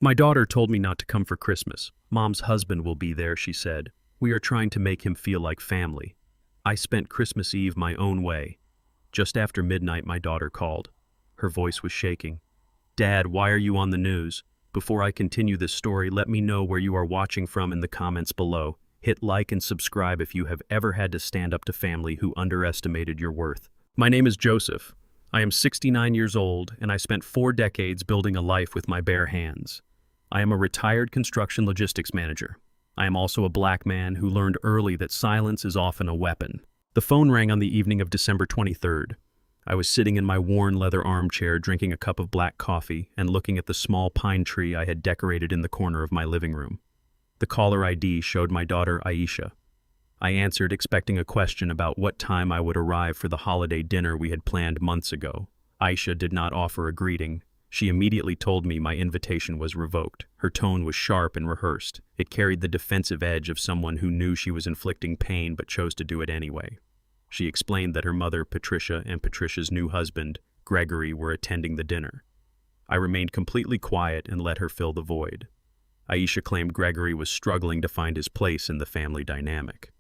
My daughter told me not to come for Christmas. Mom's husband will be there, she said. We are trying to make him feel like family. I spent Christmas Eve my own way. Just after midnight, my daughter called. Her voice was shaking. Dad, why are you on the news? Before I continue this story, let me know where you are watching from in the comments below. Hit like and subscribe if you have ever had to stand up to family who underestimated your worth. My name is Joseph. I am 69 years old, and I spent 4 decades building a life with my bare hands. I am a retired construction logistics manager. I am also a black man who learned early that silence is often a weapon. The phone rang on the evening of December 23rd. I was sitting in my worn leather armchair drinking a cup of black coffee and looking at the small pine tree I had decorated in the corner of my living room. The caller ID showed my daughter Aisha. I answered, expecting a question about what time I would arrive for the holiday dinner we had planned months ago. Aisha did not offer a greeting. She immediately told me my invitation was revoked. Her tone was sharp and rehearsed. It carried the defensive edge of someone who knew she was inflicting pain but chose to do it anyway. She explained that her mother, Patricia, and Patricia's new husband, Gregory, were attending the dinner. I remained completely quiet and let her fill the void. Aisha claimed Gregory was struggling to find his place in the family dynamic.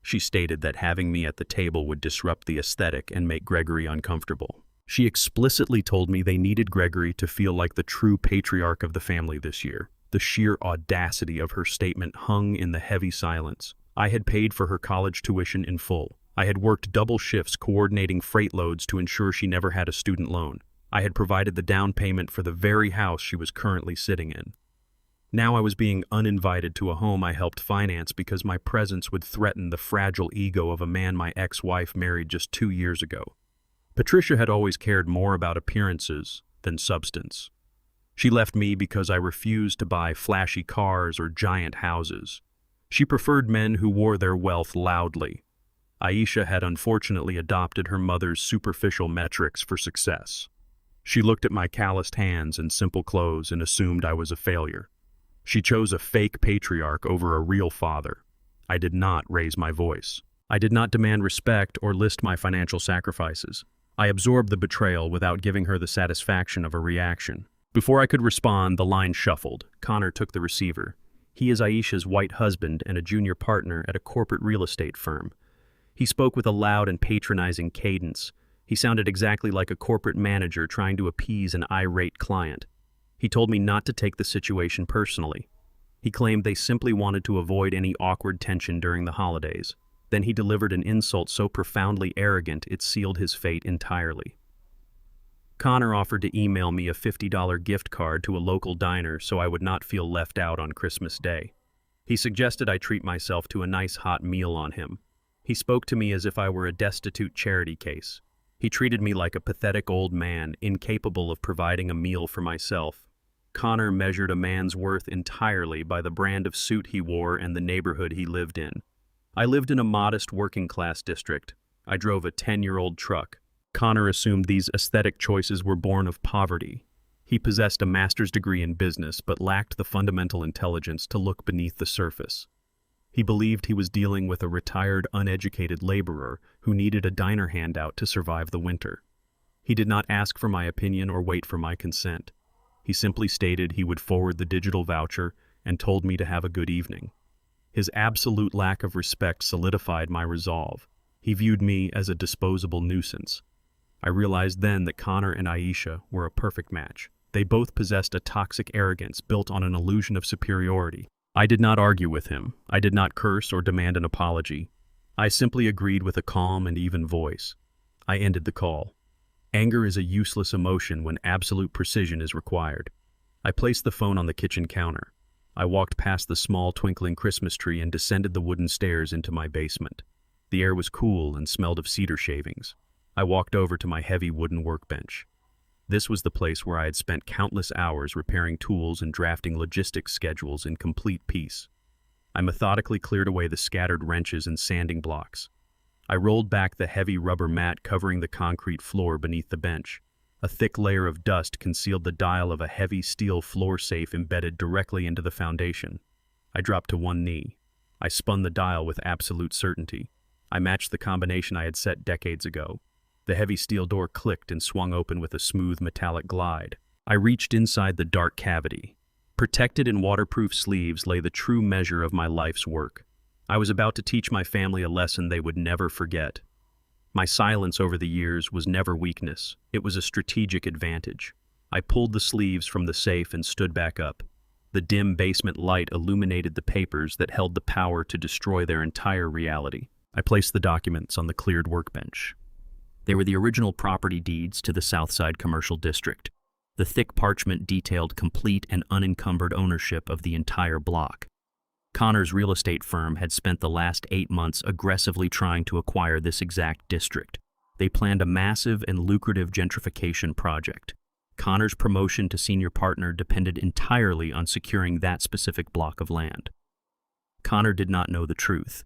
She stated that having me at the table would disrupt the aesthetic and make Gregory uncomfortable. She explicitly told me they needed Gregory to feel like the true patriarch of the family this year. The sheer audacity of her statement hung in the heavy silence. I had paid for her college tuition in full. I had worked double shifts coordinating freight loads to ensure she never had a student loan. I had provided the down payment for the very house she was currently sitting in. Now I was being uninvited to a home I helped finance because my presence would threaten the fragile ego of a man my ex-wife married just 2 years ago. Patricia had always cared more about appearances than substance. She left me because I refused to buy flashy cars or giant houses. She preferred men who wore their wealth loudly. Aisha had unfortunately adopted her mother's superficial metrics for success. She looked at my calloused hands and simple clothes and assumed I was a failure. She chose a fake patriarch over a real father. I did not raise my voice. I did not demand respect or list my financial sacrifices. I absorbed the betrayal without giving her the satisfaction of a reaction. Before I could respond, the line shuffled. Connor took the receiver. He is Aisha's white husband and a junior partner at a corporate real estate firm. He spoke with a loud and patronizing cadence. He sounded exactly like a corporate manager trying to appease an irate client. He told me not to take the situation personally. He claimed they simply wanted to avoid any awkward tension during the holidays. Then he delivered an insult so profoundly arrogant it sealed his fate entirely. Connor offered to email me a $50 gift card to a local diner so I would not feel left out on Christmas Day. He suggested I treat myself to a nice hot meal on him. He spoke to me as if I were a destitute charity case. He treated me like a pathetic old man, incapable of providing a meal for myself. Connor measured a man's worth entirely by the brand of suit he wore and the neighborhood he lived in. I lived in a modest working-class district. I drove a 10-year-old truck. Connor assumed these aesthetic choices were born of poverty. He possessed a master's degree in business but lacked the fundamental intelligence to look beneath the surface. He believed he was dealing with a retired, uneducated laborer who needed a diner handout to survive the winter. He did not ask for my opinion or wait for my consent. He simply stated he would forward the digital voucher and told me to have a good evening. His absolute lack of respect solidified my resolve. He viewed me as a disposable nuisance. I realized then that Connor and Aisha were a perfect match. They both possessed a toxic arrogance built on an illusion of superiority. I did not argue with him. I did not curse or demand an apology. I simply agreed with a calm and even voice. I ended the call. Anger is a useless emotion when absolute precision is required. I placed the phone on the kitchen counter. I walked past the small twinkling Christmas tree and descended the wooden stairs into my basement. The air was cool and smelled of cedar shavings. I walked over to my heavy wooden workbench. This was the place where I had spent countless hours repairing tools and drafting logistics schedules in complete peace. I methodically cleared away the scattered wrenches and sanding blocks. I rolled back the heavy rubber mat covering the concrete floor beneath the bench. A thick layer of dust concealed the dial of a heavy steel floor safe embedded directly into the foundation. I dropped to one knee. I spun the dial with absolute certainty. I matched the combination I had set decades ago. The heavy steel door clicked and swung open with a smooth metallic glide. I reached inside the dark cavity. Protected in waterproof sleeves lay the true measure of my life's work. I was about to teach my family a lesson they would never forget. My silence over the years was never weakness. It was a strategic advantage. I pulled the sleeves from the safe and stood back up. The dim basement light illuminated the papers that held the power to destroy their entire reality. I placed the documents on the cleared workbench. They were the original property deeds to the Southside Commercial District. The thick parchment detailed complete and unencumbered ownership of the entire block. Connor's real estate firm had spent the last 8 months aggressively trying to acquire this exact district. They planned a massive and lucrative gentrification project. Connor's promotion to senior partner depended entirely on securing that specific block of land. Connor did not know the truth.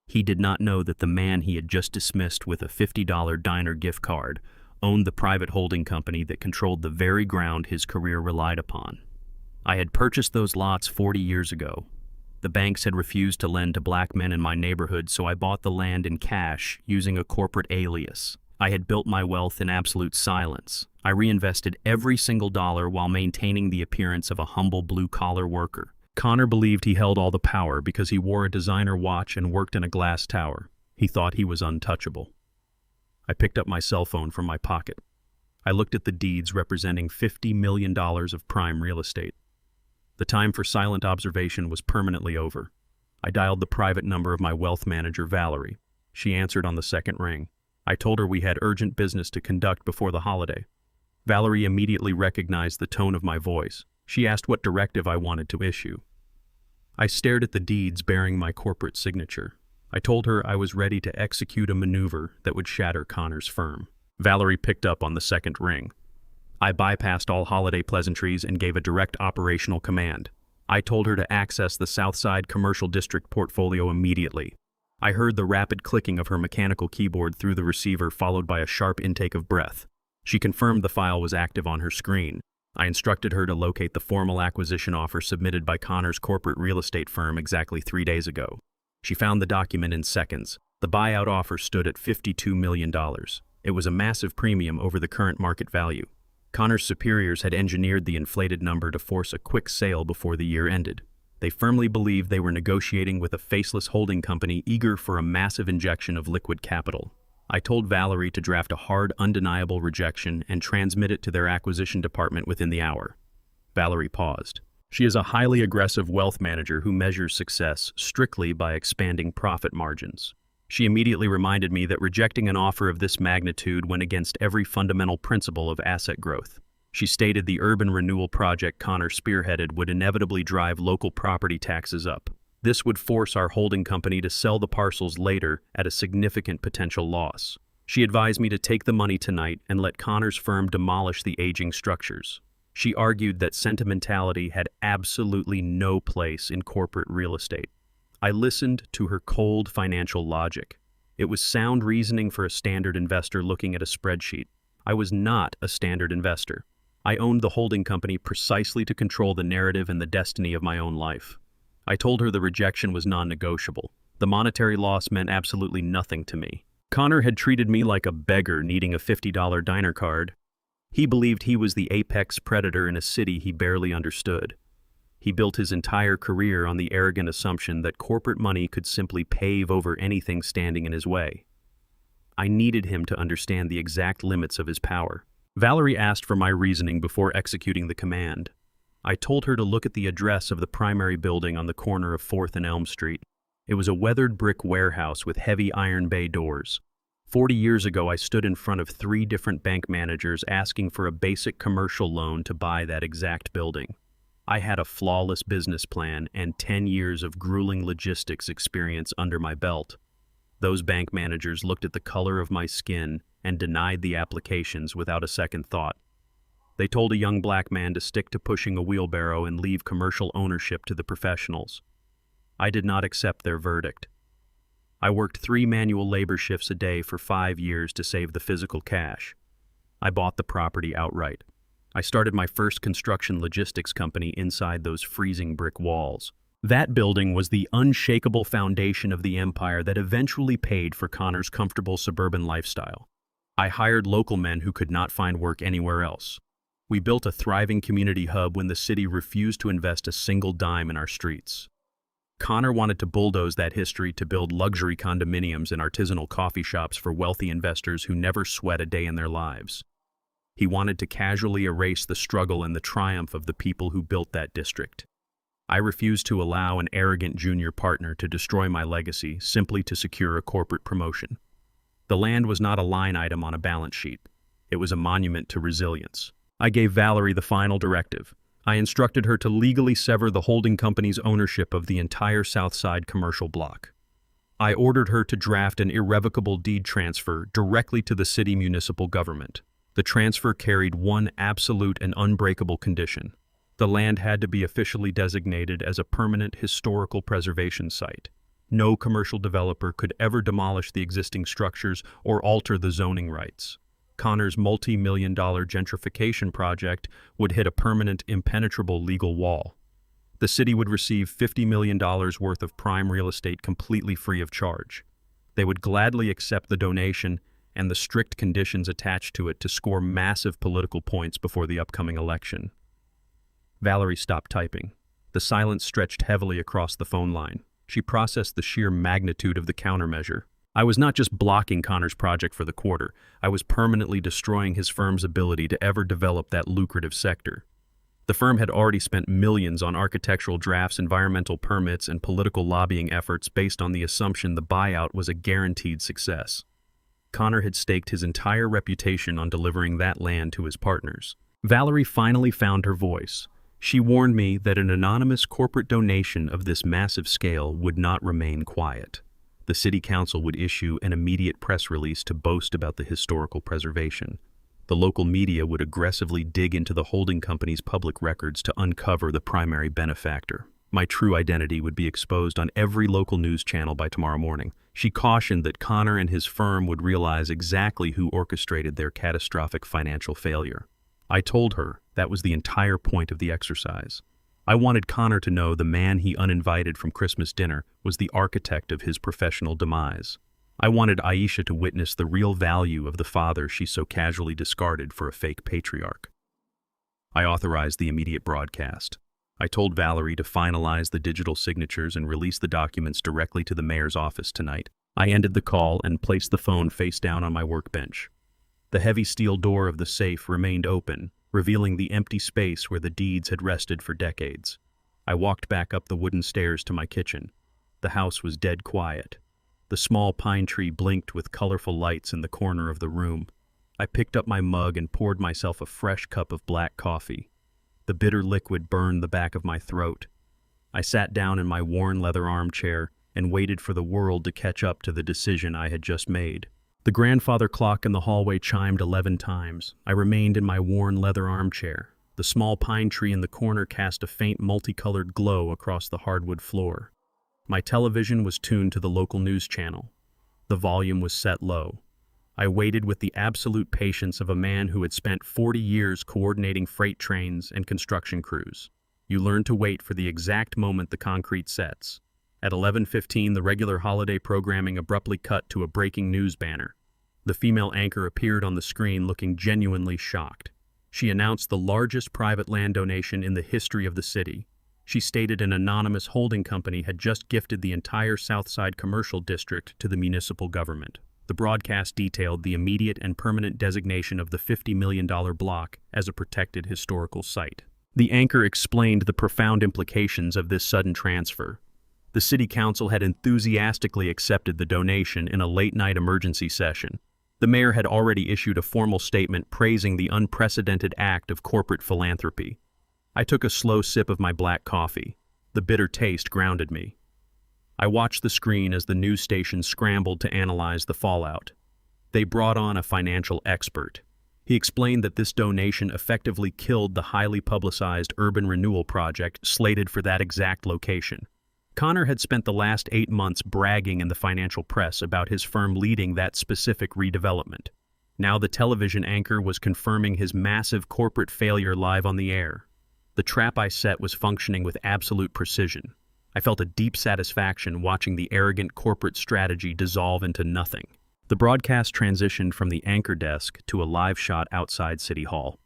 He did not know that the man he had just dismissed with a $50 diner gift card owned the private holding company that controlled the very ground his career relied upon. I had purchased those lots 40 years ago. The banks had refused to lend to black men in my neighborhood, so I bought the land in cash using a corporate alias. I had built my wealth in absolute silence. I reinvested every single dollar while maintaining the appearance of a humble blue-collar worker. Connor believed he held all the power because he wore a designer watch and worked in a glass tower. He thought he was untouchable. I picked up my cell phone from my pocket. I looked at the deeds representing $50 million of prime real estate. The time for silent observation was permanently over. I dialed the private number of my wealth manager, Valerie. She answered on the second ring. I told her we had urgent business to conduct before the holiday. Valerie immediately recognized the tone of my voice. She asked what directive I wanted to issue. I stared at the deeds bearing my corporate signature. I told her I was ready to execute a maneuver that would shatter Connor's firm. Valerie picked up on the second ring. I bypassed all holiday pleasantries and gave a direct operational command. I told her to access the Southside Commercial District portfolio immediately. I heard the rapid clicking of her mechanical keyboard through the receiver, followed by a sharp intake of breath. She confirmed the file was active on her screen. I instructed her to locate the formal acquisition offer submitted by Connor's corporate real estate firm exactly 3 days ago. She found the document in seconds. The buyout offer stood at $52 million. It was a massive premium over the current market value. Connor's superiors had engineered the inflated number to force a quick sale before the year ended. They firmly believed they were negotiating with a faceless holding company eager for a massive injection of liquid capital. I told Valerie to draft a hard, undeniable rejection and transmit it to their acquisition department within the hour. Valerie paused. She is a highly aggressive wealth manager who measures success strictly by expanding profit margins. She immediately reminded me that rejecting an offer of this magnitude went against every fundamental principle of asset growth. She stated the urban renewal project Connor spearheaded would inevitably drive local property taxes up. This would force our holding company to sell the parcels later at a significant potential loss. She advised me to take the money tonight and let Connor's firm demolish the aging structures. She argued that sentimentality had absolutely no place in corporate real estate. I listened to her cold financial logic. It was sound reasoning for a standard investor looking at a spreadsheet. I was not a standard investor. I owned the holding company precisely to control the narrative and the destiny of my own life. I told her the rejection was non-negotiable. The monetary loss meant absolutely nothing to me. Connor had treated me like a beggar needing a $50 diner card. He believed he was the apex predator in a city he barely understood. He built his entire career on the arrogant assumption that corporate money could simply pave over anything standing in his way. I needed him to understand the exact limits of his power. Valerie asked for my reasoning before executing the command. I told her to look at the address of the primary building on the corner of 4th and Elm Street. It was a weathered brick warehouse with heavy iron bay doors. 40 years ago, I stood in front of 3 different bank managers asking for a basic commercial loan to buy that exact building. I had a flawless business plan and 10 years of grueling logistics experience under my belt. Those bank managers looked at the color of my skin and denied the applications without a second thought. They told a young black man to stick to pushing a wheelbarrow and leave commercial ownership to the professionals. I did not accept their verdict. I worked 3 manual labor shifts a day for 5 years to save the physical cash. I bought the property outright. I started my first construction logistics company inside those freezing brick walls. That building was the unshakable foundation of the empire that eventually paid for Connor's comfortable suburban lifestyle. I hired local men who could not find work anywhere else. We built a thriving community hub when the city refused to invest a single dime in our streets. Connor wanted to bulldoze that history to build luxury condominiums and artisanal coffee shops for wealthy investors who never sweat a day in their lives. He wanted to casually erase the struggle and the triumph of the people who built that district. I refused to allow an arrogant junior partner to destroy my legacy simply to secure a corporate promotion. The land was not a line item on a balance sheet. It was a monument to resilience. I gave Valerie the final directive. I instructed her to legally sever the holding company's ownership of the entire Southside commercial block. I ordered her to draft an irrevocable deed transfer directly to the city municipal government. The transfer carried one absolute and unbreakable condition. The land had to be officially designated as a permanent historical preservation site. No commercial developer could ever demolish the existing structures or alter the zoning rights. Connor's multi-million-dollar gentrification project would hit a permanent, impenetrable legal wall. The city would receive $50 million worth of prime real estate completely free of charge. They would gladly accept the donation and the strict conditions attached to it to score massive political points before the upcoming election. Valerie stopped typing. The silence stretched heavily across the phone line. She processed the sheer magnitude of the countermeasure. I was not just blocking Connor's project for the quarter, I was permanently destroying his firm's ability to ever develop that lucrative sector. The firm had already spent millions on architectural drafts, environmental permits, and political lobbying efforts based on the assumption the buyout was a guaranteed success. Connor had staked his entire reputation on delivering that land to his partners. Valerie finally found her voice. She warned me that an anonymous corporate donation of this massive scale would not remain quiet. The city council would issue an immediate press release to boast about the historical preservation. The local media would aggressively dig into the holding company's public records to uncover the primary benefactor. My true identity would be exposed on every local news channel by tomorrow morning. She cautioned that Connor and his firm would realize exactly who orchestrated their catastrophic financial failure. I told her that was the entire point of the exercise. I wanted Connor to know the man he uninvited from Christmas dinner was the architect of his professional demise. I wanted Aisha to witness the real value of the father she so casually discarded for a fake patriarch. I authorized the immediate broadcast. I told Valerie to finalize the digital signatures and release the documents directly to the mayor's office tonight. I ended the call and placed the phone face down on my workbench. The heavy steel door of the safe remained open, revealing the empty space where the deeds had rested for decades. I walked back up the wooden stairs to my kitchen. The house was dead quiet. The small pine tree blinked with colorful lights in the corner of the room. I picked up my mug and poured myself a fresh cup of black coffee. The bitter liquid burned the back of my throat. I sat down in my worn leather armchair and waited for the world to catch up to the decision I had just made. The grandfather clock in the hallway chimed 11 times. I remained in my worn leather armchair. The small pine tree in the corner cast a faint multicolored glow across the hardwood floor. My television was tuned to the local news channel. The volume was set low. I waited with the absolute patience of a man who had spent 40 years coordinating freight trains and construction crews. You learn to wait for the exact moment the concrete sets. At 11:15, the regular holiday programming abruptly cut to a breaking news banner. The female anchor appeared on the screen looking genuinely shocked. She announced the largest private land donation in the history of the city. She stated an anonymous holding company had just gifted the entire Southside commercial district to the municipal government. The broadcast detailed the immediate and permanent designation of the $50 million block as a protected historical site. The anchor explained the profound implications of this sudden transfer. The city council had enthusiastically accepted the donation in a late-night emergency session. The mayor had already issued a formal statement praising the unprecedented act of corporate philanthropy. I took a slow sip of my black coffee. The bitter taste grounded me. I watched the screen as the news station scrambled to analyze the fallout. They brought on a financial expert. He explained that this donation effectively killed the highly publicized urban renewal project slated for that exact location. Connor had spent the last 8 months bragging in the financial press about his firm leading that specific redevelopment. Now the television anchor was confirming his massive corporate failure live on the air. The trap I set was functioning with absolute precision. I felt a deep satisfaction watching the arrogant corporate strategy dissolve into nothing. The broadcast transitioned from the anchor desk to a live shot outside City Hall.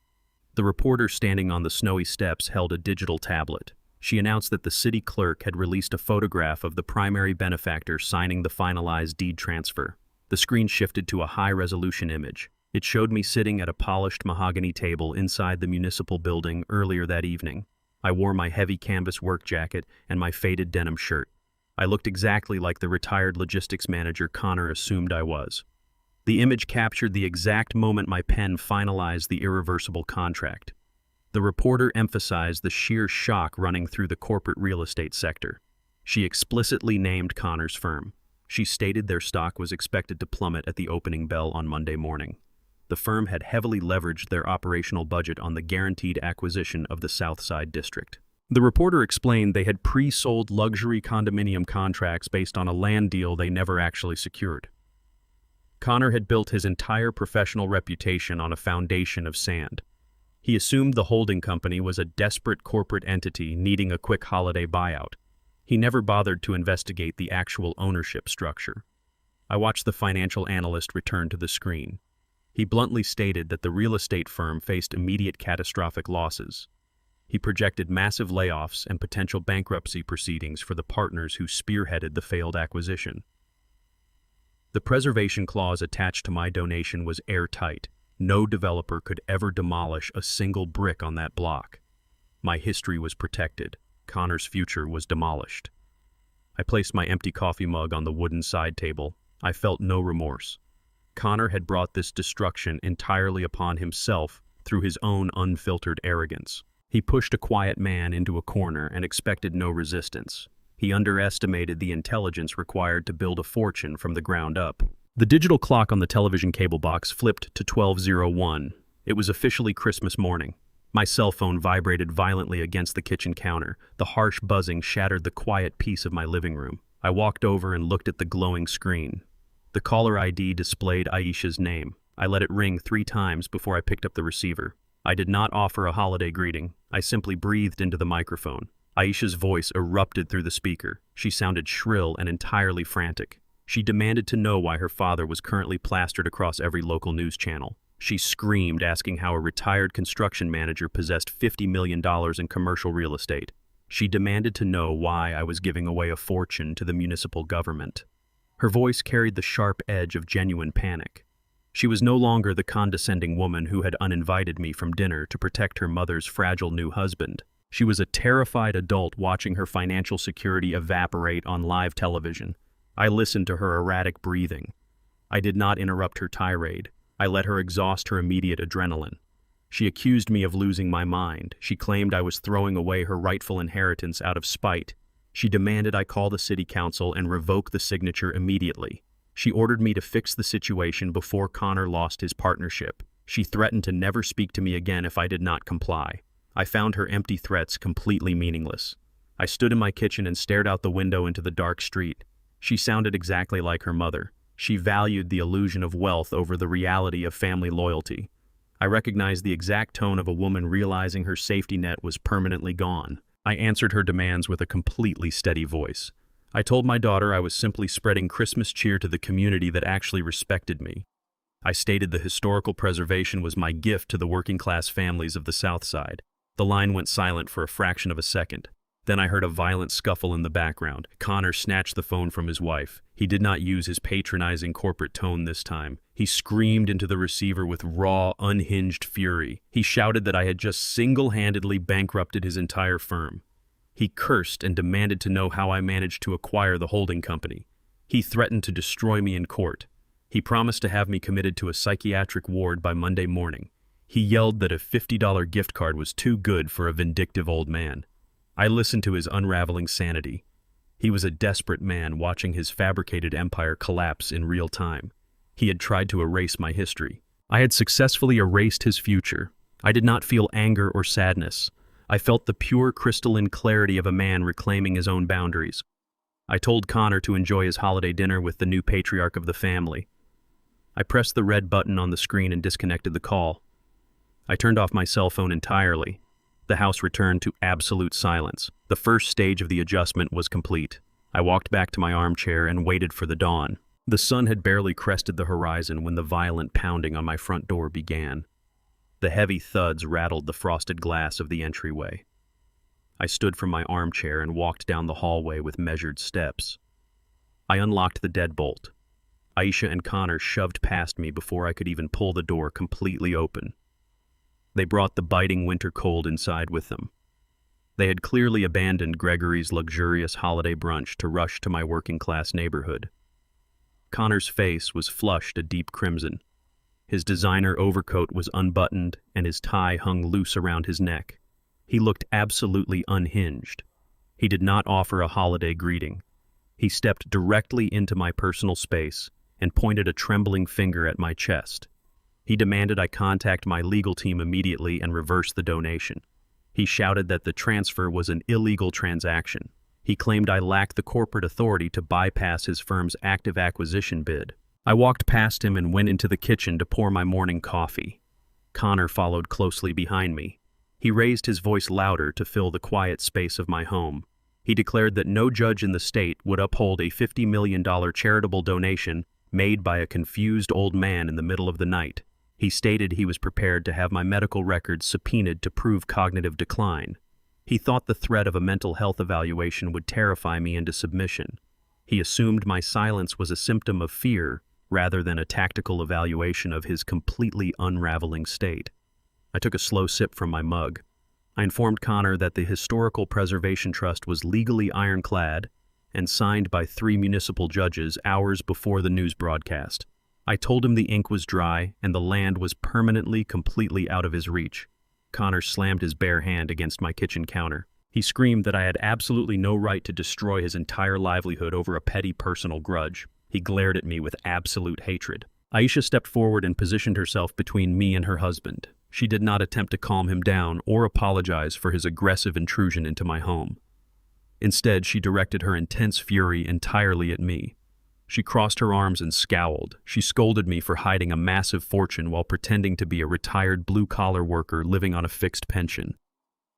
The reporter standing on the snowy steps held a digital tablet. She announced that the city clerk had released a photograph of the primary benefactor signing the finalized deed transfer. The screen shifted to a high-resolution image. It showed me sitting at a polished mahogany table inside the municipal building earlier that evening. I wore my heavy canvas work jacket and my faded denim shirt. I looked exactly like the retired logistics manager Connor assumed I was. The image captured the exact moment my pen finalized the irreversible contract. The reporter emphasized the sheer shock running through the corporate real estate sector. She explicitly named Connor's firm. She stated their stock was expected to plummet at the opening bell on Monday morning. The firm had heavily leveraged their operational budget on the guaranteed acquisition of the South Side district. The reporter explained they had pre-sold luxury condominium contracts based on a land deal they never actually secured. Connor had built his entire professional reputation on a foundation of sand. He assumed the holding company was a desperate corporate entity needing a quick holiday buyout. He never bothered to investigate the actual ownership structure. I watched the financial analyst return to the screen. He bluntly stated that the real estate firm faced immediate catastrophic losses. He projected massive layoffs and potential bankruptcy proceedings for the partners who spearheaded the failed acquisition. The preservation clause attached to my donation was airtight. No developer could ever demolish a single brick on that block. My history was protected. Connor's future was demolished. I placed my empty coffee mug on the wooden side table. I felt no remorse. Connor had brought this destruction entirely upon himself through his own unfiltered arrogance. He pushed a quiet man into a corner and expected no resistance. He underestimated the intelligence required to build a fortune from the ground up. The digital clock on the television cable box flipped to 12:01. It was officially Christmas morning. My cell phone vibrated violently against the kitchen counter. The harsh buzzing shattered the quiet peace of my living room. I walked over and looked at the glowing screen. The caller ID displayed Aisha's name. I let it ring 3 times before I picked up the receiver. I did not offer a holiday greeting. I simply breathed into the microphone. Aisha's voice erupted through the speaker. She sounded shrill and entirely frantic. She demanded to know why her father was currently plastered across every local news channel. She screamed, asking how a retired construction manager possessed $50 million in commercial real estate. She demanded to know why I was giving away a fortune to the municipal government. Her voice carried the sharp edge of genuine panic. She was no longer the condescending woman who had uninvited me from dinner to protect her mother's fragile new husband. She was a terrified adult watching her financial security evaporate on live television. I listened to her erratic breathing. I did not interrupt her tirade. I let her exhaust her immediate adrenaline. She accused me of losing my mind. She claimed I was throwing away her rightful inheritance out of spite. She demanded I call the city council and revoke the signature immediately. She ordered me to fix the situation before Connor lost his partnership. She threatened to never speak to me again if I did not comply. I found her empty threats completely meaningless. I stood in my kitchen and stared out the window into the dark street. She sounded exactly like her mother. She valued the illusion of wealth over the reality of family loyalty. I recognized the exact tone of a woman realizing her safety net was permanently gone. I answered her demands with a completely steady voice. I told my daughter I was simply spreading Christmas cheer to the community that actually respected me. I stated the historical preservation was my gift to the working-class families of the South Side. The line went silent for a fraction of a second. Then I heard a violent scuffle in the background. Connor snatched the phone from his wife. He did not use his patronizing corporate tone this time. He screamed into the receiver with raw, unhinged fury. He shouted that I had just single-handedly bankrupted his entire firm. He cursed and demanded to know how I managed to acquire the holding company. He threatened to destroy me in court. He promised to have me committed to a psychiatric ward by Monday morning. He yelled that a $50 gift card was too good for a vindictive old man. I listened to his unraveling sanity. He was a desperate man watching his fabricated empire collapse in real time. He had tried to erase my history. I had successfully erased his future. I did not feel anger or sadness. I felt the pure crystalline clarity of a man reclaiming his own boundaries. I told Connor to enjoy his holiday dinner with the new patriarch of the family. I pressed the red button on the screen and disconnected the call. I turned off my cell phone entirely. The house returned to absolute silence. The first stage of the adjustment was complete. I walked back to my armchair and waited for the dawn. The sun had barely crested the horizon when the violent pounding on my front door began. The heavy thuds rattled the frosted glass of the entryway. I stood from my armchair and walked down the hallway with measured steps. I unlocked the deadbolt. Aisha and Connor shoved past me before I could even pull the door completely open. They brought the biting winter cold inside with them. They had clearly abandoned Gregory's luxurious holiday brunch to rush to my working-class neighborhood. Connor's face was flushed a deep crimson. His designer overcoat was unbuttoned and his tie hung loose around his neck. He looked absolutely unhinged. He did not offer a holiday greeting. He stepped directly into my personal space and pointed a trembling finger at my chest. He demanded I contact my legal team immediately and reverse the donation. He shouted that the transfer was an illegal transaction. He claimed I lacked the corporate authority to bypass his firm's active acquisition bid. I walked past him and went into the kitchen to pour my morning coffee. Connor followed closely behind me. He raised his voice louder to fill the quiet space of my home. He declared that no judge in the state would uphold a $50 million charitable donation made by a confused old man in the middle of the night. He stated he was prepared to have my medical records subpoenaed to prove cognitive decline. He thought the threat of a mental health evaluation would terrify me into submission. He assumed my silence was a symptom of fear rather than a tactical evaluation of his completely unraveling state. I took a slow sip from my mug. I informed Connor that the Historical Preservation Trust was legally ironclad and signed by 3 municipal judges hours before the news broadcast. I told him the ink was dry and the land was permanently, completely out of his reach. Connor slammed his bare hand against my kitchen counter. He screamed that I had absolutely no right to destroy his entire livelihood over a petty personal grudge. He glared at me with absolute hatred. Aisha stepped forward and positioned herself between me and her husband. She did not attempt to calm him down or apologize for his aggressive intrusion into my home. Instead, she directed her intense fury entirely at me. She crossed her arms and scowled. She scolded me for hiding a massive fortune while pretending to be a retired blue-collar worker living on a fixed pension.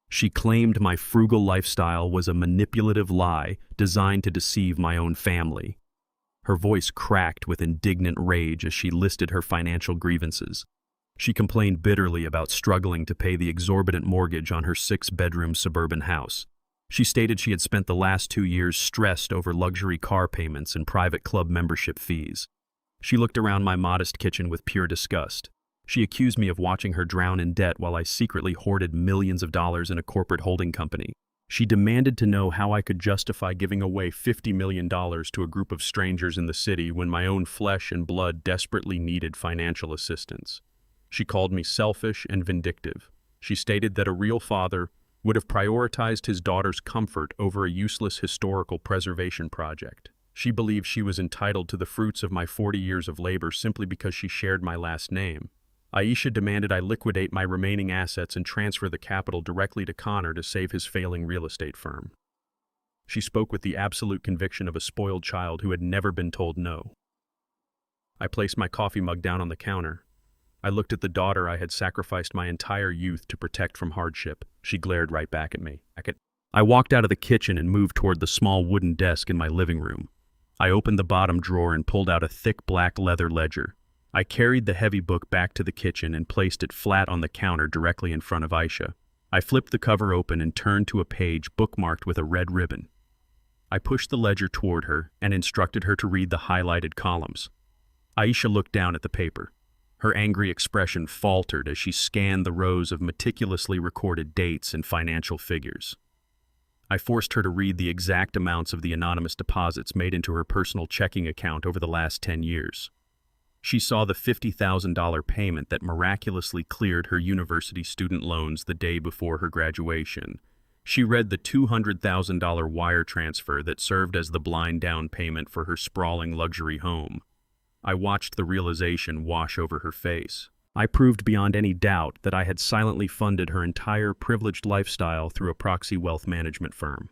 She claimed my frugal lifestyle was a manipulative lie designed to deceive my own family. Her voice cracked with indignant rage as she listed her financial grievances. She complained bitterly about struggling to pay the exorbitant mortgage on her 6-bedroom suburban house. She stated she had spent the last 2 years stressed over luxury car payments and private club membership fees. She looked around my modest kitchen with pure disgust. She accused me of watching her drown in debt while I secretly hoarded millions of dollars in a corporate holding company. She demanded to know how I could justify giving away $50 million to a group of strangers in the city when my own flesh and blood desperately needed financial assistance. She called me selfish and vindictive. She stated that a real father would have prioritized his daughter's comfort over a useless historical preservation project. She believed she was entitled to the fruits of my 40 years of labor simply because she shared my last name. Aisha demanded I liquidate my remaining assets and transfer the capital directly to Connor to save his failing real estate firm. She spoke with the absolute conviction of a spoiled child who had never been told no. I placed my coffee mug down on the counter. I looked at the daughter I had sacrificed my entire youth to protect from hardship. She glared right back at me. I walked out of the kitchen and moved toward the small wooden desk in my living room. I opened the bottom drawer and pulled out a thick black leather ledger. I carried the heavy book back to the kitchen and placed it flat on the counter directly in front of Aisha. I flipped the cover open and turned to a page bookmarked with a red ribbon. I pushed the ledger toward her and instructed her to read the highlighted columns. Aisha looked down at the paper. Her angry expression faltered as she scanned the rows of meticulously recorded dates and financial figures. I forced her to read the exact amounts of the anonymous deposits made into her personal checking account over the last 10 years. She saw the $50,000 payment that miraculously cleared her university student loans the day before her graduation. She read the $200,000 wire transfer that served as the blind down payment for her sprawling luxury home. I watched the realization wash over her face. I proved beyond any doubt that I had silently funded her entire privileged lifestyle through a proxy wealth management firm.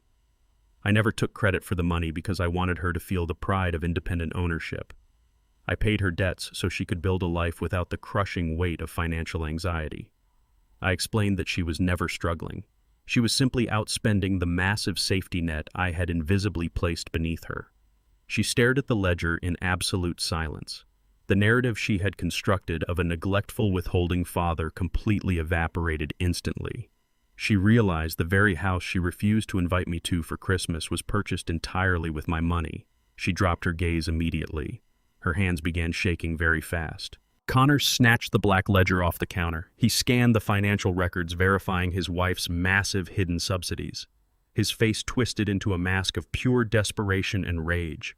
I never took credit for the money because I wanted her to feel the pride of independent ownership. I paid her debts so she could build a life without the crushing weight of financial anxiety. I explained that she was never struggling. She was simply outspending the massive safety net I had invisibly placed beneath her. She stared at the ledger in absolute silence. The narrative she had constructed of a neglectful, withholding father completely evaporated instantly. She realized the very house she refused to invite me to for Christmas was purchased entirely with my money. She dropped her gaze immediately. Her hands began shaking very fast. Connor snatched the black ledger off the counter. He scanned the financial records verifying his wife's massive hidden subsidies. His face twisted into a mask of pure desperation and rage.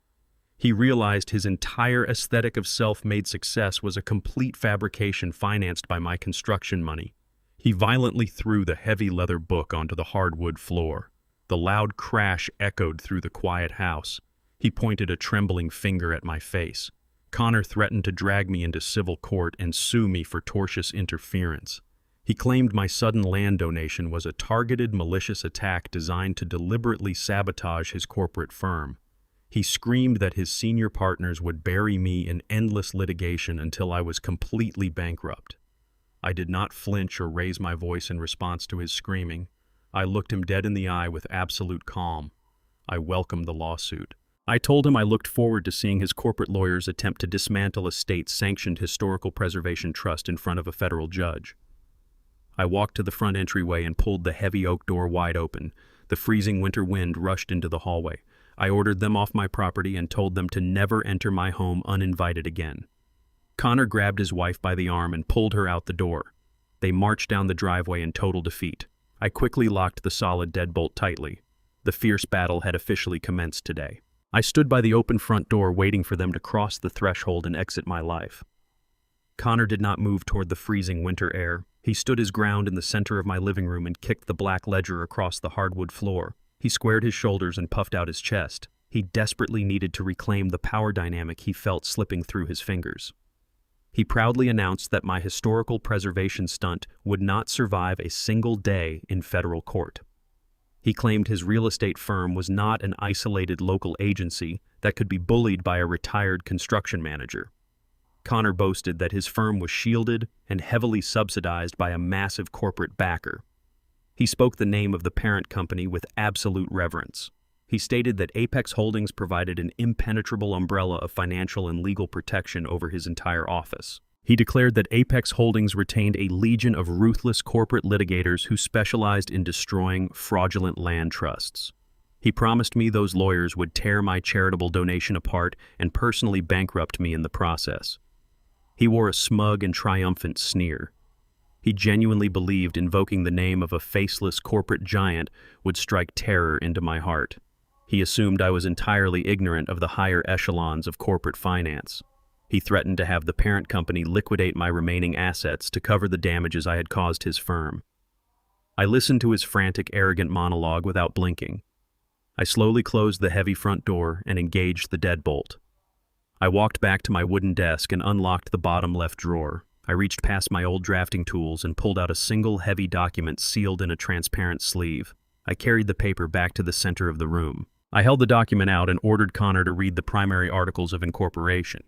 He realized his entire aesthetic of self-made success was a complete fabrication financed by my construction money. He violently threw the heavy leather book onto the hardwood floor. The loud crash echoed through the quiet house. He pointed a trembling finger at my face. Connor threatened to drag me into civil court and sue me for tortious interference. He claimed my sudden land donation was a targeted, malicious attack designed to deliberately sabotage his corporate firm. He screamed that his senior partners would bury me in endless litigation until I was completely bankrupt. I did not flinch or raise my voice in response to his screaming. I looked him dead in the eye with absolute calm. I welcomed the lawsuit. I told him I looked forward to seeing his corporate lawyers attempt to dismantle a state-sanctioned historical preservation trust in front of a federal judge. I walked to the front entryway and pulled the heavy oak door wide open. The freezing winter wind rushed into the hallway. I ordered them off my property and told them to never enter my home uninvited again. Connor grabbed his wife by the arm and pulled her out the door. They marched down the driveway in total defeat. I quickly locked the solid deadbolt tightly. The fierce battle had officially commenced today. I stood by the open front door waiting for them to cross the threshold and exit my life. Connor did not move toward the freezing winter air. He stood his ground in the center of my living room and kicked the black ledger across the hardwood floor. He squared his shoulders and puffed out his chest. He desperately needed to reclaim the power dynamic he felt slipping through his fingers. He proudly announced that my historical preservation stunt would not survive a single day in federal court. He claimed his real estate firm was not an isolated local agency that could be bullied by a retired construction manager. Connor boasted that his firm was shielded and heavily subsidized by a massive corporate backer. He spoke the name of the parent company with absolute reverence. He stated that Apex Holdings provided an impenetrable umbrella of financial and legal protection over his entire office. He declared that Apex Holdings retained a legion of ruthless corporate litigators who specialized in destroying fraudulent land trusts. He promised me those lawyers would tear my charitable donation apart and personally bankrupt me in the process. He wore a smug and triumphant sneer. He genuinely believed invoking the name of a faceless corporate giant would strike terror into my heart. He assumed I was entirely ignorant of the higher echelons of corporate finance. He threatened to have the parent company liquidate my remaining assets to cover the damages I had caused his firm. I listened to his frantic, arrogant monologue without blinking. I slowly closed the heavy front door and engaged the deadbolt. I walked back to my wooden desk and unlocked the bottom left drawer. I reached past my old drafting tools and pulled out a single heavy document sealed in a transparent sleeve. I carried the paper back to the center of the room. I held the document out and ordered Connor to read the primary articles of incorporation.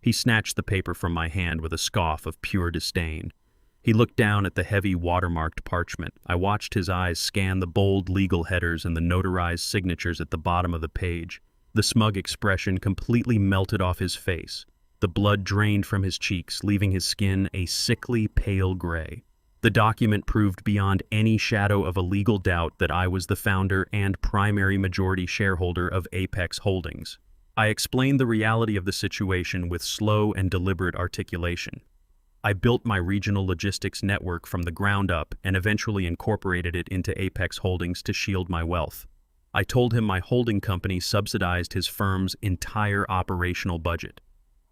He snatched the paper from my hand with a scoff of pure disdain. He looked down at the heavy watermarked parchment. I watched his eyes scan the bold legal headers and the notarized signatures at the bottom of the page. The smug expression completely melted off his face. The blood drained from his cheeks, leaving his skin a sickly pale gray. The document proved beyond any shadow of a legal doubt that I was the founder and primary majority shareholder of Apex Holdings. I explained the reality of the situation with slow and deliberate articulation. I built my regional logistics network from the ground up and eventually incorporated it into Apex Holdings to shield my wealth. I told him my holding company subsidized his firm's entire operational budget.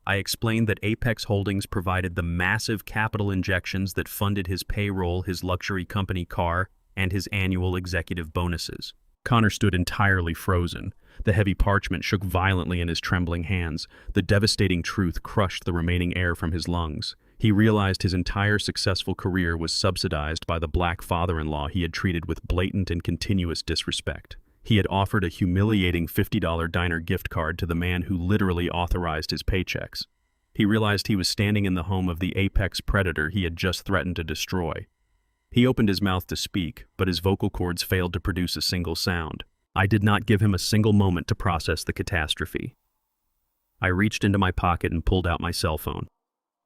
I explained that Apex Holdings provided the massive capital injections that funded his payroll, his luxury company car, and his annual executive bonuses. Connor stood entirely frozen. The heavy parchment shook violently in his trembling hands. The devastating truth crushed the remaining air from his lungs. He realized his entire successful career was subsidized by the black father-in-law he had treated with blatant and continuous disrespect. He had offered a humiliating $50 diner gift card to the man who literally authorized his paychecks. He realized he was standing in the home of the apex predator he had just threatened to destroy. He opened his mouth to speak, but his vocal cords failed to produce a single sound. I did not give him a single moment to process the catastrophe. I reached into my pocket and pulled out my cell phone.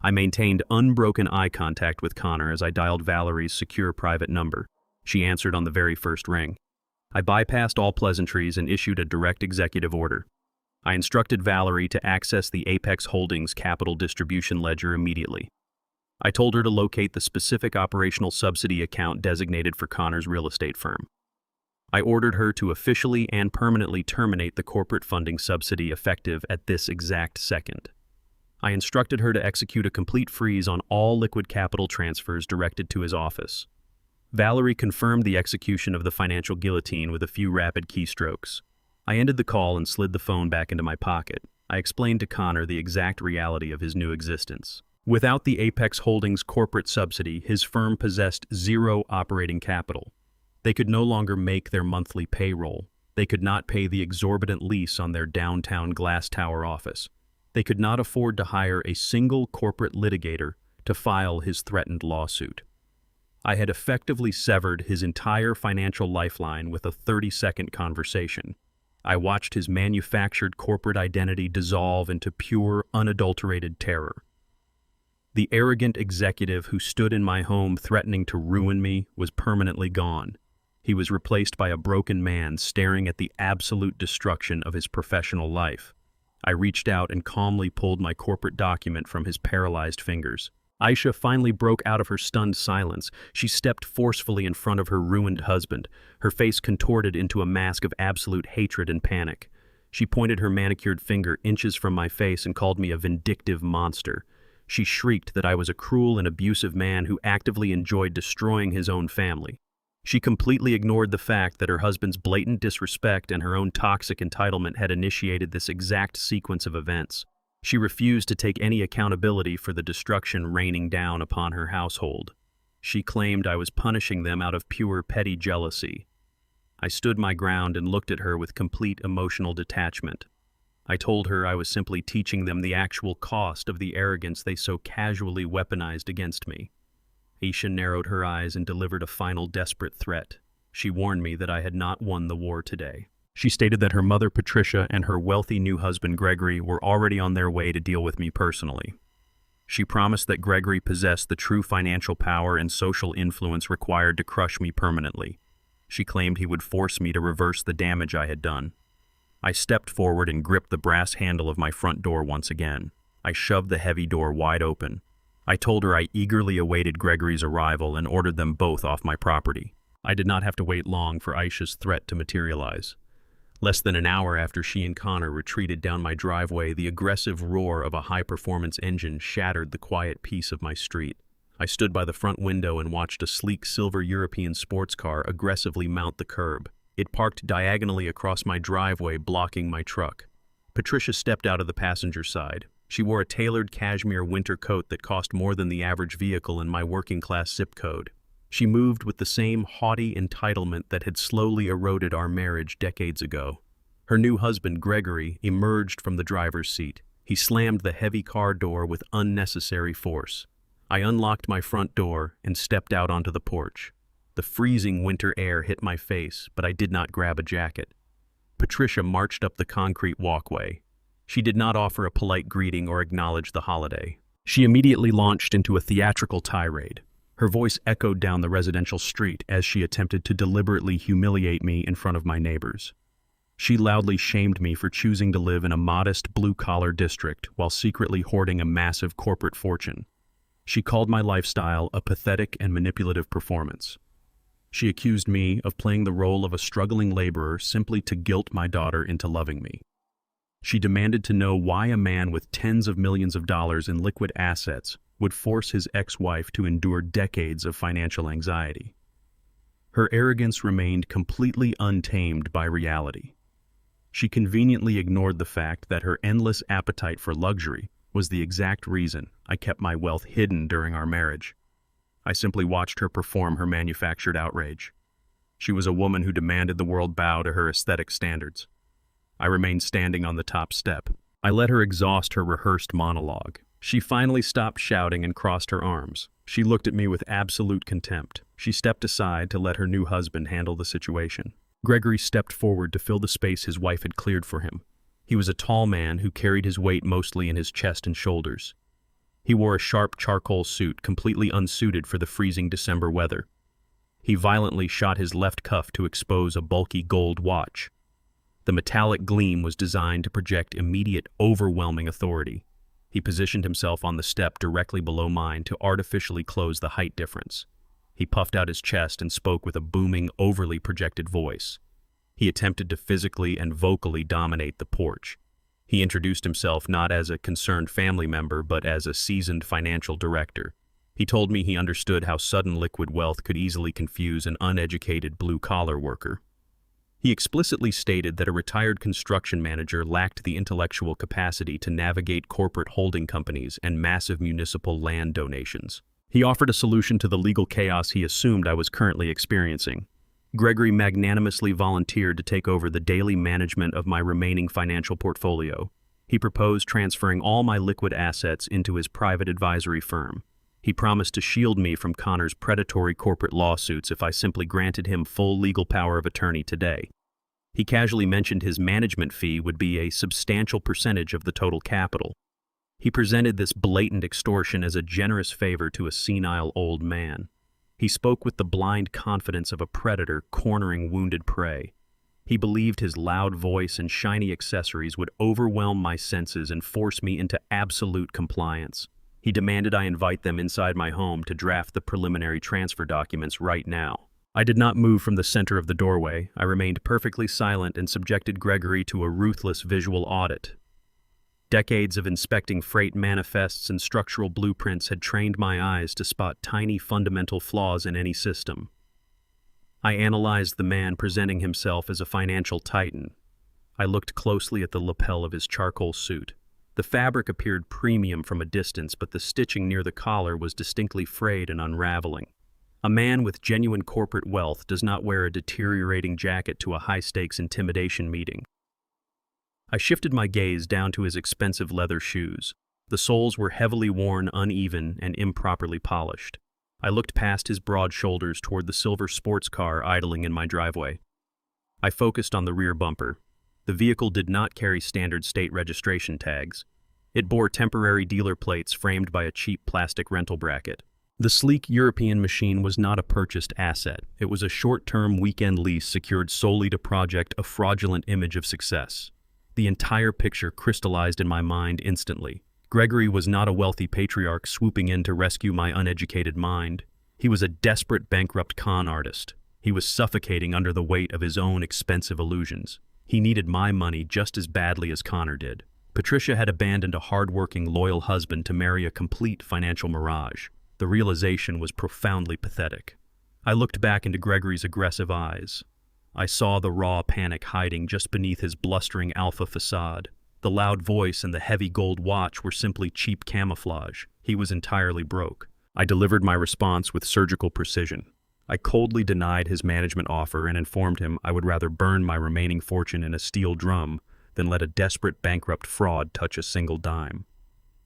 I maintained unbroken eye contact with Connor as I dialed Valerie's secure private number. She answered on the very first ring. I bypassed all pleasantries and issued a direct executive order. I instructed Valerie to access the Apex Holdings capital distribution ledger immediately. I told her to locate the specific operational subsidy account designated for Connor's real estate firm. I ordered her to officially and permanently terminate the corporate funding subsidy effective at this exact second. I instructed her to execute a complete freeze on all liquid capital transfers directed to his office. Valerie confirmed the execution of the financial guillotine with a few rapid keystrokes. I ended the call and slid the phone back into my pocket. I explained to Connor the exact reality of his new existence. Without the Apex Holdings corporate subsidy, his firm possessed zero operating capital. They could no longer make their monthly payroll. They could not pay the exorbitant lease on their downtown glass tower office. They could not afford to hire a single corporate litigator to file his threatened lawsuit. I had effectively severed his entire financial lifeline with a 30-second conversation. I watched his manufactured corporate identity dissolve into pure, unadulterated terror. The arrogant executive who stood in my home threatening to ruin me was permanently gone. He was replaced by a broken man staring at the absolute destruction of his professional life. I reached out and calmly pulled my corporate document from his paralyzed fingers. Aisha finally broke out of her stunned silence. She stepped forcefully in front of her ruined husband, her face contorted into a mask of absolute hatred and panic. She pointed her manicured finger inches from my face and called me a vindictive monster. She shrieked that I was a cruel and abusive man who actively enjoyed destroying his own family. She completely ignored the fact that her husband's blatant disrespect and her own toxic entitlement had initiated this exact sequence of events. She refused to take any accountability for the destruction raining down upon her household. She claimed I was punishing them out of pure petty jealousy. I stood my ground and looked at her with complete emotional detachment. I told her I was simply teaching them the actual cost of the arrogance they so casually weaponized against me. Aisha narrowed her eyes and delivered a final desperate threat. She warned me that I had not won the war today. She stated that her mother Patricia and her wealthy new husband Gregory were already on their way to deal with me personally. She promised that Gregory possessed the true financial power and social influence required to crush me permanently. She claimed he would force me to reverse the damage I had done. I stepped forward and gripped the brass handle of my front door once again. I shoved the heavy door wide open. I told her I eagerly awaited Gregory's arrival and ordered them both off my property. I did not have to wait long for Aisha's threat to materialize. Less than an hour after she and Connor retreated down my driveway, the aggressive roar of a high-performance engine shattered the quiet peace of my street. I stood by the front window and watched a sleek silver European sports car aggressively mount the curb. It parked diagonally across my driveway, blocking my truck. Patricia stepped out of the passenger side. She wore a tailored cashmere winter coat that cost more than the average vehicle in my working-class zip code. She moved with the same haughty entitlement that had slowly eroded our marriage decades ago. Her new husband, Gregory, emerged from the driver's seat. He slammed the heavy car door with unnecessary force. I unlocked my front door and stepped out onto the porch. The freezing winter air hit my face, but I did not grab a jacket. Patricia marched up the concrete walkway. She did not offer a polite greeting or acknowledge the holiday. She immediately launched into a theatrical tirade. Her voice echoed down the residential street as she attempted to deliberately humiliate me in front of my neighbors. She loudly shamed me for choosing to live in a modest blue-collar district while secretly hoarding a massive corporate fortune. She called my lifestyle a pathetic and manipulative performance. She accused me of playing the role of a struggling laborer simply to guilt my daughter into loving me. She demanded to know why a man with tens of millions of dollars in liquid assets would force his ex-wife to endure decades of financial anxiety. Her arrogance remained completely untamed by reality. She conveniently ignored the fact that her endless appetite for luxury was the exact reason I kept my wealth hidden during our marriage. I simply watched her perform her manufactured outrage. She was a woman who demanded the world bow to her aesthetic standards. I remained standing on the top step. I let her exhaust her rehearsed monologue. She finally stopped shouting and crossed her arms. She looked at me with absolute contempt. She stepped aside to let her new husband handle the situation. Gregory stepped forward to fill the space his wife had cleared for him. He was a tall man who carried his weight mostly in his chest and shoulders. He wore a sharp charcoal suit completely unsuited for the freezing December weather. He violently shot his left cuff to expose a bulky gold watch. The metallic gleam was designed to project immediate, overwhelming authority. He positioned himself on the step directly below mine to artificially close the height difference. He puffed out his chest and spoke with a booming, overly projected voice. He attempted to physically and vocally dominate the porch. He introduced himself not as a concerned family member, but as a seasoned financial director. He told me he understood how sudden liquid wealth could easily confuse an uneducated blue-collar worker. He explicitly stated that a retired construction manager lacked the intellectual capacity to navigate corporate holding companies and massive municipal land donations. He offered a solution to the legal chaos he assumed I was currently experiencing. Gregory magnanimously volunteered to take over the daily management of my remaining financial portfolio. He proposed transferring all my liquid assets into his private advisory firm. He promised to shield me from Connor's predatory corporate lawsuits if I simply granted him full legal power of attorney today. He casually mentioned his management fee would be a substantial percentage of the total capital. He presented this blatant extortion as a generous favor to a senile old man. He spoke with the blind confidence of a predator cornering wounded prey. He believed his loud voice and shiny accessories would overwhelm my senses and force me into absolute compliance. He demanded I invite them inside my home to draft the preliminary transfer documents right now. I did not move from the center of the doorway. I remained perfectly silent and subjected Gregory to a ruthless visual audit. Decades of inspecting freight manifests and structural blueprints had trained my eyes to spot tiny fundamental flaws in any system. I analyzed the man presenting himself as a financial titan. I looked closely at the lapel of his charcoal suit. The fabric appeared premium from a distance, but the stitching near the collar was distinctly frayed and unraveling. A man with genuine corporate wealth does not wear a deteriorating jacket to a high-stakes intimidation meeting. I shifted my gaze down to his expensive leather shoes. The soles were heavily worn, uneven, and improperly polished. I looked past his broad shoulders toward the silver sports car idling in my driveway. I focused on the rear bumper. The vehicle did not carry standard state registration tags. It bore temporary dealer plates framed by a cheap plastic rental bracket. The sleek European machine was not a purchased asset. It was a short-term weekend lease secured solely to project a fraudulent image of success. The entire picture crystallized in my mind instantly. Gregory was not a wealthy patriarch swooping in to rescue my uneducated mind. He was a desperate bankrupt con artist. He was suffocating under the weight of his own expensive illusions. He needed my money just as badly as Connor did. Patricia had abandoned a hard-working, loyal husband to marry a complete financial mirage. The realization was profoundly pathetic. I looked back into Gregory's aggressive eyes. I saw the raw panic hiding just beneath his blustering alpha facade. The loud voice and the heavy gold watch were simply cheap camouflage. He was entirely broke. I delivered my response with surgical precision. I coldly denied his management offer and informed him I would rather burn my remaining fortune in a steel drum than let a desperate bankrupt fraud touch a single dime.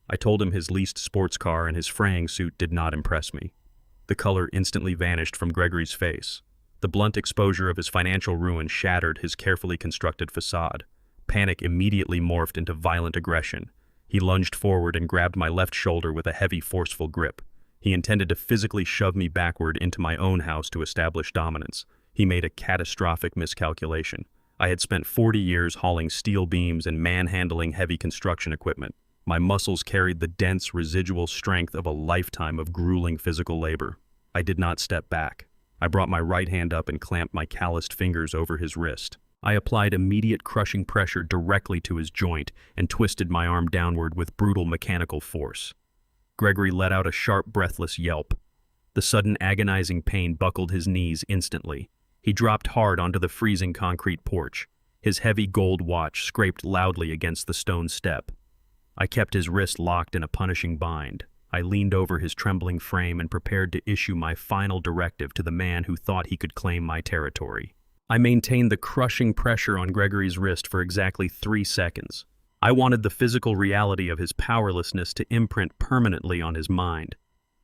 I told him his leased sports car and his fraying suit did not impress me. The color instantly vanished from Gregory's face. The blunt exposure of his financial ruin shattered his carefully constructed facade. Panic immediately morphed into violent aggression. He lunged forward and grabbed my left shoulder with a heavy, forceful grip. He intended to physically shove me backward into my own house to establish dominance. He made a catastrophic miscalculation. I had spent 40 years hauling steel beams and manhandling heavy construction equipment. My muscles carried the dense, residual strength of a lifetime of grueling physical labor. I did not step back. I brought my right hand up and clamped my calloused fingers over his wrist. I applied immediate crushing pressure directly to his joint and twisted my arm downward with brutal mechanical force. Gregory let out a sharp, breathless yelp. The sudden agonizing pain buckled his knees instantly. He dropped hard onto the freezing concrete porch. His heavy gold watch scraped loudly against the stone step. I kept his wrist locked in a punishing bind. I leaned over his trembling frame and prepared to issue my final directive to the man who thought he could claim my territory. I maintained the crushing pressure on Gregory's wrist for exactly 3 seconds. I wanted the physical reality of his powerlessness to imprint permanently on his mind.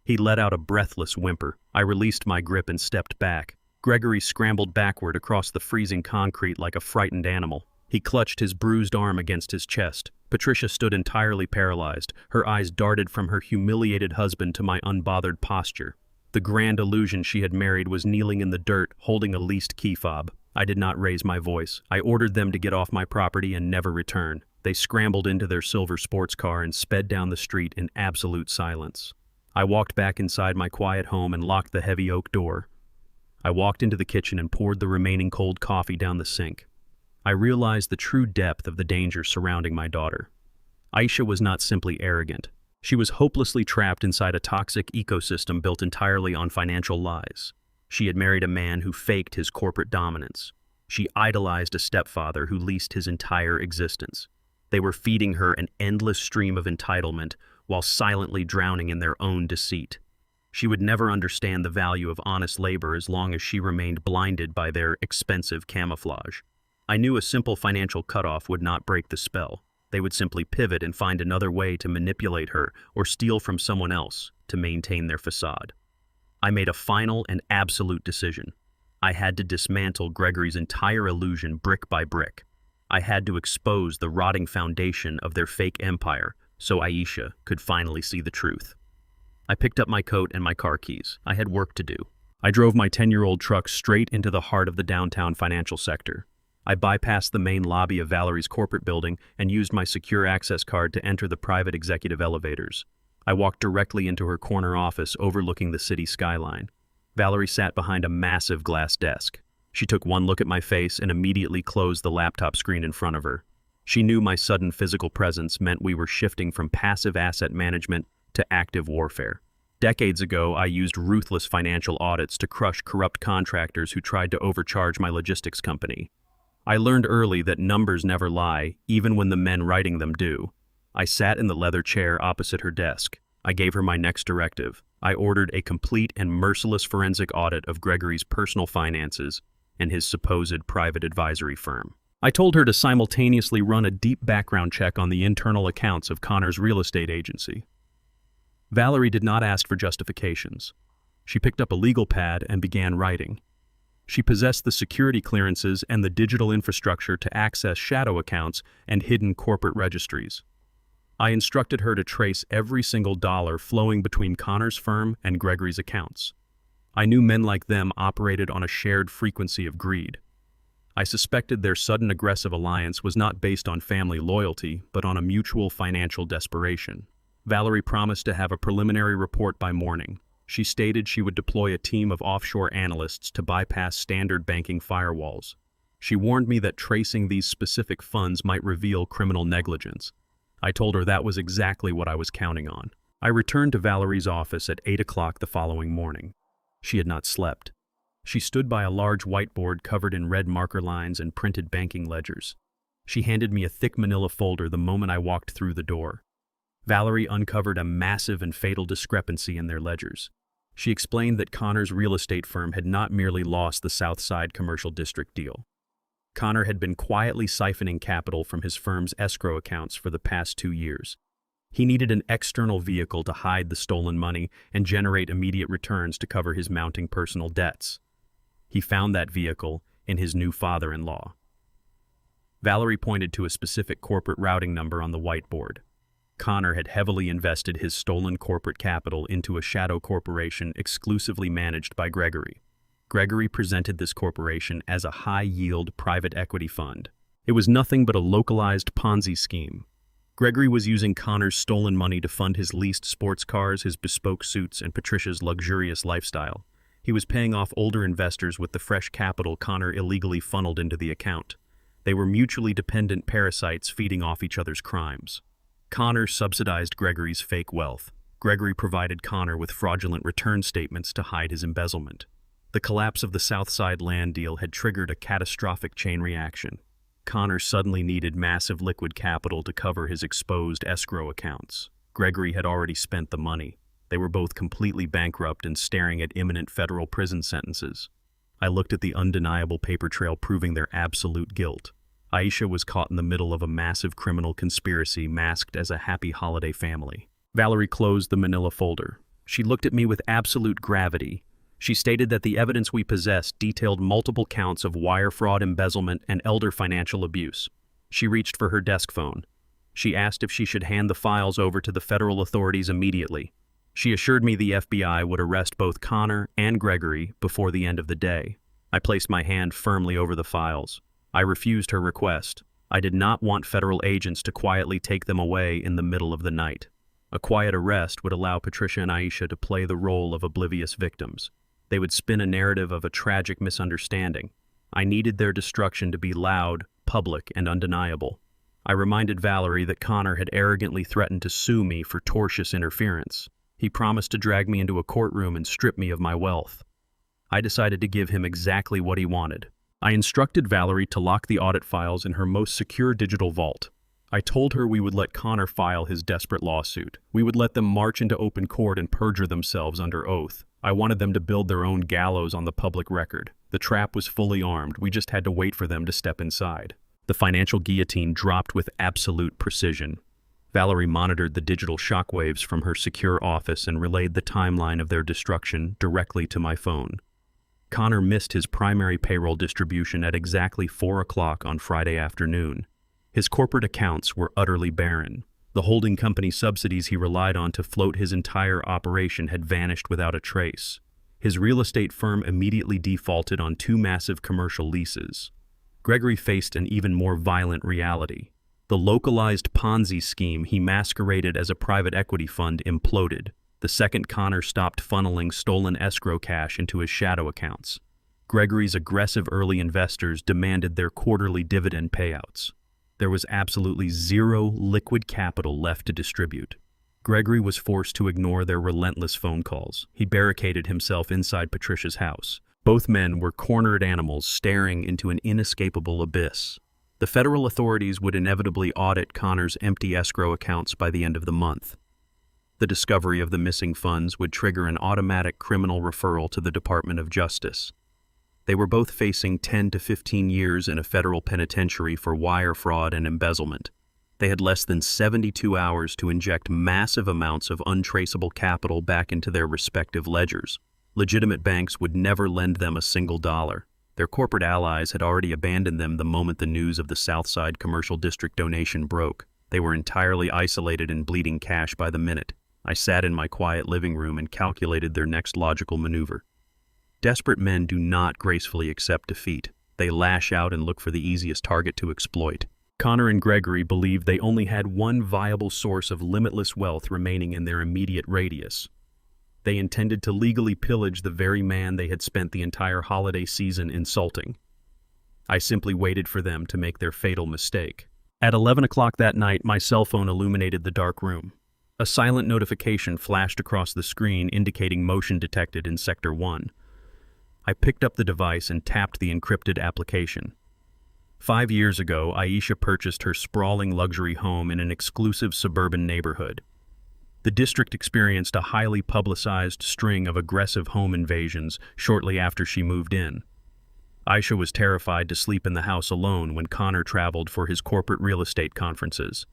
He let out a breathless whimper. I released my grip and stepped back. Gregory scrambled backward across the freezing concrete like a frightened animal. He clutched his bruised arm against his chest. Patricia stood entirely paralyzed. Her eyes darted from her humiliated husband to my unbothered posture. The grand illusion she had married was kneeling in the dirt, holding a leased key fob. I did not raise my voice. I ordered them to get off my property and never return. They scrambled into their silver sports car and sped down the street in absolute silence. I walked back inside my quiet home and locked the heavy oak door. I walked into the kitchen and poured the remaining cold coffee down the sink. I realized the true depth of the danger surrounding my daughter. Aisha was not simply arrogant. She was hopelessly trapped inside a toxic ecosystem built entirely on financial lies. She had married a man who faked his corporate dominance. She idolized a stepfather who leased his entire existence. They were feeding her an endless stream of entitlement while silently drowning in their own deceit. She would never understand the value of honest labor as long as she remained blinded by their expensive camouflage. I knew a simple financial cutoff would not break the spell. They would simply pivot and find another way to manipulate her or steal from someone else to maintain their facade. I made a final and absolute decision. I had to dismantle Gregory's entire illusion brick by brick. I had to expose the rotting foundation of their fake empire so Aisha could finally see the truth. I picked up my coat and my car keys. I had work to do. I drove my 10-year-old truck straight into the heart of the downtown financial sector. I bypassed the main lobby of Valerie's corporate building and used my secure access card to enter the private executive elevators. I walked directly into her corner office overlooking the city skyline. Valerie sat behind a massive glass desk. She took one look at my face and immediately closed the laptop screen in front of her. She knew my sudden physical presence meant we were shifting from passive asset management to active warfare. Decades ago, I used ruthless financial audits to crush corrupt contractors who tried to overcharge my logistics company. I learned early that numbers never lie, even when the men writing them do. I sat in the leather chair opposite her desk. I gave her my next directive. I ordered a complete and merciless forensic audit of Gregory's personal finances and his supposed private advisory firm. I told her to simultaneously run a deep background check on the internal accounts of Connor's real estate agency. Valerie did not ask for justifications. She picked up a legal pad and began writing. She possessed the security clearances and the digital infrastructure to access shadow accounts and hidden corporate registries. I instructed her to trace every single dollar flowing between Connor's firm and Gregory's accounts. I knew men like them operated on a shared frequency of greed. I suspected their sudden aggressive alliance was not based on family loyalty, but on a mutual financial desperation. Valerie promised to have a preliminary report by morning. She stated she would deploy a team of offshore analysts to bypass standard banking firewalls. She warned me that tracing these specific funds might reveal criminal negligence. I told her that was exactly what I was counting on. I returned to Valerie's office at 8 o'clock the following morning. She had not slept. She stood by a large whiteboard covered in red marker lines and printed banking ledgers. She handed me a thick manila folder the moment I walked through the door. Valerie uncovered a massive and fatal discrepancy in their ledgers. She explained that Connor's real estate firm had not merely lost the South Side Commercial District deal. Connor had been quietly siphoning capital from his firm's escrow accounts for the past 2 years. He needed an external vehicle to hide the stolen money and generate immediate returns to cover his mounting personal debts. He found that vehicle in his new father-in-law. Valerie pointed to a specific corporate routing number on the whiteboard. Connor had heavily invested his stolen corporate capital into a shadow corporation exclusively managed by Gregory. Gregory presented this corporation as a high-yield private equity fund. It was nothing but a localized Ponzi scheme. Gregory was using Connor's stolen money to fund his leased sports cars, his bespoke suits, and Patricia's luxurious lifestyle. He was paying off older investors with the fresh capital Connor illegally funneled into the account. They were mutually dependent parasites feeding off each other's crimes. Connor subsidized Gregory's fake wealth. Gregory provided Connor with fraudulent return statements to hide his embezzlement. The collapse of the Southside land deal had triggered a catastrophic chain reaction. Connor suddenly needed massive liquid capital to cover his exposed escrow accounts. Gregory had already spent the money. They were both completely bankrupt and staring at imminent federal prison sentences. I looked at the undeniable paper trail proving their absolute guilt. Aisha was caught in the middle of a massive criminal conspiracy masked as a happy holiday family. Valerie closed the manila folder. She looked at me with absolute gravity. She stated that the evidence we possessed detailed multiple counts of wire fraud, embezzlement, and elder financial abuse. She reached for her desk phone. She asked if she should hand the files over to the federal authorities immediately. She assured me the FBI would arrest both Connor and Gregory before the end of the day. I placed my hand firmly over the files. I refused her request. I did not want federal agents to quietly take them away in the middle of the night. A quiet arrest would allow Patricia and Aisha to play the role of oblivious victims. They would spin a narrative of a tragic misunderstanding. I needed their destruction to be loud, public, and undeniable. I reminded Valerie that Connor had arrogantly threatened to sue me for tortious interference. He promised to drag me into a courtroom and strip me of my wealth. I decided to give him exactly what he wanted. I instructed Valerie to lock the audit files in her most secure digital vault. I told her we would let Connor file his desperate lawsuit. We would let them march into open court and perjure themselves under oath. I wanted them to build their own gallows on the public record. The trap was fully armed. We just had to wait for them to step inside. The financial guillotine dropped with absolute precision. Valerie monitored the digital shockwaves from her secure office and relayed the timeline of their destruction directly to my phone. Connor missed his primary payroll distribution at exactly 4 o'clock on Friday afternoon. His corporate accounts were utterly barren. The holding company subsidies he relied on to float his entire operation had vanished without a trace. His real estate firm immediately defaulted on 2 massive commercial leases. Gregory faced an even more violent reality. The localized Ponzi scheme he masqueraded as a private equity fund imploded. The second Connor stopped funneling stolen escrow cash into his shadow accounts. Gregory's aggressive early investors demanded their quarterly dividend payouts. There was absolutely zero liquid capital left to distribute. Gregory was forced to ignore their relentless phone calls. He barricaded himself inside Patricia's house. Both men were cornered animals staring into an inescapable abyss. The federal authorities would inevitably audit Connor's empty escrow accounts by the end of the month. The discovery of the missing funds would trigger an automatic criminal referral to the Department of Justice. They were both facing 10 to 15 years in a federal penitentiary for wire fraud and embezzlement. They had less than 72 hours to inject massive amounts of untraceable capital back into their respective ledgers. Legitimate banks would never lend them a single dollar. Their corporate allies had already abandoned them the moment the news of the Southside Commercial District donation broke. They were entirely isolated and bleeding cash by the minute. I sat in my quiet living room and calculated their next logical maneuver. Desperate men do not gracefully accept defeat. They lash out and look for the easiest target to exploit. Connor and Gregory believed they only had one viable source of limitless wealth remaining in their immediate radius. They intended to legally pillage the very man they had spent the entire holiday season insulting. I simply waited for them to make their fatal mistake. At 11 o'clock that night, my cell phone illuminated the dark room. A silent notification flashed across the screen indicating motion detected in Sector 1. I picked up the device and tapped the encrypted application. 5 years ago, Aisha purchased her sprawling luxury home in an exclusive suburban neighborhood. The district experienced a highly publicized string of aggressive home invasions shortly after she moved in. Aisha was terrified to sleep in the house alone when Connor traveled for his corporate real estate conferences.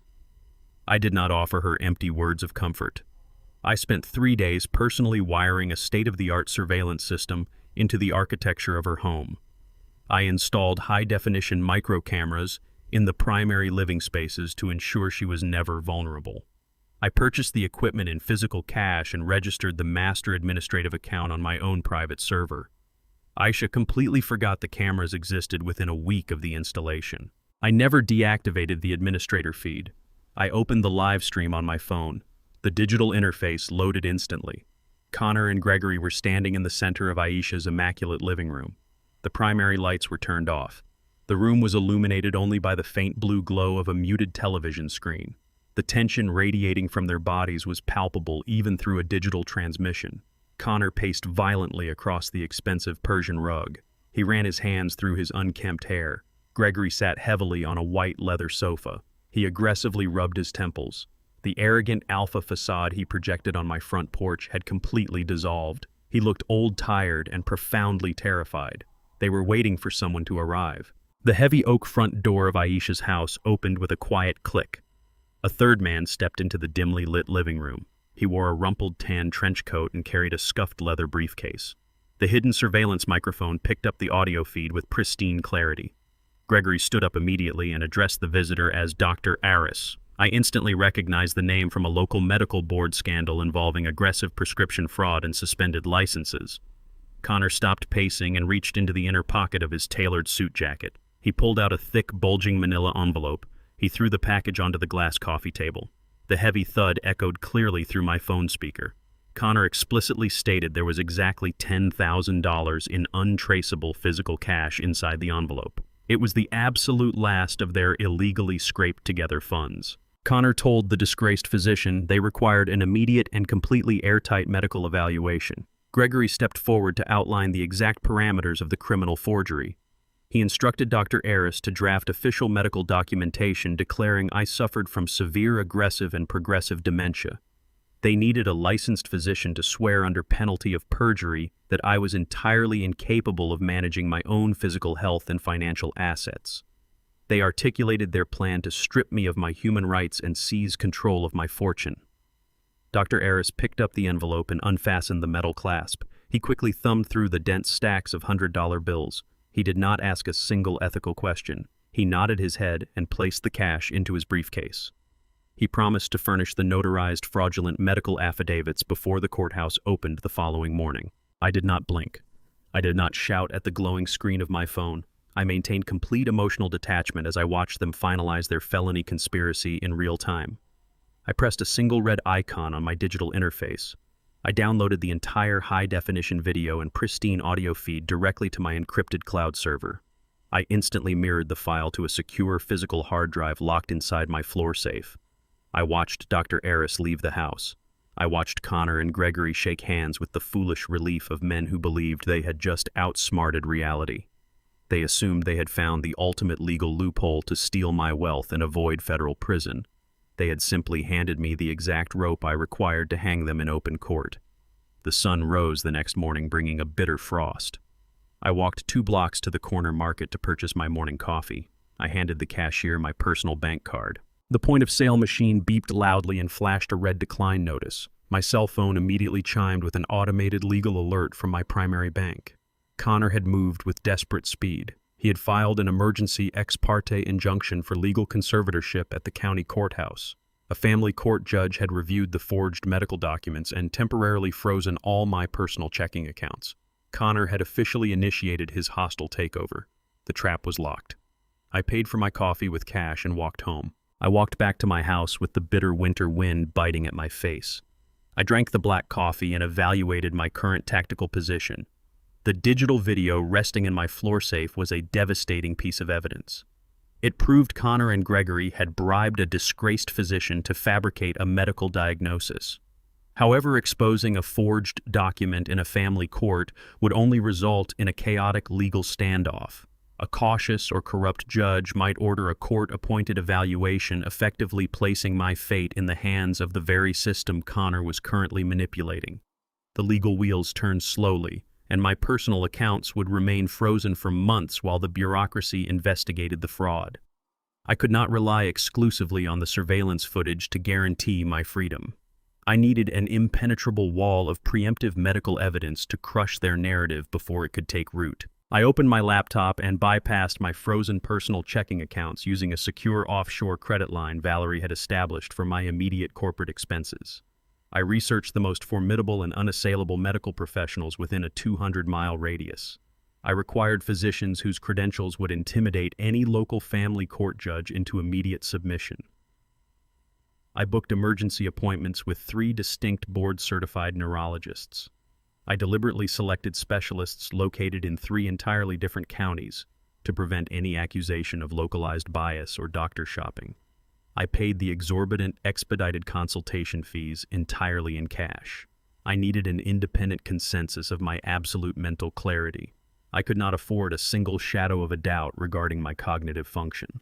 I did not offer her empty words of comfort. I spent 3 days personally wiring a state-of-the-art surveillance system into the architecture of her home. I installed high-definition micro cameras in the primary living spaces to ensure she was never vulnerable. I purchased the equipment in physical cash and registered the master administrative account on my own private server. Aisha completely forgot the cameras existed within a week of the installation. I never deactivated the administrator feed. I opened the live stream on my phone. The digital interface loaded instantly. Connor and Gregory were standing in the center of Aisha's immaculate living room. The primary lights were turned off. The room was illuminated only by the faint blue glow of a muted television screen. The tension radiating from their bodies was palpable even through a digital transmission. Connor paced violently across the expensive Persian rug. He ran his hands through his unkempt hair. Gregory sat heavily on a white leather sofa. He aggressively rubbed his temples. The arrogant alpha facade he projected on my front porch had completely dissolved. He looked old-tired and profoundly terrified. They were waiting for someone to arrive. The heavy oak front door of Aisha's house opened with a quiet click. A third man stepped into the dimly lit living room. He wore a rumpled tan trench coat and carried a scuffed leather briefcase. The hidden surveillance microphone picked up the audio feed with pristine clarity. Gregory stood up immediately and addressed the visitor as Dr. Aris. I instantly recognized the name from a local medical board scandal involving aggressive prescription fraud and suspended licenses. Connor stopped pacing and reached into the inner pocket of his tailored suit jacket. He pulled out a thick, bulging manila envelope. He threw the package onto the glass coffee table. The heavy thud echoed clearly through my phone speaker. Connor explicitly stated there was exactly $10,000 in untraceable physical cash inside the envelope. It was the absolute last of their illegally scraped-together funds. Connor told the disgraced physician they required an immediate and completely airtight medical evaluation. Gregory stepped forward to outline the exact parameters of the criminal forgery. He instructed Dr. Aris to draft official medical documentation declaring I suffered from severe aggressive and progressive dementia. They needed a licensed physician to swear under penalty of perjury that I was entirely incapable of managing my own physical health and financial assets. They articulated their plan to strip me of my human rights and seize control of my fortune. Dr. Aris picked up the envelope and unfastened the metal clasp. He quickly thumbed through the dense stacks of $100 bills. He did not ask a single ethical question. He nodded his head and placed the cash into his briefcase. He promised to furnish the notarized fraudulent medical affidavits before the courthouse opened the following morning. I did not blink. I did not shout at the glowing screen of my phone. I maintained complete emotional detachment as I watched them finalize their felony conspiracy in real time. I pressed a single red icon on my digital interface. I downloaded the entire high-definition video and pristine audio feed directly to my encrypted cloud server. I instantly mirrored the file to a secure physical hard drive locked inside my floor safe. I watched Dr. Aris leave the house. I watched Connor and Gregory shake hands with the foolish relief of men who believed they had just outsmarted reality. They assumed they had found the ultimate legal loophole to steal my wealth and avoid federal prison. They had simply handed me the exact rope I required to hang them in open court. The sun rose the next morning, bringing a bitter frost. I walked 2 blocks to the corner market to purchase my morning coffee. I handed the cashier my personal bank card. The point-of-sale machine beeped loudly and flashed a red decline notice. My cell phone immediately chimed with an automated legal alert from my primary bank. Connor had moved with desperate speed. He had filed an emergency ex parte injunction for legal conservatorship at the county courthouse. A family court judge had reviewed the forged medical documents and temporarily frozen all my personal checking accounts. Connor had officially initiated his hostile takeover. The trap was locked. I paid for my coffee with cash and walked home. I walked back to my house with the bitter winter wind biting at my face. I drank the black coffee and evaluated my current tactical position. The digital video resting in my floor safe was a devastating piece of evidence. It proved Connor and Gregory had bribed a disgraced physician to fabricate a medical diagnosis. However, exposing a forged document in a family court would only result in a chaotic legal standoff. A cautious or corrupt judge might order a court-appointed evaluation, effectively placing my fate in the hands of the very system Connor was currently manipulating. The legal wheels turned slowly, and my personal accounts would remain frozen for months while the bureaucracy investigated the fraud. I could not rely exclusively on the surveillance footage to guarantee my freedom. I needed an impenetrable wall of preemptive medical evidence to crush their narrative before it could take root. I opened my laptop and bypassed my frozen personal checking accounts using a secure offshore credit line Valerie had established for my immediate corporate expenses. I researched the most formidable and unassailable medical professionals within a 200-mile radius. I required physicians whose credentials would intimidate any local family court judge into immediate submission. I booked emergency appointments with 3 distinct board-certified neurologists. I deliberately selected specialists located in 3 entirely different counties to prevent any accusation of localized bias or doctor shopping. I paid the exorbitant expedited consultation fees entirely in cash. I needed an independent consensus of my absolute mental clarity. I could not afford a single shadow of a doubt regarding my cognitive function.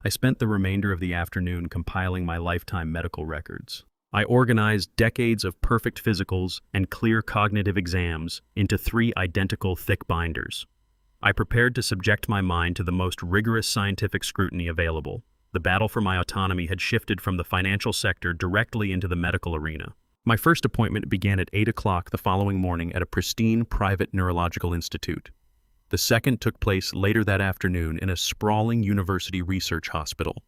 I spent the remainder of the afternoon compiling my lifetime medical records. I organized decades of perfect physicals and clear cognitive exams into 3 identical thick binders. I prepared to subject my mind to the most rigorous scientific scrutiny available. The battle for my autonomy had shifted from the financial sector directly into the medical arena. My first appointment began at 8 o'clock the following morning at a pristine private neurological institute. The second took place later that afternoon in a sprawling university research hospital.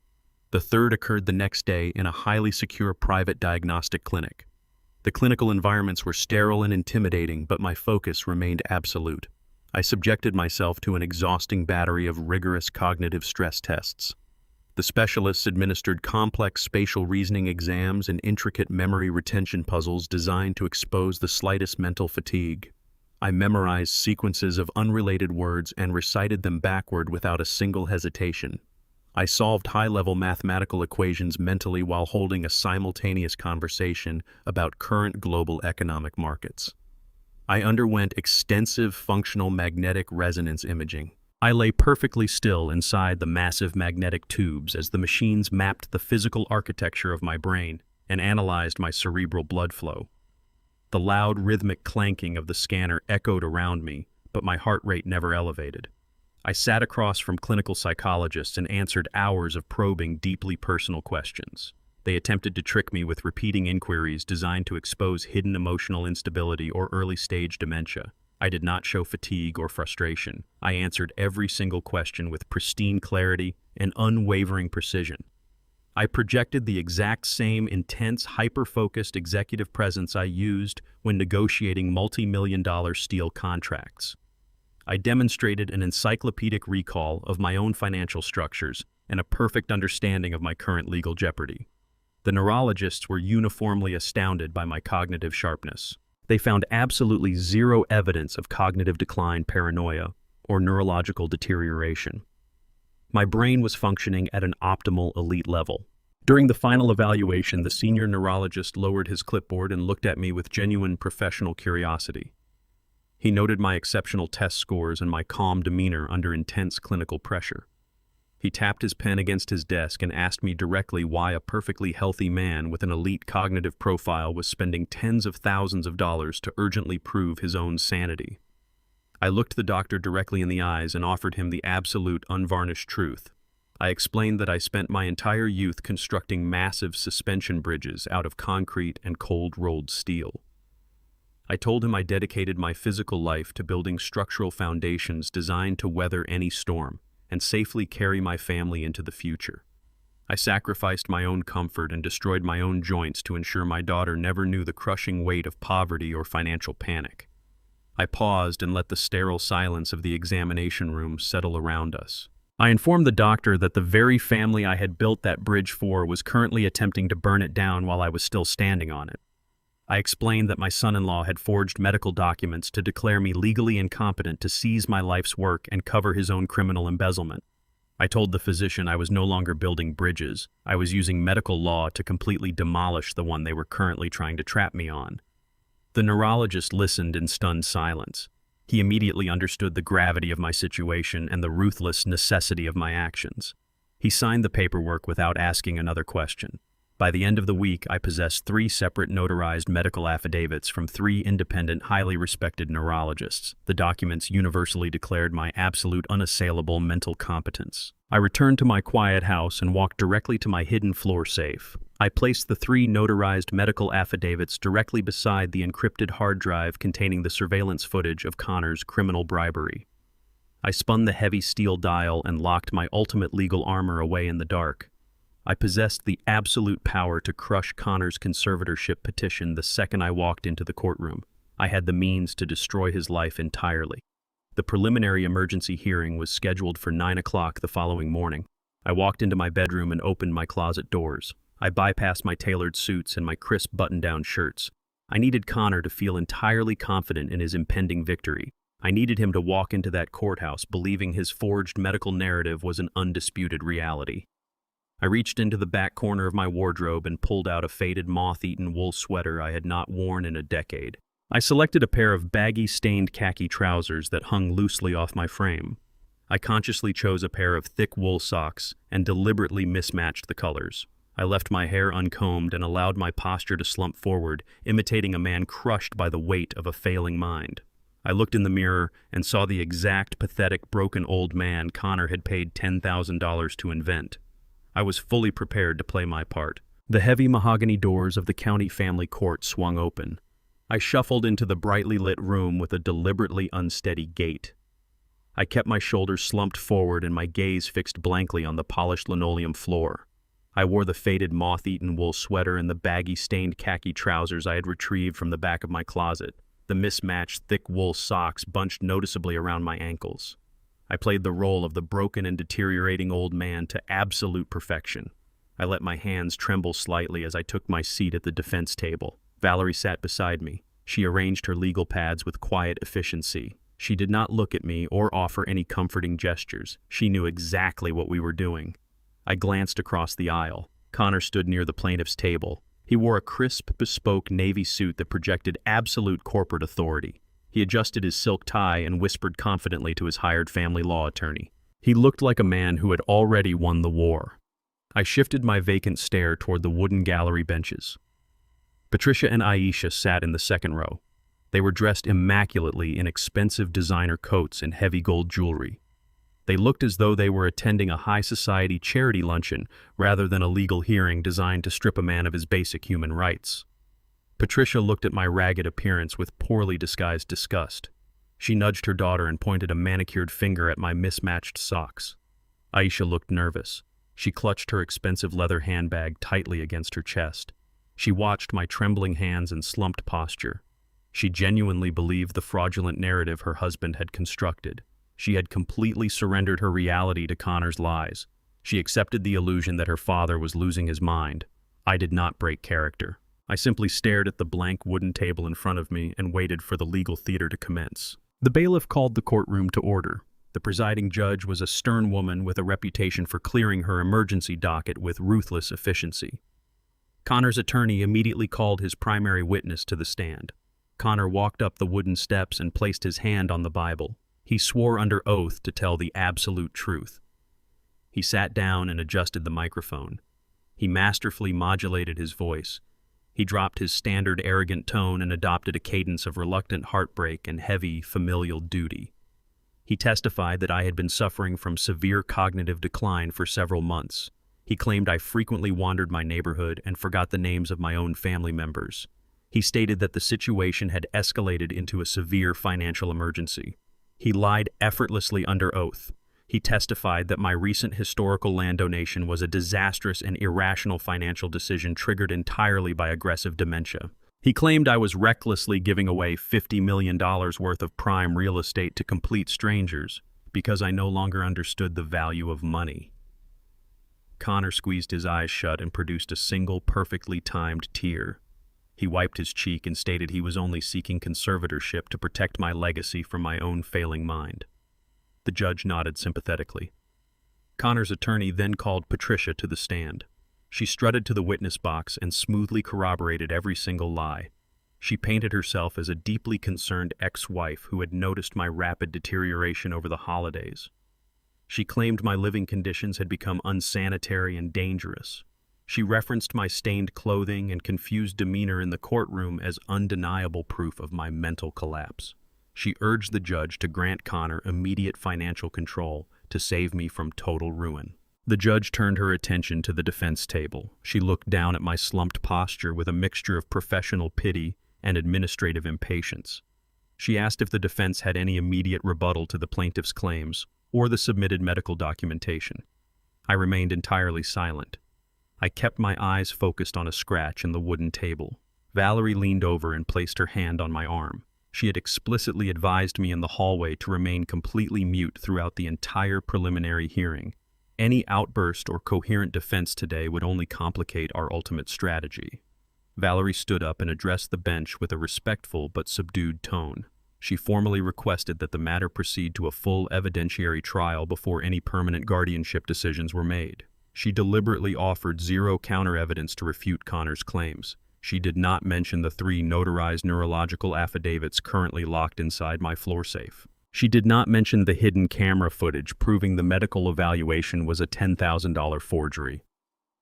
The third occurred the next day in a highly secure private diagnostic clinic. The clinical environments were sterile and intimidating, but my focus remained absolute. I subjected myself to an exhausting battery of rigorous cognitive stress tests. The specialists administered complex spatial reasoning exams and intricate memory retention puzzles designed to expose the slightest mental fatigue. I memorized sequences of unrelated words and recited them backward without a single hesitation. I solved high-level mathematical equations mentally while holding a simultaneous conversation about current global economic markets. I underwent extensive functional magnetic resonance imaging. I lay perfectly still inside the massive magnetic tubes as the machines mapped the physical architecture of my brain and analyzed my cerebral blood flow. The loud rhythmic clanking of the scanner echoed around me, but my heart rate never elevated. I sat across from clinical psychologists and answered hours of probing, deeply personal questions. They attempted to trick me with repeating inquiries designed to expose hidden emotional instability or early-stage dementia. I did not show fatigue or frustration. I answered every single question with pristine clarity and unwavering precision. I projected the exact same intense, hyper-focused executive presence I used when negotiating multi-million-dollar steel contracts. I demonstrated an encyclopedic recall of my own financial structures and a perfect understanding of my current legal jeopardy. The neurologists were uniformly astounded by my cognitive sharpness. They found absolutely zero evidence of cognitive decline, paranoia, or neurological deterioration. My brain was functioning at an optimal elite level. During the final evaluation, the senior neurologist lowered his clipboard and looked at me with genuine professional curiosity. He noted my exceptional test scores and my calm demeanor under intense clinical pressure. He tapped his pen against his desk and asked me directly why a perfectly healthy man with an elite cognitive profile was spending tens of thousands of dollars to urgently prove his own sanity. I looked the doctor directly in the eyes and offered him the absolute, unvarnished truth. I explained that I spent my entire youth constructing massive suspension bridges out of concrete and cold-rolled steel. I told him I dedicated my physical life to building structural foundations designed to weather any storm and safely carry my family into the future. I sacrificed my own comfort and destroyed my own joints to ensure my daughter never knew the crushing weight of poverty or financial panic. I paused and let the sterile silence of the examination room settle around us. I informed the doctor that the very family I had built that bridge for was currently attempting to burn it down while I was still standing on it. I explained that my son-in-law had forged medical documents to declare me legally incompetent to seize my life's work and cover his own criminal embezzlement. I told the physician I was no longer building bridges. I was using medical law to completely demolish the one they were currently trying to trap me on. The neurologist listened in stunned silence. He immediately understood the gravity of my situation and the ruthless necessity of my actions. He signed the paperwork without asking another question. By the end of the week, I possessed 3 separate notarized medical affidavits from 3 independent, highly respected neurologists. The documents universally declared my absolute, unassailable mental competence. I returned to my quiet house and walked directly to my hidden floor safe. I placed the 3 notarized medical affidavits directly beside the encrypted hard drive containing the surveillance footage of Connor's criminal bribery. I spun the heavy steel dial and locked my ultimate legal armor away in the dark. I possessed the absolute power to crush Connor's conservatorship petition the second I walked into the courtroom. I had the means to destroy his life entirely. The preliminary emergency hearing was scheduled for 9 o'clock the following morning. I walked into my bedroom and opened my closet doors. I bypassed my tailored suits and my crisp button-down shirts. I needed Connor to feel entirely confident in his impending victory. I needed him to walk into that courthouse believing his forged medical narrative was an undisputed reality. I reached into the back corner of my wardrobe and pulled out a faded, moth-eaten wool sweater I had not worn in a decade. I selected a pair of baggy, stained khaki trousers that hung loosely off my frame. I consciously chose a pair of thick wool socks and deliberately mismatched the colors. I left my hair uncombed and allowed my posture to slump forward, imitating a man crushed by the weight of a failing mind. I looked in the mirror and saw the exact pathetic, broken old man Connor had paid $10,000 to invent. I was fully prepared to play my part. The heavy mahogany doors of the county family court swung open. I shuffled into the brightly lit room with a deliberately unsteady gait. I kept my shoulders slumped forward and my gaze fixed blankly on the polished linoleum floor. I wore the faded moth-eaten wool sweater and the baggy stained khaki trousers I had retrieved from the back of my closet. The mismatched thick wool socks bunched noticeably around my ankles. I played the role of the broken and deteriorating old man to absolute perfection. I let my hands tremble slightly as I took my seat at the defense table. Valerie sat beside me. She arranged her legal pads with quiet efficiency. She did not look at me or offer any comforting gestures. She knew exactly what we were doing. I glanced across the aisle. Connor stood near the plaintiff's table. He wore a crisp, bespoke navy suit that projected absolute corporate authority. He adjusted his silk tie and whispered confidently to his hired family law attorney. He looked like a man who had already won the war. I shifted my vacant stare toward the wooden gallery benches. Patricia and Aisha sat in the second row. They were dressed immaculately in expensive designer coats and heavy gold jewelry. They looked as though they were attending a high society charity luncheon rather than a legal hearing designed to strip a man of his basic human rights. Patricia looked at my ragged appearance with poorly disguised disgust. She nudged her daughter and pointed a manicured finger at my mismatched socks. Aisha looked nervous. She clutched her expensive leather handbag tightly against her chest. She watched my trembling hands and slumped posture. She genuinely believed the fraudulent narrative her husband had constructed. She had completely surrendered her reality to Connor's lies. She accepted the illusion that her father was losing his mind. I did not break character. I simply stared at the blank wooden table in front of me and waited for the legal theater to commence. The bailiff called the courtroom to order. The presiding judge was a stern woman with a reputation for clearing her emergency docket with ruthless efficiency. Connor's attorney immediately called his primary witness to the stand. Connor walked up the wooden steps and placed his hand on the Bible. He swore under oath to tell the absolute truth. He sat down and adjusted the microphone. He masterfully modulated his voice. He dropped his standard arrogant tone and adopted a cadence of reluctant heartbreak and heavy familial duty. He testified that I had been suffering from severe cognitive decline for several months. He claimed I frequently wandered my neighborhood and forgot the names of my own family members. He stated that the situation had escalated into a severe financial emergency. He lied effortlessly under oath. He testified that my recent historical land donation was a disastrous and irrational financial decision triggered entirely by aggressive dementia. He claimed I was recklessly giving away $50 million worth of prime real estate to complete strangers because I no longer understood the value of money. Connor squeezed his eyes shut and produced a single perfectly timed tear. He wiped his cheek and stated he was only seeking conservatorship to protect my legacy from my own failing mind. The judge nodded sympathetically. Connor's attorney then called Patricia to the stand. She strutted to the witness box and smoothly corroborated every single lie. She painted herself as a deeply concerned ex-wife who had noticed my rapid deterioration over the holidays. She claimed my living conditions had become unsanitary and dangerous. She referenced my stained clothing and confused demeanor in the courtroom as undeniable proof of my mental collapse. She urged the judge to grant Connor immediate financial control to save me from total ruin. The judge turned her attention to the defense table. She looked down at my slumped posture with a mixture of professional pity and administrative impatience. She asked if the defense had any immediate rebuttal to the plaintiff's claims or the submitted medical documentation. I remained entirely silent. I kept my eyes focused on a scratch in the wooden table. Valerie leaned over and placed her hand on my arm. She had explicitly advised me in the hallway to remain completely mute throughout the entire preliminary hearing. Any outburst or coherent defense today would only complicate our ultimate strategy. Valerie stood up and addressed the bench with a respectful but subdued tone. She formally requested that the matter proceed to a full evidentiary trial before any permanent guardianship decisions were made. She deliberately offered zero counter-evidence to refute Connor's claims. She did not mention the 3 notarized neurological affidavits currently locked inside my floor safe. She did not mention the hidden camera footage proving the medical evaluation was a $10,000 forgery.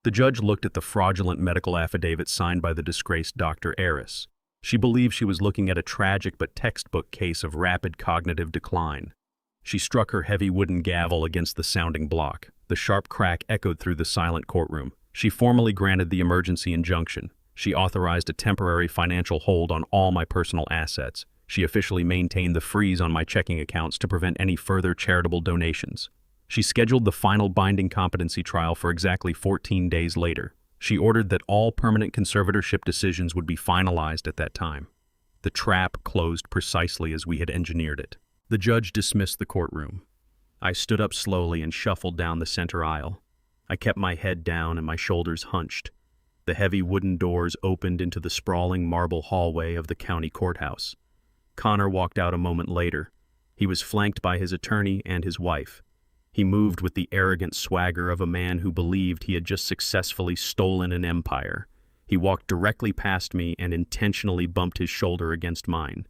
The judge looked at the fraudulent medical affidavit signed by the disgraced Dr. Aris. She believed she was looking at a tragic but textbook case of rapid cognitive decline. She struck her heavy wooden gavel against the sounding block. The sharp crack echoed through the silent courtroom. She formally granted the emergency injunction. She authorized a temporary financial hold on all my personal assets. She officially maintained the freeze on my checking accounts to prevent any further charitable donations. She scheduled the final binding competency trial for exactly 14 days later. She ordered that all permanent conservatorship decisions would be finalized at that time. The trap closed precisely as we had engineered it. The judge dismissed the courtroom. I stood up slowly and shuffled down the center aisle. I kept my head down and my shoulders hunched. The heavy wooden doors opened into the sprawling marble hallway of the county courthouse. Connor walked out a moment later. He was flanked by his attorney and his wife. He moved with the arrogant swagger of a man who believed he had just successfully stolen an empire. He walked directly past me and intentionally bumped his shoulder against mine.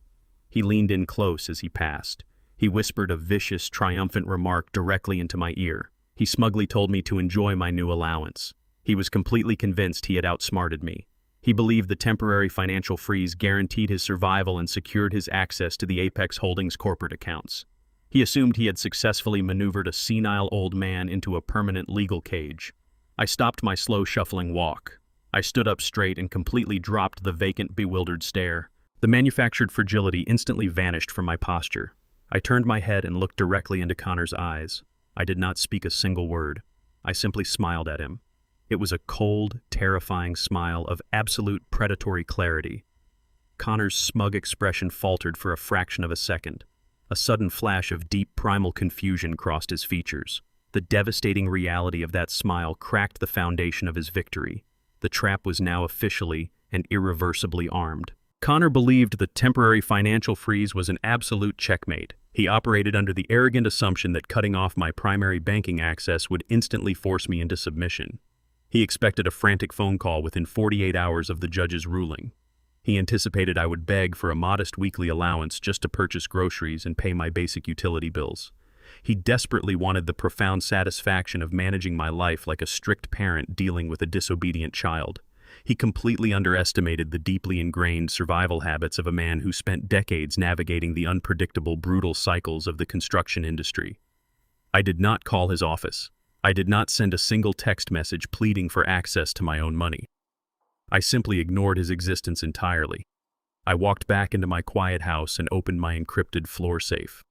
He leaned in close as he passed. He whispered a vicious, triumphant remark directly into my ear. He smugly told me to enjoy my new allowance. He was completely convinced he had outsmarted me. He believed the temporary financial freeze guaranteed his survival and secured his access to the Apex Holdings corporate accounts. He assumed he had successfully maneuvered a senile old man into a permanent legal cage. I stopped my slow, shuffling walk. I stood up straight and completely dropped the vacant, bewildered stare. The manufactured fragility instantly vanished from my posture. I turned my head and looked directly into Connor's eyes. I did not speak a single word. I simply smiled at him. It was a cold, terrifying smile of absolute predatory clarity. Connor's smug expression faltered for a fraction of a second. A sudden flash of deep primal confusion crossed his features. The devastating reality of that smile cracked the foundation of his victory. The trap was now officially and irreversibly armed. Connor believed the temporary financial freeze was an absolute checkmate. He operated under the arrogant assumption that cutting off my primary banking access would instantly force me into submission. He expected a frantic phone call within 48 hours of the judge's ruling. He anticipated I would beg for a modest weekly allowance just to purchase groceries and pay my basic utility bills. He desperately wanted the profound satisfaction of managing my life like a strict parent dealing with a disobedient child. He completely underestimated the deeply ingrained survival habits of a man who spent decades navigating the unpredictable, brutal cycles of the construction industry. I did not call his office. I did not send a single text message pleading for access to my own money. I simply ignored his existence entirely. I walked back into my quiet house and opened my encrypted floor safe.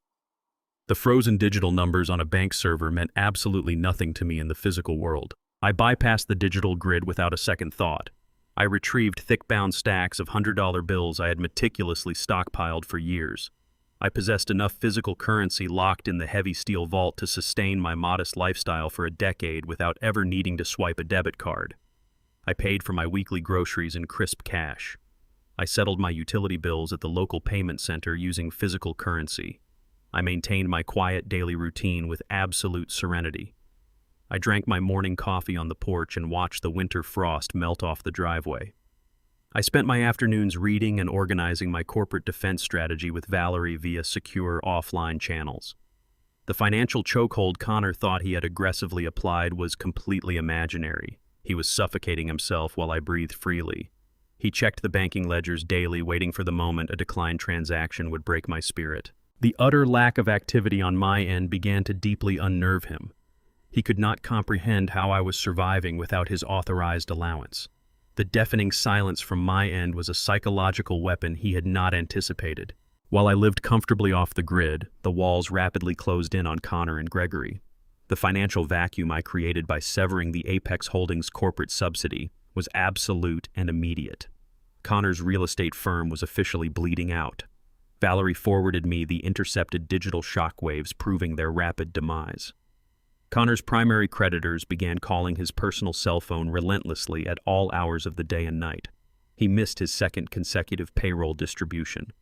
The frozen digital numbers on a bank server meant absolutely nothing to me in the physical world. I bypassed the digital grid without a second thought. I retrieved thick-bound stacks of $100 bills I had meticulously stockpiled for years. I possessed enough physical currency locked in the heavy steel vault to sustain my modest lifestyle for a decade without ever needing to swipe a debit card. I paid for my weekly groceries in crisp cash. I settled my utility bills at the local payment center using physical currency. I maintained my quiet daily routine with absolute serenity. I drank my morning coffee on the porch and watched the winter frost melt off the driveway. I spent my afternoons reading and organizing my corporate defense strategy with Valerie via secure offline channels. The financial chokehold Connor thought he had aggressively applied was completely imaginary. He was suffocating himself while I breathed freely. He checked the banking ledgers daily, waiting for the moment a declined transaction would break my spirit. The utter lack of activity on my end began to deeply unnerve him. He could not comprehend how I was surviving without his authorized allowance. The deafening silence from my end was a psychological weapon he had not anticipated. While I lived comfortably off the grid, the walls rapidly closed in on Connor and Gregory. The financial vacuum I created by severing the Apex Holdings corporate subsidy was absolute and immediate. Connor's real estate firm was officially bleeding out. Valerie forwarded me the intercepted digital shockwaves proving their rapid demise. Connor's primary creditors began calling his personal cell phone relentlessly at all hours of the day and night. He missed his second consecutive payroll distribution.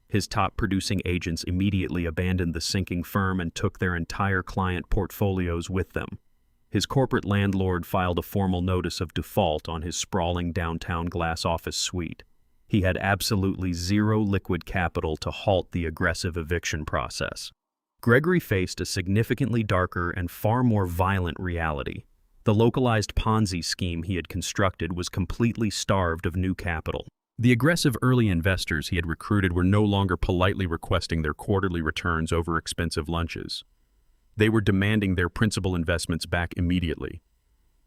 His top producing agents immediately abandoned the sinking firm and took their entire client portfolios with them. His corporate landlord filed a formal notice of default on his sprawling downtown glass office suite. He had absolutely zero liquid capital to halt the aggressive eviction process. Gregory faced a significantly darker and far more violent reality. The localized Ponzi scheme he had constructed was completely starved of new capital. The aggressive early investors he had recruited were no longer politely requesting their quarterly returns over expensive lunches. They were demanding their principal investments back immediately.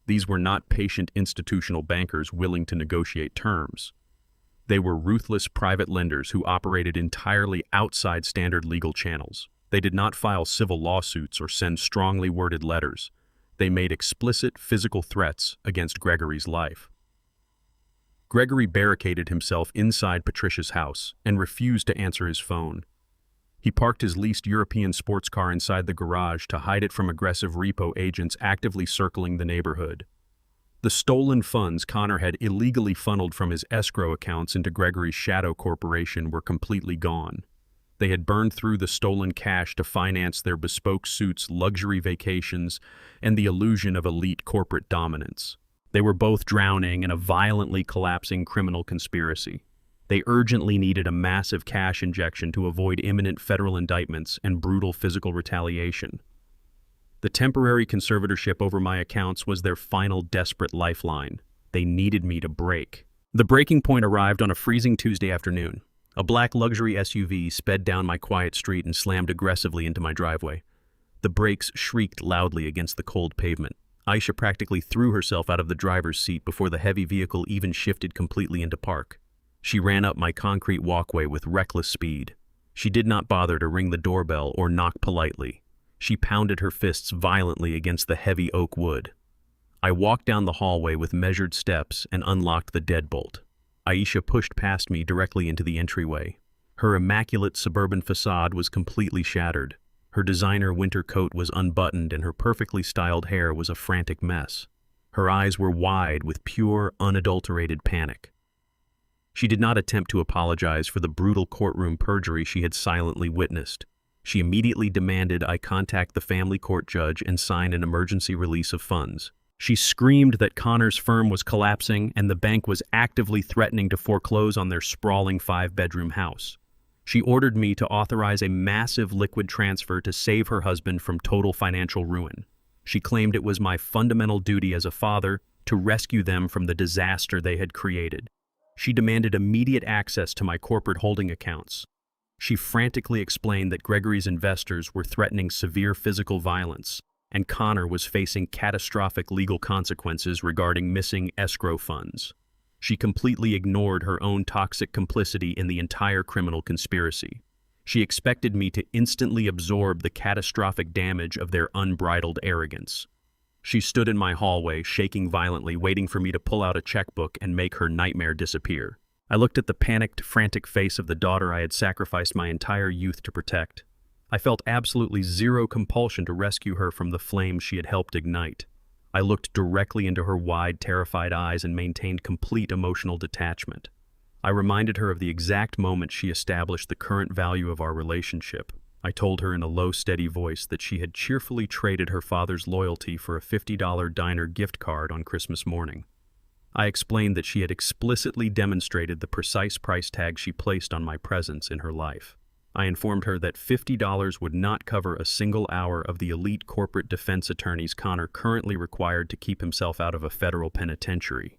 These were not patient institutional bankers willing to negotiate terms. They were ruthless private lenders who operated entirely outside standard legal channels. They did not file civil lawsuits or send strongly worded letters. They made explicit physical threats against Gregory's life. Gregory barricaded himself inside Patricia's house and refused to answer his phone. He parked his leased European sports car inside the garage to hide it from aggressive repo agents actively circling the neighborhood. The stolen funds Connor had illegally funneled from his escrow accounts into Gregory's shadow corporation were completely gone. They had burned through the stolen cash to finance their bespoke suits, luxury vacations, and the illusion of elite corporate dominance. They were both drowning in a violently collapsing criminal conspiracy. They urgently needed a massive cash injection to avoid imminent federal indictments and brutal physical retaliation. The temporary conservatorship over my accounts was their final desperate lifeline. They needed me to break. The breaking point arrived on a freezing Tuesday afternoon. A black luxury SUV sped down my quiet street and slammed aggressively into my driveway. The brakes shrieked loudly against the cold pavement. Aisha practically threw herself out of the driver's seat before the heavy vehicle even shifted completely into park. She ran up my concrete walkway with reckless speed. She did not bother to ring the doorbell or knock politely. She pounded her fists violently against the heavy oak wood. I walked down the hallway with measured steps and unlocked the deadbolt. Aisha pushed past me directly into the entryway. Her immaculate suburban facade was completely shattered. Her designer winter coat was unbuttoned and her perfectly styled hair was a frantic mess. Her eyes were wide with pure, unadulterated panic. She did not attempt to apologize for the brutal courtroom perjury she had silently witnessed. She immediately demanded I contact the family court judge and sign an emergency release of funds. She screamed that Connor's firm was collapsing and the bank was actively threatening to foreclose on their sprawling 5-bedroom house. She ordered me to authorize a massive liquid transfer to save her husband from total financial ruin. She claimed it was my fundamental duty as a father to rescue them from the disaster they had created. She demanded immediate access to my corporate holding accounts. She frantically explained that Gregory's investors were threatening severe physical violence, and Connor was facing catastrophic legal consequences regarding missing escrow funds. She completely ignored her own toxic complicity in the entire criminal conspiracy. She expected me to instantly absorb the catastrophic damage of their unbridled arrogance. She stood in my hallway, shaking violently, waiting for me to pull out a checkbook and make her nightmare disappear. I looked at the panicked, frantic face of the daughter I had sacrificed my entire youth to protect. I felt absolutely zero compulsion to rescue her from the flames she had helped ignite. I looked directly into her wide, terrified eyes and maintained complete emotional detachment. I reminded her of the exact moment she established the current value of our relationship. I told her in a low, steady voice that she had cheerfully traded her father's loyalty for a $50 diner gift card on Christmas morning. I explained that she had explicitly demonstrated the precise price tag she placed on my presence in her life. I informed her that $50 would not cover a single hour of the elite corporate defense attorneys Connor currently required to keep himself out of a federal penitentiary.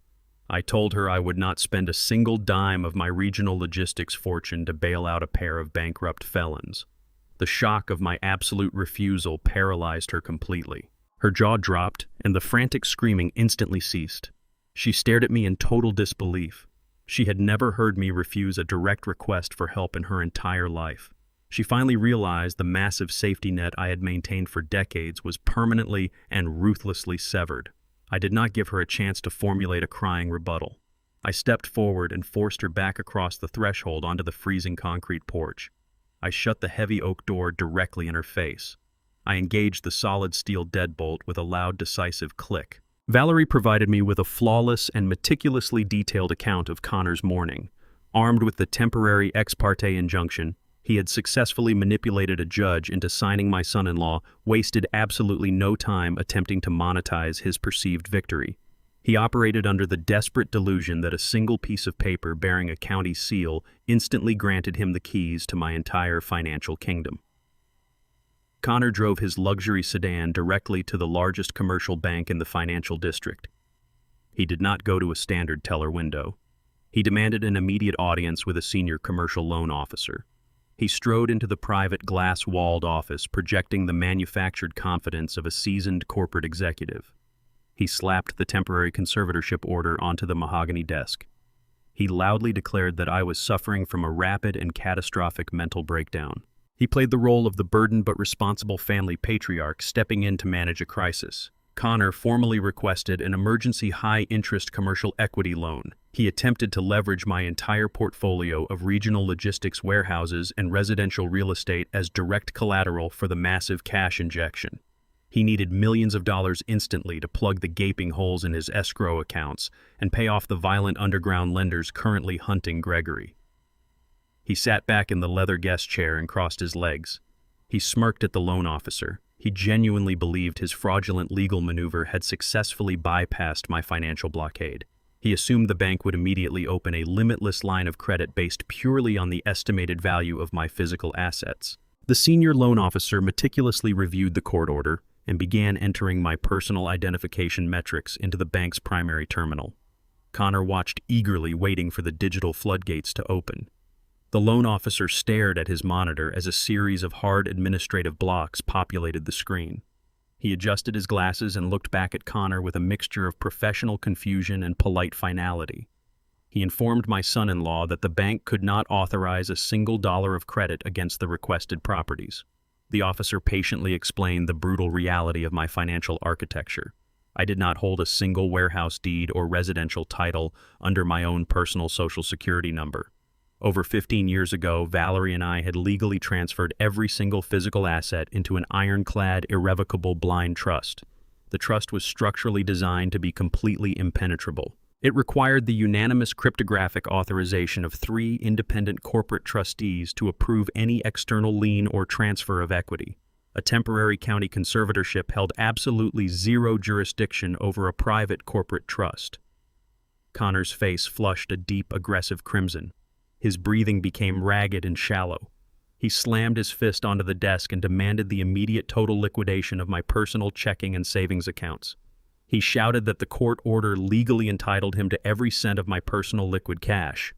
I told her I would not spend a single dime of my regional logistics fortune to bail out a pair of bankrupt felons. The shock of my absolute refusal paralyzed her completely. Her jaw dropped, and the frantic screaming instantly ceased. She stared at me in total disbelief. She had never heard me refuse a direct request for help in her entire life. She finally realized the massive safety net I had maintained for decades was permanently and ruthlessly severed. I did not give her a chance to formulate a crying rebuttal. I stepped forward and forced her back across the threshold onto the freezing concrete porch. I shut the heavy oak door directly in her face. I engaged the solid steel deadbolt with a loud, decisive click. Valerie provided me with a flawless and meticulously detailed account of Connor's morning. Armed with the temporary ex parte injunction, he had successfully manipulated a judge into signing my son-in-law, wasted absolutely no time attempting to monetize his perceived victory. He operated under the desperate delusion that a single piece of paper bearing a county seal instantly granted him the keys to my entire financial kingdom. Connor drove his luxury sedan directly to the largest commercial bank in the financial district. He did not go to a standard teller window. He demanded an immediate audience with a senior commercial loan officer. He strode into the private glass-walled office, projecting the manufactured confidence of a seasoned corporate executive. He slapped the temporary conservatorship order onto the mahogany desk. He loudly declared that I was suffering from a rapid and catastrophic mental breakdown. He played the role of the burdened but responsible family patriarch stepping in to manage a crisis. Connor formally requested an emergency high-interest commercial equity loan. He attempted to leverage my entire portfolio of regional logistics warehouses and residential real estate as direct collateral for the massive cash injection. He needed millions of dollars instantly to plug the gaping holes in his escrow accounts and pay off the violent underground lenders currently hunting Gregory. He sat back in the leather guest chair and crossed his legs. He smirked at the loan officer. He genuinely believed his fraudulent legal maneuver had successfully bypassed my financial blockade. He assumed the bank would immediately open a limitless line of credit based purely on the estimated value of my physical assets. The senior loan officer meticulously reviewed the court order and began entering my personal identification metrics into the bank's primary terminal. Connor watched eagerly, waiting for the digital floodgates to open. The loan officer stared at his monitor as a series of hard administrative blocks populated the screen. He adjusted his glasses and looked back at Connor with a mixture of professional confusion and polite finality. He informed my son-in-law that the bank could not authorize a single dollar of credit against the requested properties. The officer patiently explained the brutal reality of my financial architecture. I did not hold a single warehouse deed or residential title under my own personal Social Security number. Over 15 years ago, Valerie and I had legally transferred every single physical asset into an ironclad, irrevocable blind trust. The trust was structurally designed to be completely impenetrable. It required the unanimous cryptographic authorization of 3 independent corporate trustees to approve any external lien or transfer of equity. A temporary county conservatorship held absolutely zero jurisdiction over a private corporate trust. Connor's face flushed a deep, aggressive crimson. His breathing became ragged and shallow. He slammed his fist onto the desk and demanded the immediate total liquidation of my personal checking and savings accounts. He shouted that the court order legally entitled him to every cent of my personal liquid cash.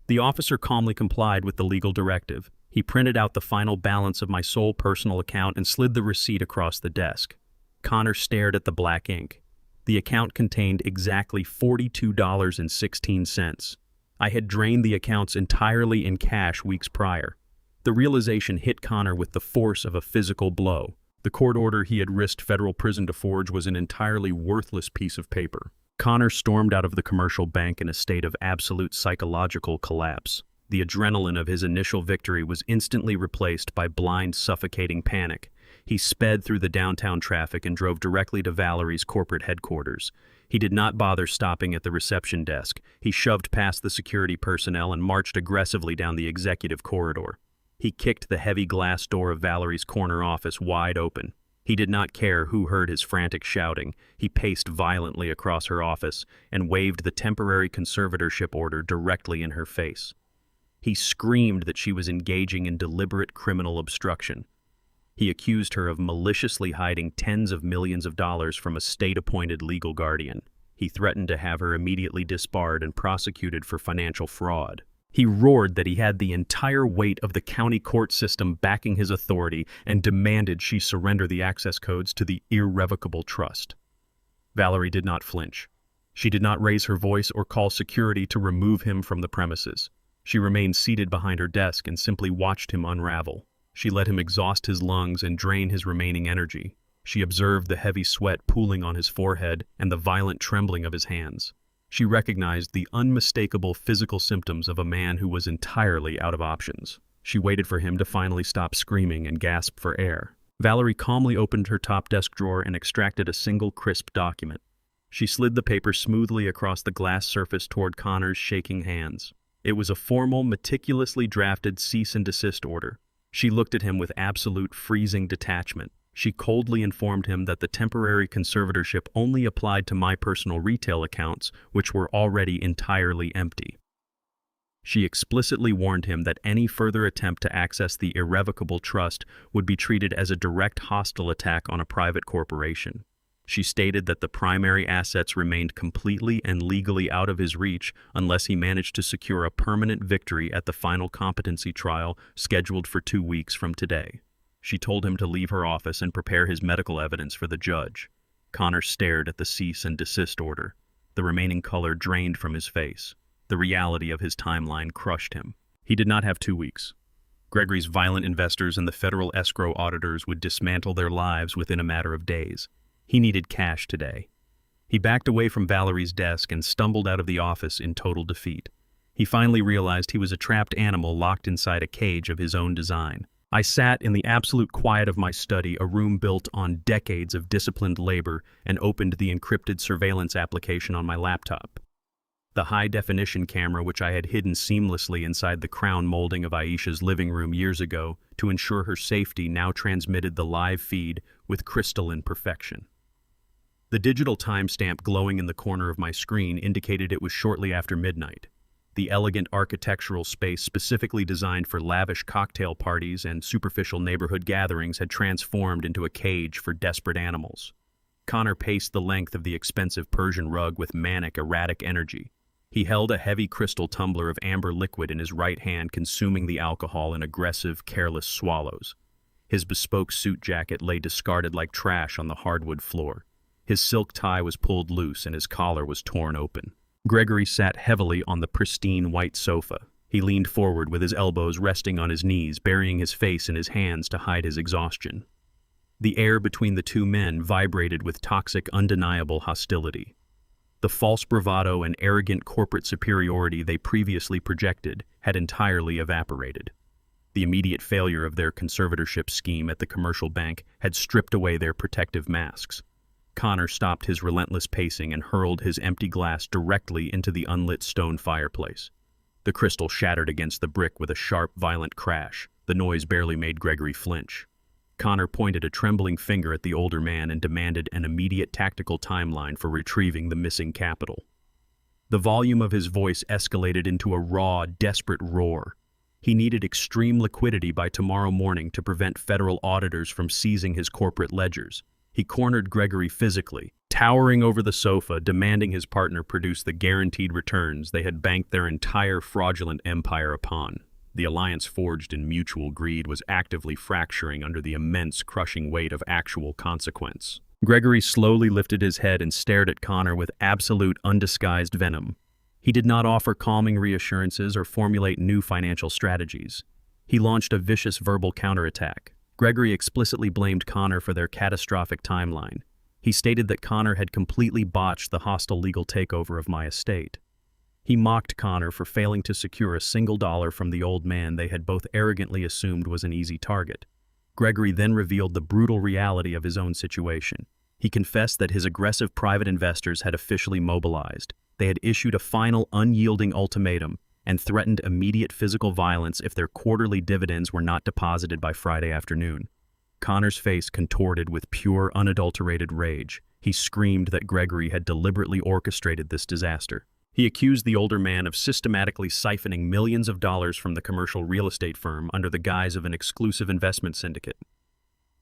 The officer calmly complied with the legal directive. He printed out the final balance of my sole personal account and slid the receipt across the desk. Connor stared at the black ink. The account contained exactly $42.16. I had drained the accounts entirely in cash weeks prior. The realization hit Connor with the force of a physical blow. The court order he had risked federal prison to forge was an entirely worthless piece of paper. Connor stormed out of the commercial bank in a state of absolute psychological collapse. The adrenaline of his initial victory was instantly replaced by blind, suffocating panic. He sped through the downtown traffic and drove directly to Valerie's corporate headquarters. He did not bother stopping at the reception desk. He shoved past the security personnel and marched aggressively down the executive corridor. He kicked the heavy glass door of Valerie's corner office wide open. He did not care who heard his frantic shouting. He paced violently across her office and waved the temporary conservatorship order directly in her face. He screamed that she was engaging in deliberate criminal obstruction. He accused her of maliciously hiding tens of millions of dollars from a state-appointed legal guardian. He threatened to have her immediately disbarred and prosecuted for financial fraud. He roared that he had the entire weight of the county court system backing his authority and demanded she surrender the access codes to the irrevocable trust. Valerie did not flinch. She did not raise her voice or call security to remove him from the premises. She remained seated behind her desk and simply watched him unravel. She let him exhaust his lungs and drain his remaining energy. She observed the heavy sweat pooling on his forehead and the violent trembling of his hands. She recognized the unmistakable physical symptoms of a man who was entirely out of options. She waited for him to finally stop screaming and gasp for air. Valerie calmly opened her top desk drawer and extracted a single crisp document. She slid the paper smoothly across the glass surface toward Connor's shaking hands. It was a formal, meticulously drafted cease and desist order. She looked at him with absolute freezing detachment. She coldly informed him that the temporary conservatorship only applied to my personal retail accounts, which were already entirely empty. She explicitly warned him that any further attempt to access the irrevocable trust would be treated as a direct hostile attack on a private corporation. She stated that the primary assets remained completely and legally out of his reach unless he managed to secure a permanent victory at the final competency trial scheduled for 2 weeks from today. She told him to leave her office and prepare his medical evidence for the judge. Connor stared at the cease and desist order. The remaining color drained from his face. The reality of his timeline crushed him. He did not have 2 weeks. Gregory's violent investors and the federal escrow auditors would dismantle their lives within a matter of days. He needed cash today. He backed away from Valerie's desk and stumbled out of the office in total defeat. He finally realized he was a trapped animal locked inside a cage of his own design. I sat in the absolute quiet of my study, a room built on decades of disciplined labor, and opened the encrypted surveillance application on my laptop. The high-definition camera, which I had hidden seamlessly inside the crown molding of Aisha's living room years ago to ensure her safety, now transmitted the live feed with crystalline perfection. The digital timestamp glowing in the corner of my screen indicated it was shortly after midnight. The elegant architectural space specifically designed for lavish cocktail parties and superficial neighborhood gatherings had transformed into a cage for desperate animals. Connor paced the length of the expensive Persian rug with manic, erratic energy. He held a heavy crystal tumbler of amber liquid in his right hand, consuming the alcohol in aggressive, careless swallows. His bespoke suit jacket lay discarded like trash on the hardwood floor. His silk tie was pulled loose and his collar was torn open. Gregory sat heavily on the pristine white sofa. He leaned forward with his elbows resting on his knees, burying his face in his hands to hide his exhaustion. The air between the two men vibrated with toxic, undeniable hostility. The false bravado and arrogant corporate superiority they previously projected had entirely evaporated. The immediate failure of their conservatorship scheme at the commercial bank had stripped away their protective masks. Connor stopped his relentless pacing and hurled his empty glass directly into the unlit stone fireplace. The crystal shattered against the brick with a sharp, violent crash. The noise barely made Gregory flinch. Connor pointed a trembling finger at the older man and demanded an immediate tactical timeline for retrieving the missing capital. The volume of his voice escalated into a raw, desperate roar. He needed extreme liquidity by tomorrow morning to prevent federal auditors from seizing his corporate ledgers. He cornered Gregory physically, towering over the sofa, demanding his partner produce the guaranteed returns they had banked their entire fraudulent empire upon. The alliance forged in mutual greed was actively fracturing under the immense, crushing weight of actual consequence. Gregory slowly lifted his head and stared at Connor with absolute, undisguised venom. He did not offer calming reassurances or formulate new financial strategies. He launched a vicious verbal counterattack. Gregory explicitly blamed Connor for their catastrophic timeline. He stated that Connor had completely botched the hostile legal takeover of my estate. He mocked Connor for failing to secure a single dollar from the old man they had both arrogantly assumed was an easy target. Gregory then revealed the brutal reality of his own situation. He confessed that his aggressive private investors had officially mobilized. They had issued a final, unyielding ultimatum and threatened immediate physical violence if their quarterly dividends were not deposited by Friday afternoon. Connor's face contorted with pure, unadulterated rage. He screamed that Gregory had deliberately orchestrated this disaster. He accused the older man of systematically siphoning millions of dollars from the commercial real estate firm under the guise of an exclusive investment syndicate.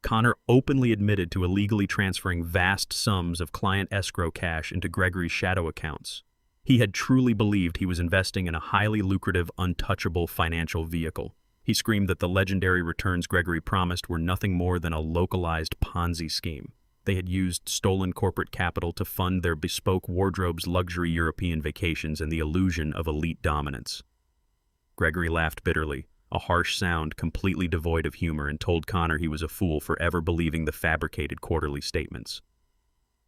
Connor openly admitted to illegally transferring vast sums of client escrow cash into Gregory's shadow accounts. He had truly believed he was investing in a highly lucrative, untouchable financial vehicle. He screamed that the legendary returns Gregory promised were nothing more than a localized Ponzi scheme. They had used stolen corporate capital to fund their bespoke wardrobe's luxury European vacations and the illusion of elite dominance. Gregory laughed bitterly, a harsh sound completely devoid of humor, and told Connor he was a fool for ever believing the fabricated quarterly statements.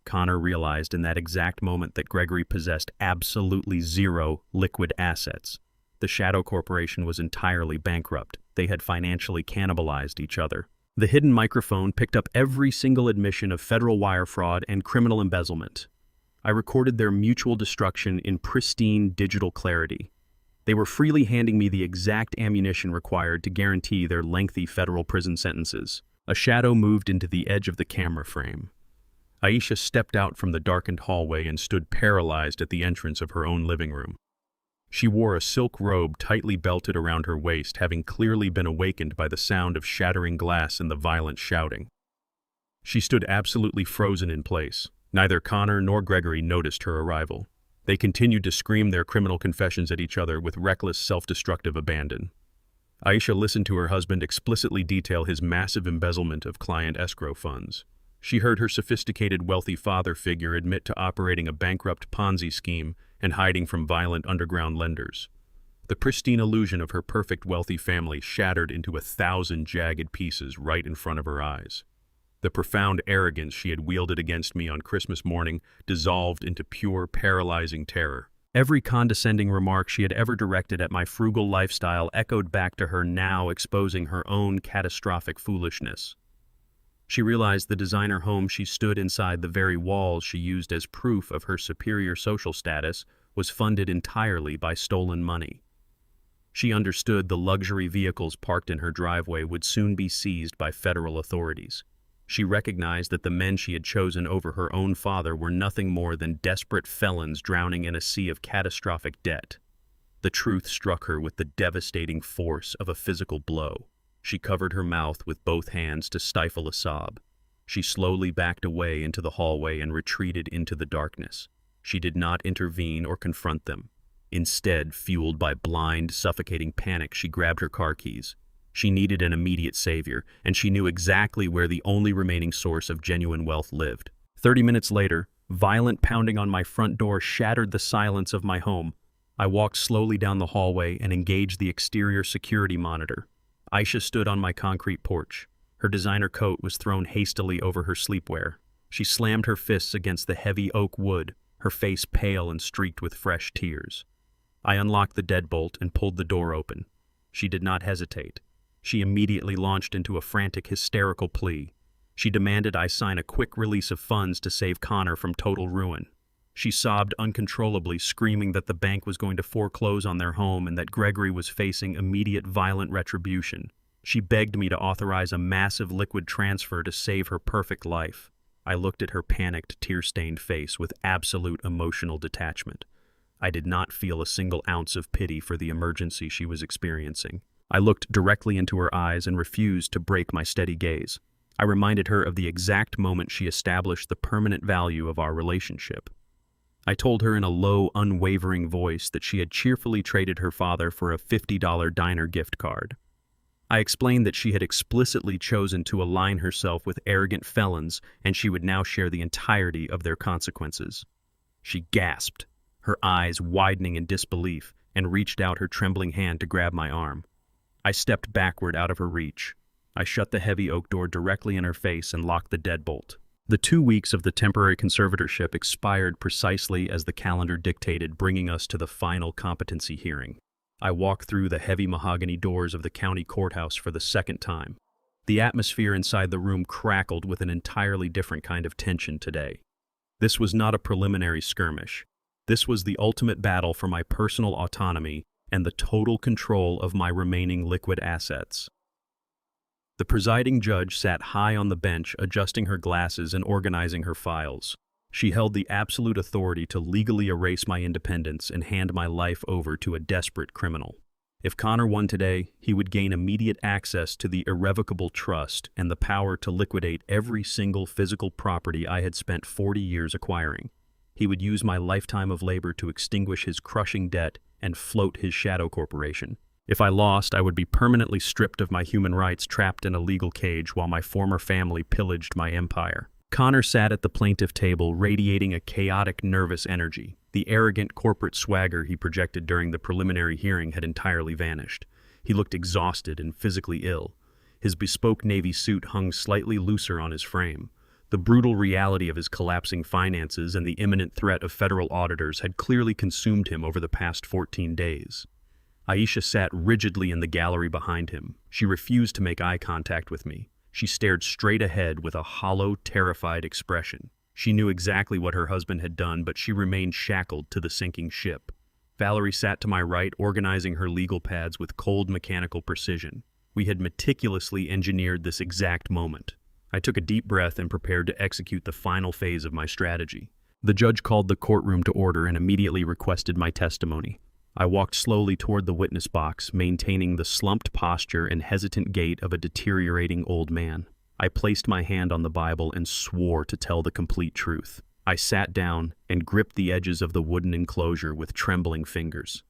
Connor realized in that exact moment that Gregory possessed absolutely zero liquid assets. The Shadow Corporation was entirely bankrupt. They had financially cannibalized each other. The hidden microphone picked up every single admission of federal wire fraud and criminal embezzlement. I recorded their mutual destruction in pristine digital clarity. They were freely handing me the exact ammunition required to guarantee their lengthy federal prison sentences. A shadow moved into the edge of the camera frame. Aisha stepped out from the darkened hallway and stood paralyzed at the entrance of her own living room. She wore a silk robe tightly belted around her waist, having clearly been awakened by the sound of shattering glass and the violent shouting. She stood absolutely frozen in place. Neither Connor nor Gregory noticed her arrival. They continued to scream their criminal confessions at each other with reckless, self-destructive abandon. Aisha listened to her husband explicitly detail his massive embezzlement of client escrow funds. She heard her sophisticated, wealthy father figure admit to operating a bankrupt Ponzi scheme and hiding from violent underground lenders. The pristine illusion of her perfect wealthy family shattered into 1,000 jagged pieces right in front of her eyes. The profound arrogance she had wielded against me on Christmas morning dissolved into pure, paralyzing terror. Every condescending remark she had ever directed at my frugal lifestyle echoed back to her now, exposing her own catastrophic foolishness. She realized the designer home she stood inside, the very walls she used as proof of her superior social status, was funded entirely by stolen money. She understood the luxury vehicles parked in her driveway would soon be seized by federal authorities. She recognized that the men she had chosen over her own father were nothing more than desperate felons drowning in a sea of catastrophic debt. The truth struck her with the devastating force of a physical blow. She covered her mouth with both hands to stifle a sob. She slowly backed away into the hallway and retreated into the darkness. She did not intervene or confront them. Instead, fueled by blind, suffocating panic, she grabbed her car keys. She needed an immediate savior, and she knew exactly where the only remaining source of genuine wealth lived. 30 minutes later, violent pounding on my front door shattered the silence of my home. I walked slowly down the hallway and engaged the exterior security monitor. Aisha stood on my concrete porch. Her designer coat was thrown hastily over her sleepwear. She slammed her fists against the heavy oak wood, her face pale and streaked with fresh tears. I unlocked the deadbolt and pulled the door open. She did not hesitate. She immediately launched into a frantic, hysterical plea. She demanded I sign a quick release of funds to save Connor from total ruin. She sobbed uncontrollably, screaming that the bank was going to foreclose on their home and that Gregory was facing immediate violent retribution. She begged me to authorize a massive liquid transfer to save her perfect life. I looked at her panicked, tear-stained face with absolute emotional detachment. I did not feel a single ounce of pity for the emergency she was experiencing. I looked directly into her eyes and refused to break my steady gaze. I reminded her of the exact moment she established the permanent value of our relationship. I told her in a low, unwavering voice that she had cheerfully traded her father for a $50 diner gift card. I explained that she had explicitly chosen to align herself with arrogant felons and she would now share the entirety of their consequences. She gasped, her eyes widening in disbelief, and reached out her trembling hand to grab my arm. I stepped backward out of her reach. I shut the heavy oak door directly in her face and locked the deadbolt. The 2 weeks of the temporary conservatorship expired precisely as the calendar dictated, bringing us to the final competency hearing. I walked through the heavy mahogany doors of the county courthouse for the second time. The atmosphere inside the room crackled with an entirely different kind of tension today. This was not a preliminary skirmish. This was the ultimate battle for my personal autonomy and the total control of my remaining liquid assets. The presiding judge sat high on the bench, adjusting her glasses and organizing her files. She held the absolute authority to legally erase my independence and hand my life over to a desperate criminal. If Connor won today, he would gain immediate access to the irrevocable trust and the power to liquidate every single physical property I had spent 40 years acquiring. He would use my lifetime of labor to extinguish his crushing debt and float his shadow corporation. If I lost, I would be permanently stripped of my human rights, trapped in a legal cage while my former family pillaged my empire. Connor sat at the plaintiff table, radiating a chaotic, nervous energy. The arrogant corporate swagger he projected during the preliminary hearing had entirely vanished. He looked exhausted and physically ill. His bespoke navy suit hung slightly looser on his frame. The brutal reality of his collapsing finances and the imminent threat of federal auditors had clearly consumed him over the past 14 days. Aisha sat rigidly in the gallery behind him. She refused to make eye contact with me. She stared straight ahead with a hollow, terrified expression. She knew exactly what her husband had done, but she remained shackled to the sinking ship. Valerie sat to my right, organizing her legal pads with cold mechanical precision. We had meticulously engineered this exact moment. I took a deep breath and prepared to execute the final phase of my strategy. The judge called the courtroom to order and immediately requested my testimony. I walked slowly toward the witness box, maintaining the slumped posture and hesitant gait of a deteriorating old man. I placed my hand on the Bible and swore to tell the complete truth. I sat down and gripped the edges of the wooden enclosure with trembling fingers.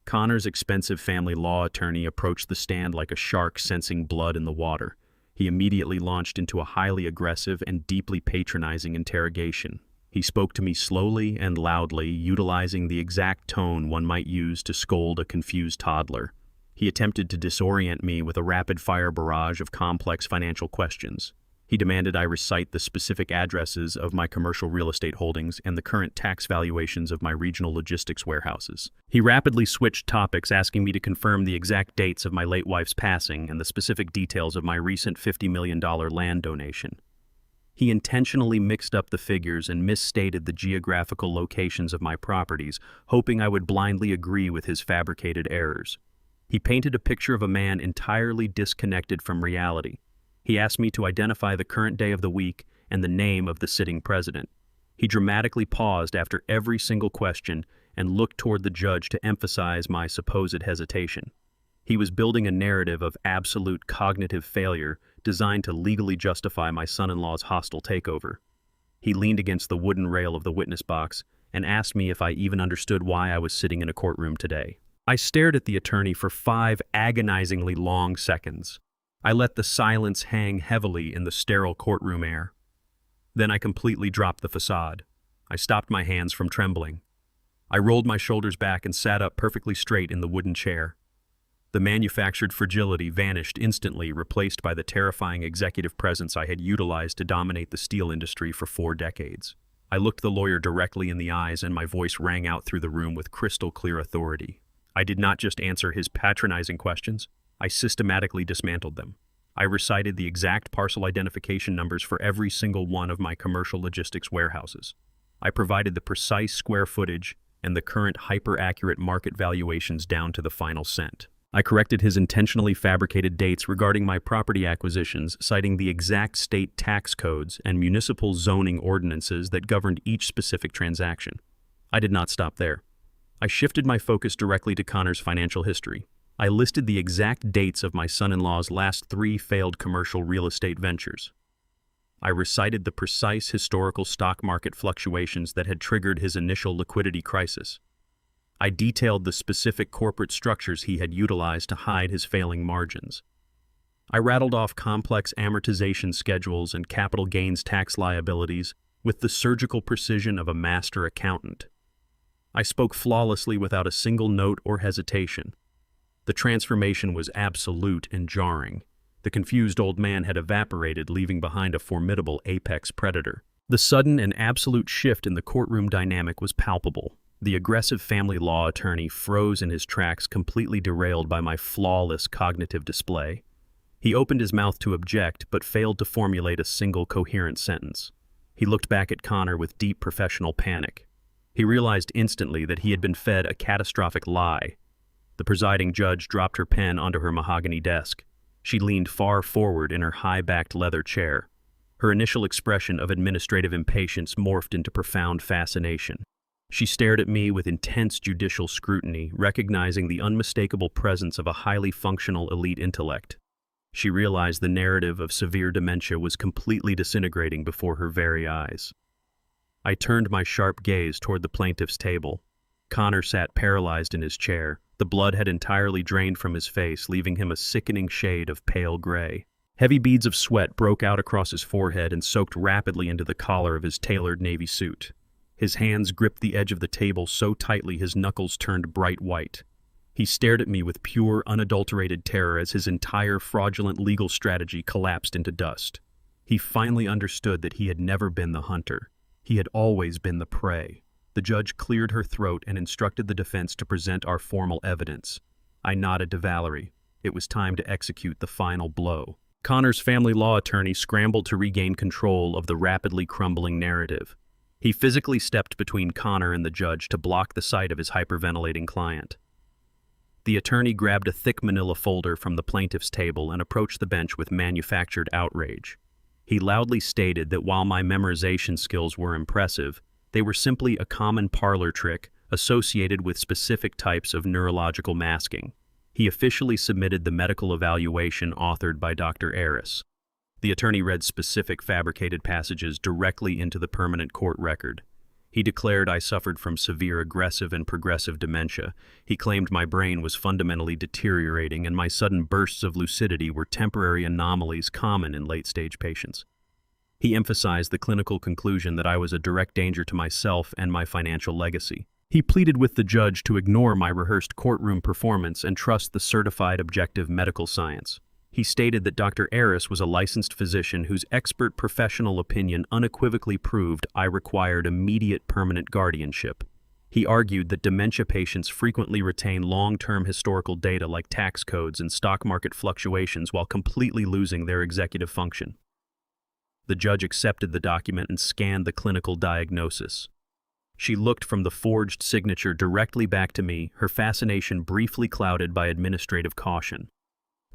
Connor's expensive family law attorney approached the stand like a shark sensing blood in the water. He immediately launched into a highly aggressive and deeply patronizing interrogation. He spoke to me slowly and loudly, utilizing the exact tone one might use to scold a confused toddler. He attempted to disorient me with a rapid-fire barrage of complex financial questions. He demanded I recite the specific addresses of my commercial real estate holdings and the current tax valuations of my regional logistics warehouses. He rapidly switched topics, asking me to confirm the exact dates of my late wife's passing and the specific details of my recent $50 million land donation. He intentionally mixed up the figures and misstated the geographical locations of my properties, hoping I would blindly agree with his fabricated errors. He painted a picture of a man entirely disconnected from reality. He asked me to identify the current day of the week and the name of the sitting president. He dramatically paused after every single question and looked toward the judge to emphasize my supposed hesitation. He was building a narrative of absolute cognitive failure designed to legally justify my son-in-law's hostile takeover. He leaned against the wooden rail of the witness box and asked me if I even understood why I was sitting in a courtroom today. I stared at the attorney for 5 agonizingly long seconds. I let the silence hang heavily in the sterile courtroom air. Then I completely dropped the facade. I stopped my hands from trembling. I rolled my shoulders back and sat up perfectly straight in the wooden chair. The manufactured fragility vanished instantly, replaced by the terrifying executive presence I had utilized to dominate the steel industry for 4 decades. I looked the lawyer directly in the eyes, and my voice rang out through the room with crystal-clear authority. I did not just answer his patronizing questions. I systematically dismantled them. I recited the exact parcel identification numbers for every single one of my commercial logistics warehouses. I provided the precise square footage and the current hyper-accurate market valuations down to the final cent. I corrected his intentionally fabricated dates regarding my property acquisitions, citing the exact state tax codes and municipal zoning ordinances that governed each specific transaction. I did not stop there. I shifted my focus directly to Connor's financial history. I listed the exact dates of my son-in-law's last 3 failed commercial real estate ventures. I recited the precise historical stock market fluctuations that had triggered his initial liquidity crisis. I detailed the specific corporate structures he had utilized to hide his failing margins. I rattled off complex amortization schedules and capital gains tax liabilities with the surgical precision of a master accountant. I spoke flawlessly without a single note or hesitation. The transformation was absolute and jarring. The confused old man had evaporated, leaving behind a formidable apex predator. The sudden and absolute shift in the courtroom dynamic was palpable. The aggressive family law attorney froze in his tracks, completely derailed by my flawless cognitive display. He opened his mouth to object, but failed to formulate a single coherent sentence. He looked back at Connor with deep professional panic. He realized instantly that he had been fed a catastrophic lie. The presiding judge dropped her pen onto her mahogany desk. She leaned far forward in her high-backed leather chair. Her initial expression of administrative impatience morphed into profound fascination. She stared at me with intense judicial scrutiny, recognizing the unmistakable presence of a highly functional elite intellect. She realized the narrative of severe dementia was completely disintegrating before her very eyes. I turned my sharp gaze toward the plaintiff's table. Connor sat paralyzed in his chair. The blood had entirely drained from his face, leaving him a sickening shade of pale gray. Heavy beads of sweat broke out across his forehead and soaked rapidly into the collar of his tailored navy suit. His hands gripped the edge of the table so tightly his knuckles turned bright white. He stared at me with pure, unadulterated terror as his entire fraudulent legal strategy collapsed into dust. He finally understood that he had never been the hunter. He had always been the prey. The judge cleared her throat and instructed the defense to present our formal evidence. I nodded to Valerie. It was time to execute the final blow. Connor's family law attorney scrambled to regain control of the rapidly crumbling narrative. He physically stepped between Connor and the judge to block the sight of his hyperventilating client. The attorney grabbed a thick manila folder from the plaintiff's table and approached the bench with manufactured outrage. He loudly stated that while my memorization skills were impressive, they were simply a common parlor trick associated with specific types of neurological masking. He officially submitted the medical evaluation authored by Dr. Aris. The attorney read specific fabricated passages directly into the permanent court record. He declared I suffered from severe aggressive and progressive dementia. He claimed my brain was fundamentally deteriorating and my sudden bursts of lucidity were temporary anomalies common in late-stage patients. He emphasized the clinical conclusion that I was a direct danger to myself and my financial legacy. He pleaded with the judge to ignore my rehearsed courtroom performance and trust the certified objective medical science. He stated that Dr. Aris was a licensed physician whose expert professional opinion unequivocally proved I required immediate permanent guardianship. He argued that dementia patients frequently retain long-term historical data like tax codes and stock market fluctuations while completely losing their executive function. The judge accepted the document and scanned the clinical diagnosis. She looked from the forged signature directly back to me, her fascination briefly clouded by administrative caution.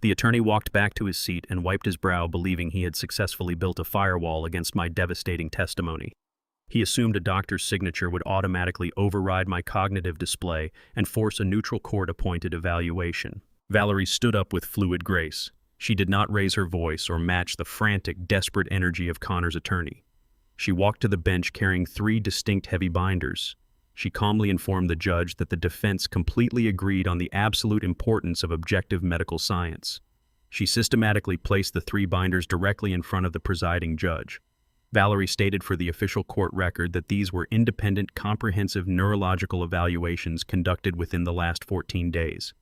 The attorney walked back to his seat and wiped his brow, believing he had successfully built a firewall against my devastating testimony. He assumed a doctor's signature would automatically override my cognitive display and force a neutral court-appointed evaluation. Valerie stood up with fluid grace. She did not raise her voice or match the frantic, desperate energy of Connor's attorney. She walked to the bench carrying 3 distinct heavy binders. She calmly informed the judge that the defense completely agreed on the absolute importance of objective medical science. She systematically placed the 3 binders directly in front of the presiding judge. Valerie stated for the official court record that these were independent, comprehensive neurological evaluations conducted within the last 14 days.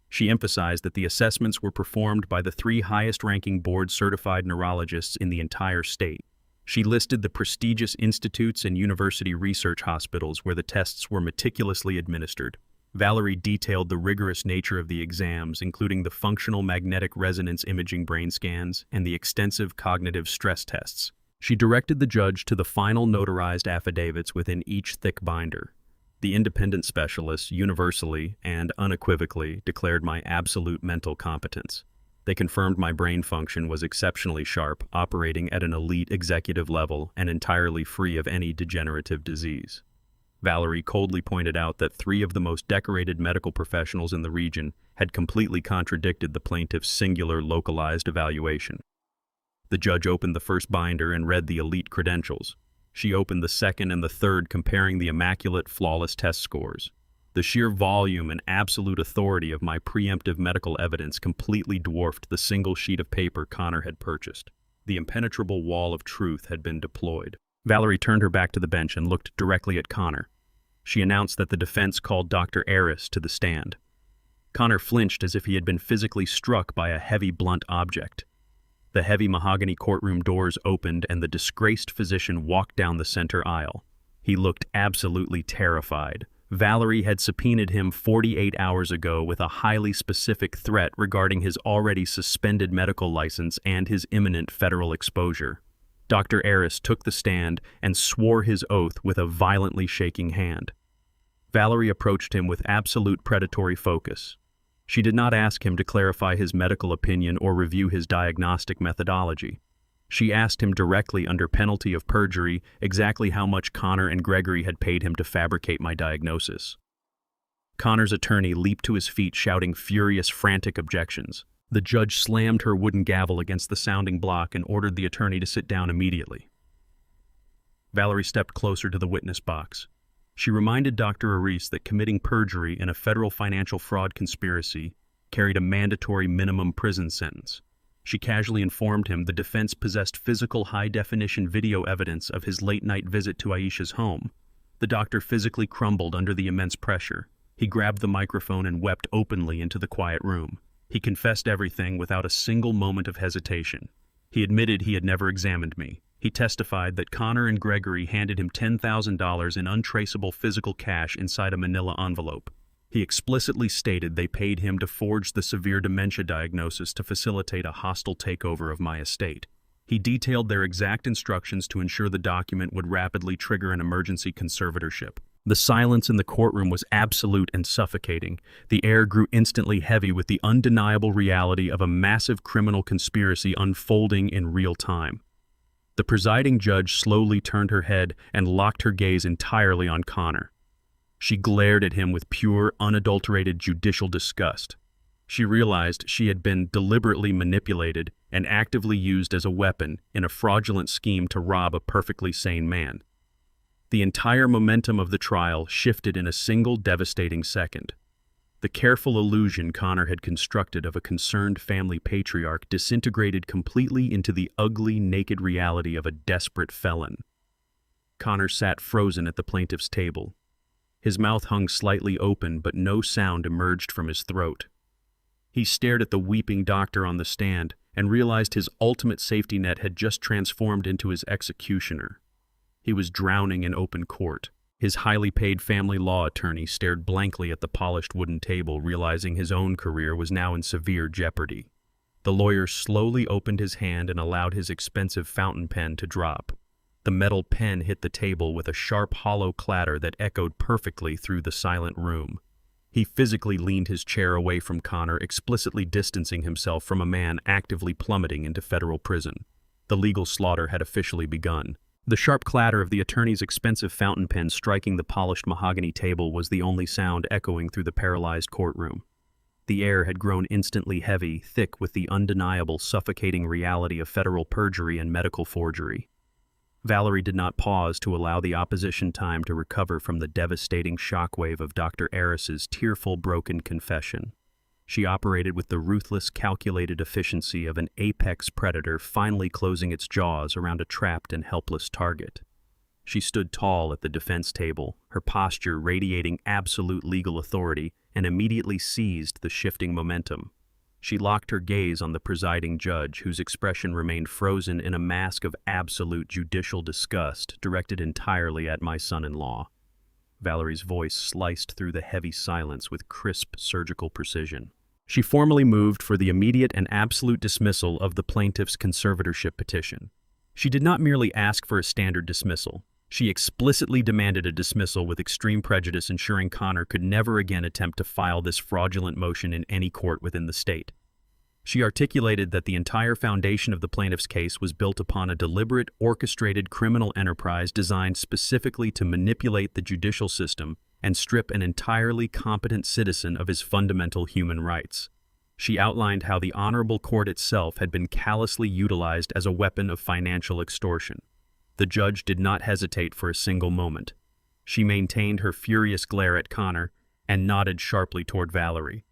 She emphasized that the assessments were performed by the 3 highest-ranking board-certified neurologists in the entire state. She listed the prestigious institutes and university research hospitals where the tests were meticulously administered. Valerie detailed the rigorous nature of the exams, including the functional magnetic resonance imaging brain scans and the extensive cognitive stress tests. She directed the judge to the final notarized affidavits within each thick binder. The independent specialists universally and unequivocally declared my absolute mental competence. They confirmed my brain function was exceptionally sharp, operating at an elite executive level and entirely free of any degenerative disease. Valerie coldly pointed out that 3 of the most decorated medical professionals in the region had completely contradicted the plaintiff's singular localized evaluation. The judge opened the first binder and read the elite credentials. She opened the second and the third, comparing the immaculate, flawless test scores. The sheer volume and absolute authority of my preemptive medical evidence completely dwarfed the single sheet of paper Connor had purchased. The impenetrable wall of truth had been deployed. Valerie turned her back to the bench and looked directly at Connor. She announced that the defense called Dr. Aris to the stand. Connor flinched as if he had been physically struck by a heavy, blunt object. The heavy mahogany courtroom doors opened and the disgraced physician walked down the center aisle. He looked absolutely terrified. Valerie had subpoenaed him 48 hours ago with a highly specific threat regarding his already suspended medical license and his imminent federal exposure. Dr. Aris took the stand and swore his oath with a violently shaking hand. Valerie approached him with absolute predatory focus. She did not ask him to clarify his medical opinion or review his diagnostic methodology. She asked him directly under penalty of perjury exactly how much Connor and Gregory had paid him to fabricate my diagnosis. Connor's attorney leaped to his feet, shouting furious, frantic objections. The judge slammed her wooden gavel against the sounding block and ordered the attorney to sit down immediately. Valerie stepped closer to the witness box. She reminded Dr. Aris that committing perjury in a federal financial fraud conspiracy carried a mandatory minimum prison sentence. She casually informed him the defense possessed physical high-definition video evidence of his late-night visit to Aisha's home. The doctor physically crumbled under the immense pressure. He grabbed the microphone and wept openly into the quiet room. He confessed everything without a single moment of hesitation. He admitted he had never examined me. He testified that Connor and Gregory handed him $10,000 in untraceable physical cash inside a manila envelope. He explicitly stated they paid him to forge the severe dementia diagnosis to facilitate a hostile takeover of my estate. He detailed their exact instructions to ensure the document would rapidly trigger an emergency conservatorship. The silence in the courtroom was absolute and suffocating. The air grew instantly heavy with the undeniable reality of a massive criminal conspiracy unfolding in real time. The presiding judge slowly turned her head and locked her gaze entirely on Connor. She glared at him with pure, unadulterated judicial disgust. She realized she had been deliberately manipulated and actively used as a weapon in a fraudulent scheme to rob a perfectly sane man. The entire momentum of the trial shifted in a single devastating second. The careful illusion Connor had constructed of a concerned family patriarch disintegrated completely into the ugly, naked reality of a desperate felon. Connor sat frozen at the plaintiff's table. His mouth hung slightly open, but no sound emerged from his throat. He stared at the weeping doctor on the stand and realized his ultimate safety net had just transformed into his executioner. He was drowning in open court. His highly paid family law attorney stared blankly at the polished wooden table, realizing his own career was now in severe jeopardy. The lawyer slowly opened his hand and allowed his expensive fountain pen to drop. The metal pen hit the table with a sharp, hollow clatter that echoed perfectly through the silent room. He physically leaned his chair away from Connor, explicitly distancing himself from a man actively plummeting into federal prison. The legal slaughter had officially begun. The sharp clatter of the attorney's expensive fountain pen striking the polished mahogany table was the only sound echoing through the paralyzed courtroom. The air had grown instantly heavy, thick with the undeniable, suffocating reality of federal perjury and medical forgery. Valerie did not pause to allow the opposition time to recover from the devastating shockwave of Dr. Aris's tearful, broken confession. She operated with the ruthless, calculated efficiency of an apex predator finally closing its jaws around a trapped and helpless target. She stood tall at the defense table, her posture radiating absolute legal authority, and immediately seized the shifting momentum. She locked her gaze on the presiding judge, whose expression remained frozen in a mask of absolute judicial disgust directed entirely at my son-in-law. Valerie's voice sliced through the heavy silence with crisp, surgical precision. She formally moved for the immediate and absolute dismissal of the plaintiff's conservatorship petition. She did not merely ask for a standard dismissal. She explicitly demanded a dismissal with extreme prejudice, ensuring Connor could never again attempt to file this fraudulent motion in any court within the state. She articulated that the entire foundation of the plaintiff's case was built upon a deliberate, orchestrated criminal enterprise designed specifically to manipulate the judicial system and strip an entirely competent citizen of his fundamental human rights. She outlined how the honorable court itself had been callously utilized as a weapon of financial extortion. The judge did not hesitate for a single moment. She maintained her furious glare at Connor and nodded sharply toward Valerie.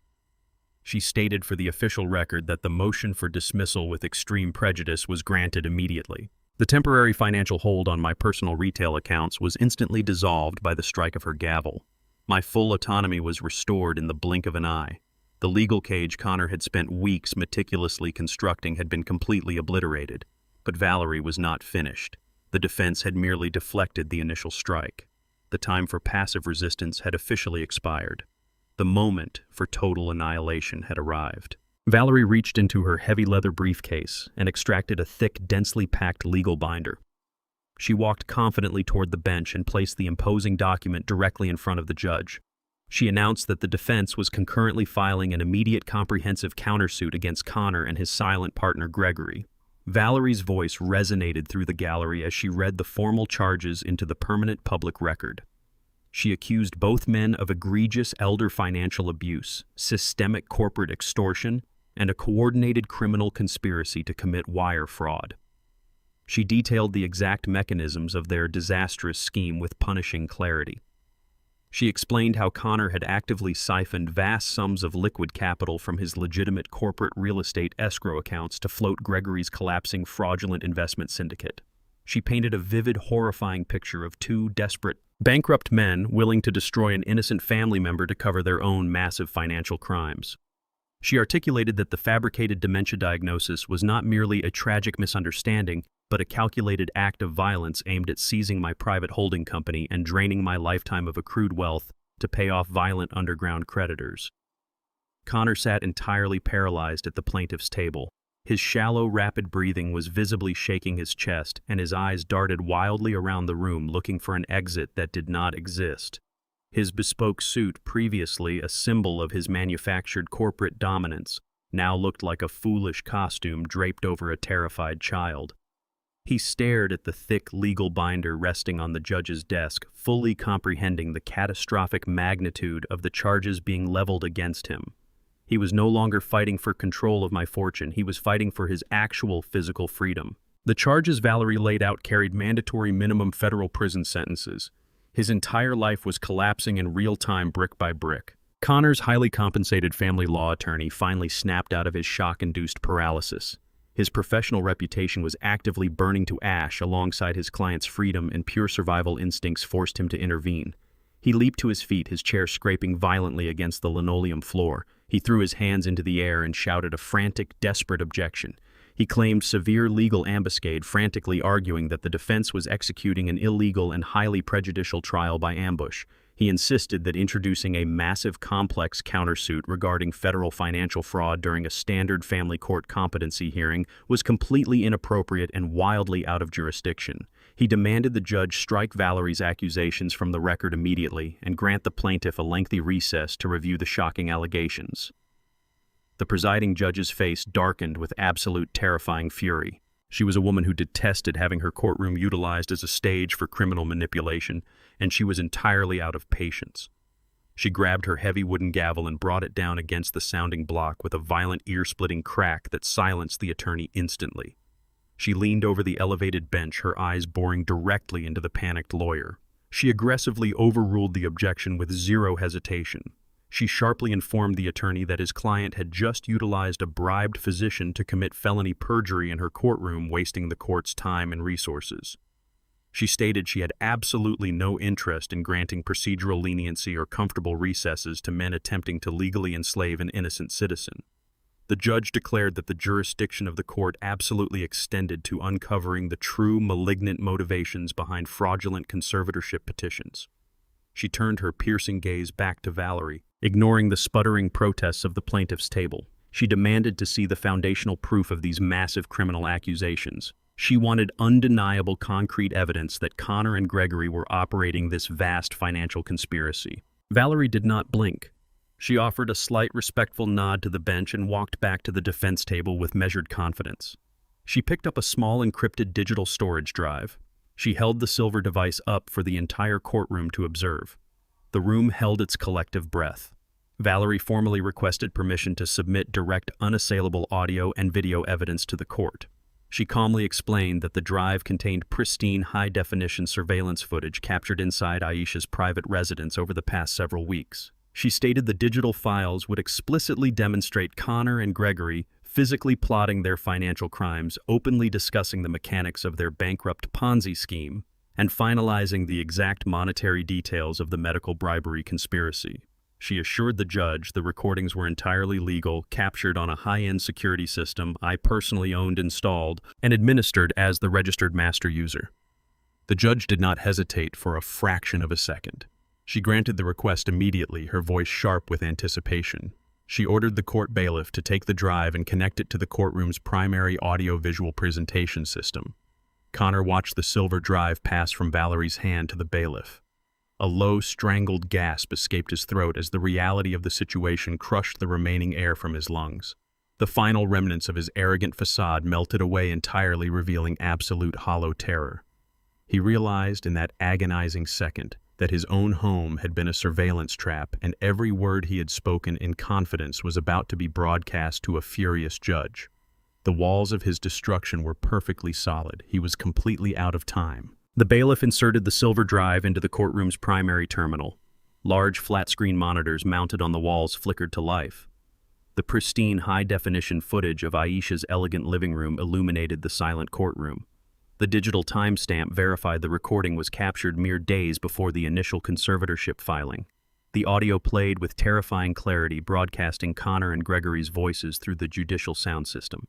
She stated for the official record that the motion for dismissal with extreme prejudice was granted immediately. The temporary financial hold on my personal retail accounts was instantly dissolved by the strike of her gavel. My full autonomy was restored in the blink of an eye. The legal cage Connor had spent weeks meticulously constructing had been completely obliterated, but Valerie was not finished. The defense had merely deflected the initial strike. The time for passive resistance had officially expired. The moment for total annihilation had arrived. Valerie reached into her heavy leather briefcase and extracted a thick, densely packed legal binder. She walked confidently toward the bench and placed the imposing document directly in front of the judge. She announced that the defense was concurrently filing an immediate comprehensive countersuit against Connor and his silent partner Gregory. Valerie's voice resonated through the gallery as she read the formal charges into the permanent public record. She accused both men of egregious elder financial abuse, systemic corporate extortion, and a coordinated criminal conspiracy to commit wire fraud. She detailed the exact mechanisms of their disastrous scheme with punishing clarity. She explained how Connor had actively siphoned vast sums of liquid capital from his legitimate corporate real estate escrow accounts to float Gregory's collapsing fraudulent investment syndicate. She painted a vivid, horrifying picture of two desperate, bankrupt men willing to destroy an innocent family member to cover their own massive financial crimes. She articulated that the fabricated dementia diagnosis was not merely a tragic misunderstanding, but a calculated act of violence aimed at seizing my private holding company and draining my lifetime of accrued wealth to pay off violent underground creditors. Connor sat entirely paralyzed at the plaintiff's table. His shallow, rapid breathing was visibly shaking his chest, and his eyes darted wildly around the room looking for an exit that did not exist. His bespoke suit, previously a symbol of his manufactured corporate dominance, now looked like a foolish costume draped over a terrified child. He stared at the thick legal binder resting on the judge's desk, fully comprehending the catastrophic magnitude of the charges being leveled against him. He was no longer fighting for control of my fortune. He was fighting for his actual physical freedom. The charges Valerie laid out carried mandatory minimum federal prison sentences. His entire life was collapsing in real time, brick by brick. Connor's highly compensated family law attorney finally snapped out of his shock-induced paralysis. His professional reputation was actively burning to ash alongside his client's freedom, and pure survival instincts forced him to intervene. He leaped to his feet, his chair scraping violently against the linoleum floor. He threw his hands into the air and shouted a frantic, desperate objection. He claimed severe legal ambuscade, frantically arguing that the defense was executing an illegal and highly prejudicial trial by ambush. He insisted that introducing a massive, complex countersuit regarding federal financial fraud during a standard family court competency hearing was completely inappropriate and wildly out of jurisdiction. He demanded the judge strike Valerie's accusations from the record immediately and grant the plaintiff a lengthy recess to review the shocking allegations. The presiding judge's face darkened with absolute terrifying fury. She was a woman who detested having her courtroom utilized as a stage for criminal manipulation, and she was entirely out of patience. She grabbed her heavy wooden gavel and brought it down against the sounding block with a violent ear-splitting crack that silenced the attorney instantly. She leaned over the elevated bench, her eyes boring directly into the panicked lawyer. She aggressively overruled the objection with zero hesitation. She sharply informed the attorney that his client had just utilized a bribed physician to commit felony perjury in her courtroom, wasting the court's time and resources. She stated she had absolutely no interest in granting procedural leniency or comfortable recesses to men attempting to legally enslave an innocent citizen. The judge declared that the jurisdiction of the court absolutely extended to uncovering the true malignant motivations behind fraudulent conservatorship petitions. She turned her piercing gaze back to Valerie, ignoring the sputtering protests of the plaintiff's table. She demanded to see the foundational proof of these massive criminal accusations. She wanted undeniable concrete evidence that Connor and Gregory were operating this vast financial conspiracy. Valerie did not blink. She offered a slight respectful nod to the bench and walked back to the defense table with measured confidence. She picked up a small encrypted digital storage drive. She held the silver device up for the entire courtroom to observe. The room held its collective breath. Valerie formally requested permission to submit direct, unassailable audio and video evidence to the court. She calmly explained that the drive contained pristine, high-definition surveillance footage captured inside Aisha's private residence over the past several weeks. She stated the digital files would explicitly demonstrate Connor and Gregory physically plotting their financial crimes, openly discussing the mechanics of their bankrupt Ponzi scheme, and finalizing the exact monetary details of the medical bribery conspiracy. She assured the judge the recordings were entirely legal, captured on a high-end security system I personally owned, installed, and administered as the registered master user. The judge did not hesitate for a fraction of a second. She granted the request immediately, her voice sharp with anticipation. She ordered the court bailiff to take the drive and connect it to the courtroom's primary audio-visual presentation system. Connor watched the silver drive pass from Valerie's hand to the bailiff. A low, strangled gasp escaped his throat as the reality of the situation crushed the remaining air from his lungs. The final remnants of his arrogant facade melted away entirely, revealing absolute hollow terror. He realized in that agonizing second that his own home had been a surveillance trap, and every word he had spoken in confidence was about to be broadcast to a furious judge. The walls of his destruction were perfectly solid. He was completely out of time. The bailiff inserted the silver drive into the courtroom's primary terminal. Large flat-screen monitors mounted on the walls flickered to life. The pristine, high-definition footage of Aisha's elegant living room illuminated the silent courtroom. The digital timestamp verified the recording was captured mere days before the initial conservatorship filing. The audio played with terrifying clarity, broadcasting Connor and Gregory's voices through the judicial sound system.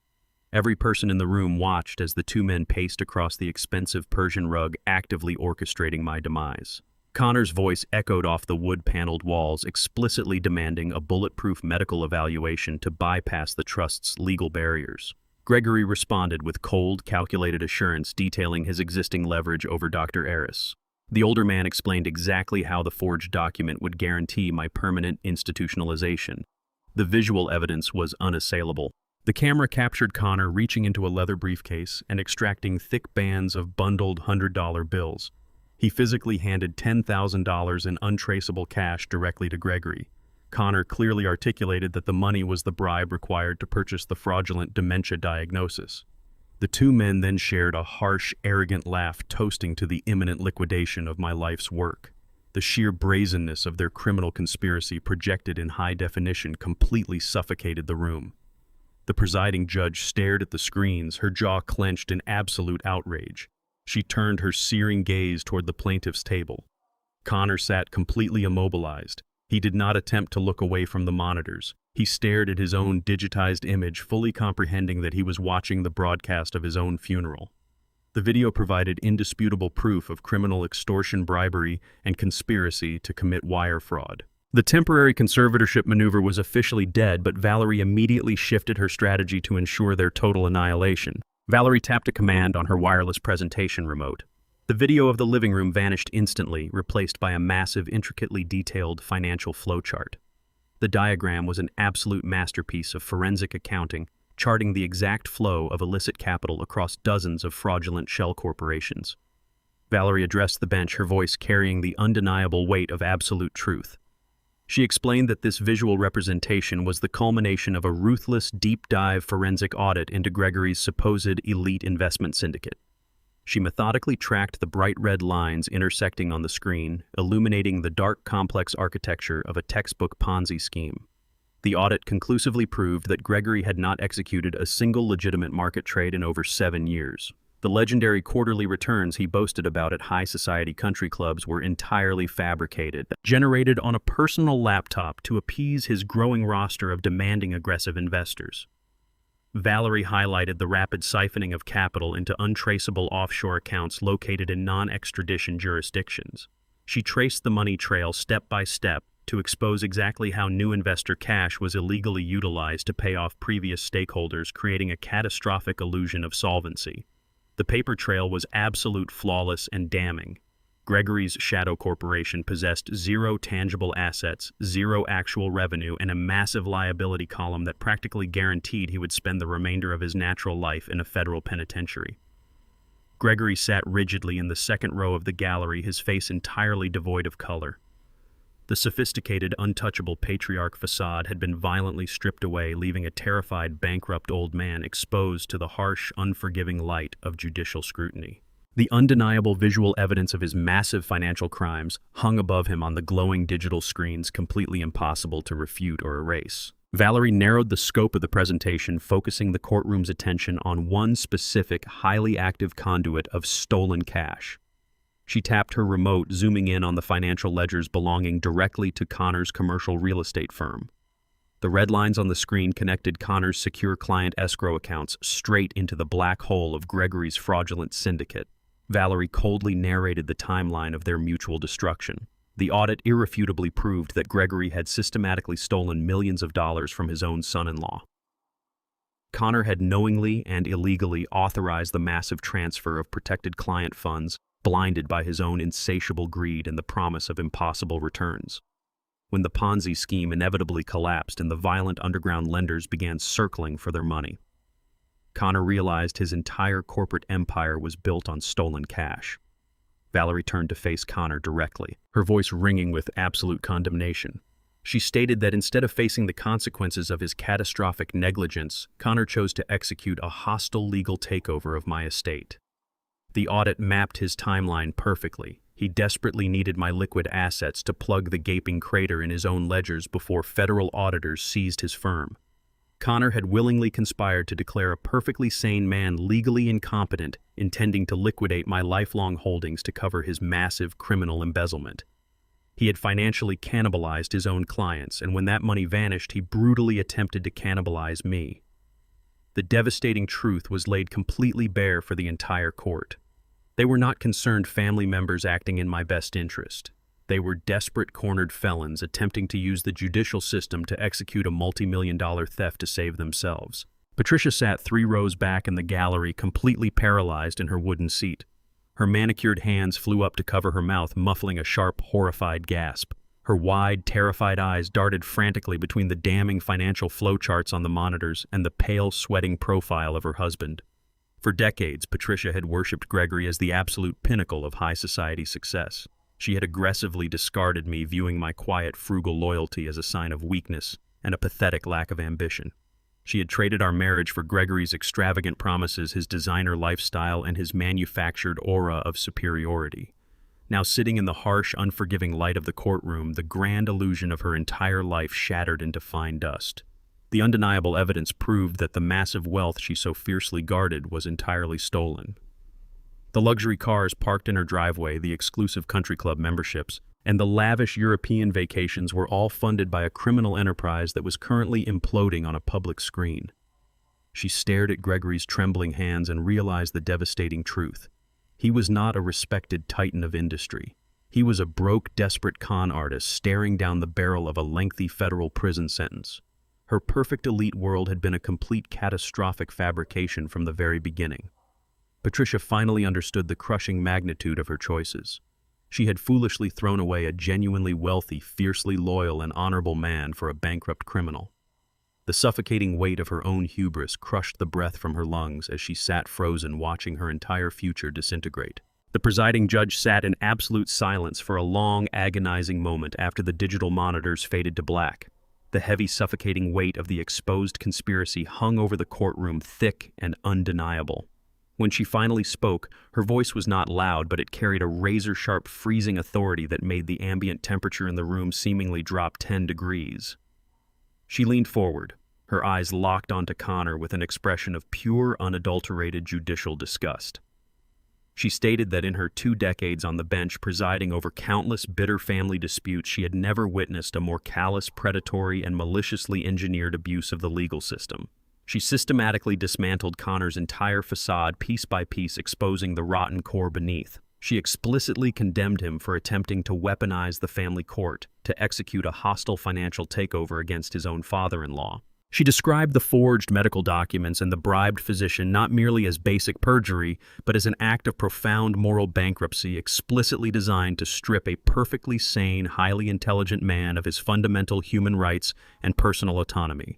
Every person in the room watched as the two men paced across the expensive Persian rug, actively orchestrating my demise. Connor's voice echoed off the wood-paneled walls, explicitly demanding a bulletproof medical evaluation to bypass the trust's legal barriers. Gregory responded with cold, calculated assurance, detailing his existing leverage over Dr. Eris. The older man explained exactly how the forged document would guarantee my permanent institutionalization. The visual evidence was unassailable. The camera captured Connor reaching into a leather briefcase and extracting thick bands of bundled $100 bills. He physically handed $10,000 in untraceable cash directly to Gregory. Connor clearly articulated that the money was the bribe required to purchase the fraudulent dementia diagnosis. The two men then shared a harsh, arrogant laugh, toasting to the imminent liquidation of my life's work. The sheer brazenness of their criminal conspiracy projected in high definition completely suffocated the room. The presiding judge stared at the screens, her jaw clenched in absolute outrage. She turned her searing gaze toward the plaintiff's table. Connor sat completely immobilized. He did not attempt to look away from the monitors. He stared at his own digitized image, fully comprehending that he was watching the broadcast of his own funeral. The video provided indisputable proof of criminal extortion, bribery, and conspiracy to commit wire fraud. The temporary conservatorship maneuver was officially dead, but Valerie immediately shifted her strategy to ensure their total annihilation. Valerie tapped a command on her wireless presentation remote. The video of the living room vanished instantly, replaced by a massive, intricately detailed financial flowchart. The diagram was an absolute masterpiece of forensic accounting, charting the exact flow of illicit capital across dozens of fraudulent shell corporations. Valerie addressed the bench, her voice carrying the undeniable weight of absolute truth. She explained that this visual representation was the culmination of a ruthless, deep-dive forensic audit into Gregory's supposed elite investment syndicate. She methodically tracked the bright red lines intersecting on the screen, illuminating the dark, complex architecture of a textbook Ponzi scheme. The audit conclusively proved that Gregory had not executed a single legitimate market trade in over 7 years. The legendary quarterly returns he boasted about at high society country clubs were entirely fabricated, generated on a personal laptop to appease his growing roster of demanding aggressive investors. Valerie highlighted the rapid siphoning of capital into untraceable offshore accounts located in non-extradition jurisdictions. She traced the money trail step by step to expose exactly how new investor cash was illegally utilized to pay off previous stakeholders, creating a catastrophic illusion of solvency. The paper trail was absolute, flawless, and damning. Gregory's shadow corporation possessed 0 tangible assets, 0 actual revenue, and a massive liability column that practically guaranteed he would spend the remainder of his natural life in a federal penitentiary. Gregory sat rigidly in the second row of the gallery, his face entirely devoid of color. The sophisticated, untouchable patriarch facade had been violently stripped away, leaving a terrified, bankrupt old man exposed to the harsh, unforgiving light of judicial scrutiny. The undeniable visual evidence of his massive financial crimes hung above him on the glowing digital screens, completely impossible to refute or erase. Valerie narrowed the scope of the presentation, focusing the courtroom's attention on one specific, highly active conduit of stolen cash. She tapped her remote, zooming in on the financial ledgers belonging directly to Connor's commercial real estate firm. The red lines on the screen connected Connor's secure client escrow accounts straight into the black hole of Gregory's fraudulent syndicate. Valerie coldly narrated the timeline of their mutual destruction. The audit irrefutably proved that Gregory had systematically stolen millions of dollars from his own son-in-law. Connor had knowingly and illegally authorized the massive transfer of protected client funds, blinded by his own insatiable greed and the promise of impossible returns. When the Ponzi scheme inevitably collapsed and the violent underground lenders began circling for their money, Connor realized his entire corporate empire was built on stolen cash. Valerie turned to face Connor directly, her voice ringing with absolute condemnation. She stated that instead of facing the consequences of his catastrophic negligence, Connor chose to execute a hostile legal takeover of my estate. The audit mapped his timeline perfectly. He desperately needed my liquid assets to plug the gaping crater in his own ledgers before federal auditors seized his firm. Connor had willingly conspired to declare a perfectly sane man legally incompetent, intending to liquidate my lifelong holdings to cover his massive criminal embezzlement. He had financially cannibalized his own clients, and when that money vanished, he brutally attempted to cannibalize me. The devastating truth was laid completely bare for the entire court. They were not concerned family members acting in my best interest. They were desperate, cornered felons attempting to use the judicial system to execute a multi-million-dollar theft to save themselves. Patricia sat 3 rows back in the gallery, completely paralyzed in her wooden seat. Her manicured hands flew up to cover her mouth, muffling a sharp, horrified gasp. Her wide, terrified eyes darted frantically between the damning financial flowcharts on the monitors and the pale, sweating profile of her husband. For decades, Patricia had worshipped Gregory as the absolute pinnacle of high society success. She had aggressively discarded me, viewing my quiet, frugal loyalty as a sign of weakness and a pathetic lack of ambition. She had traded our marriage for Gregory's extravagant promises, his designer lifestyle, and his manufactured aura of superiority. Now sitting in the harsh, unforgiving light of the courtroom, the grand illusion of her entire life shattered into fine dust. The undeniable evidence proved that the massive wealth she so fiercely guarded was entirely stolen. The luxury cars parked in her driveway, the exclusive country club memberships, and the lavish European vacations were all funded by a criminal enterprise that was currently imploding on a public screen. She stared at Gregory's trembling hands and realized the devastating truth. He was not a respected titan of industry. He was a broke, desperate con artist staring down the barrel of a lengthy federal prison sentence. Her perfect elite world had been a complete catastrophic fabrication from the very beginning. Patricia finally understood the crushing magnitude of her choices. She had foolishly thrown away a genuinely wealthy, fiercely loyal, and honorable man for a bankrupt criminal. The suffocating weight of her own hubris crushed the breath from her lungs as she sat frozen, watching her entire future disintegrate. The presiding judge sat in absolute silence for a long, agonizing moment after the digital monitors faded to black. The heavy, suffocating weight of the exposed conspiracy hung over the courtroom, thick and undeniable. When she finally spoke, her voice was not loud, but it carried a razor-sharp, freezing authority that made the ambient temperature in the room seemingly drop 10 degrees. She leaned forward, her eyes locked onto Connor with an expression of pure, unadulterated judicial disgust. She stated that in her 2 decades on the bench presiding over countless bitter family disputes, she had never witnessed a more callous, predatory, and maliciously engineered abuse of the legal system. She systematically dismantled Connor's entire facade piece by piece, exposing the rotten core beneath. She explicitly condemned him for attempting to weaponize the family court to execute a hostile financial takeover against his own father-in-law. She described the forged medical documents and the bribed physician not merely as basic perjury, but as an act of profound moral bankruptcy explicitly designed to strip a perfectly sane, highly intelligent man of his fundamental human rights and personal autonomy.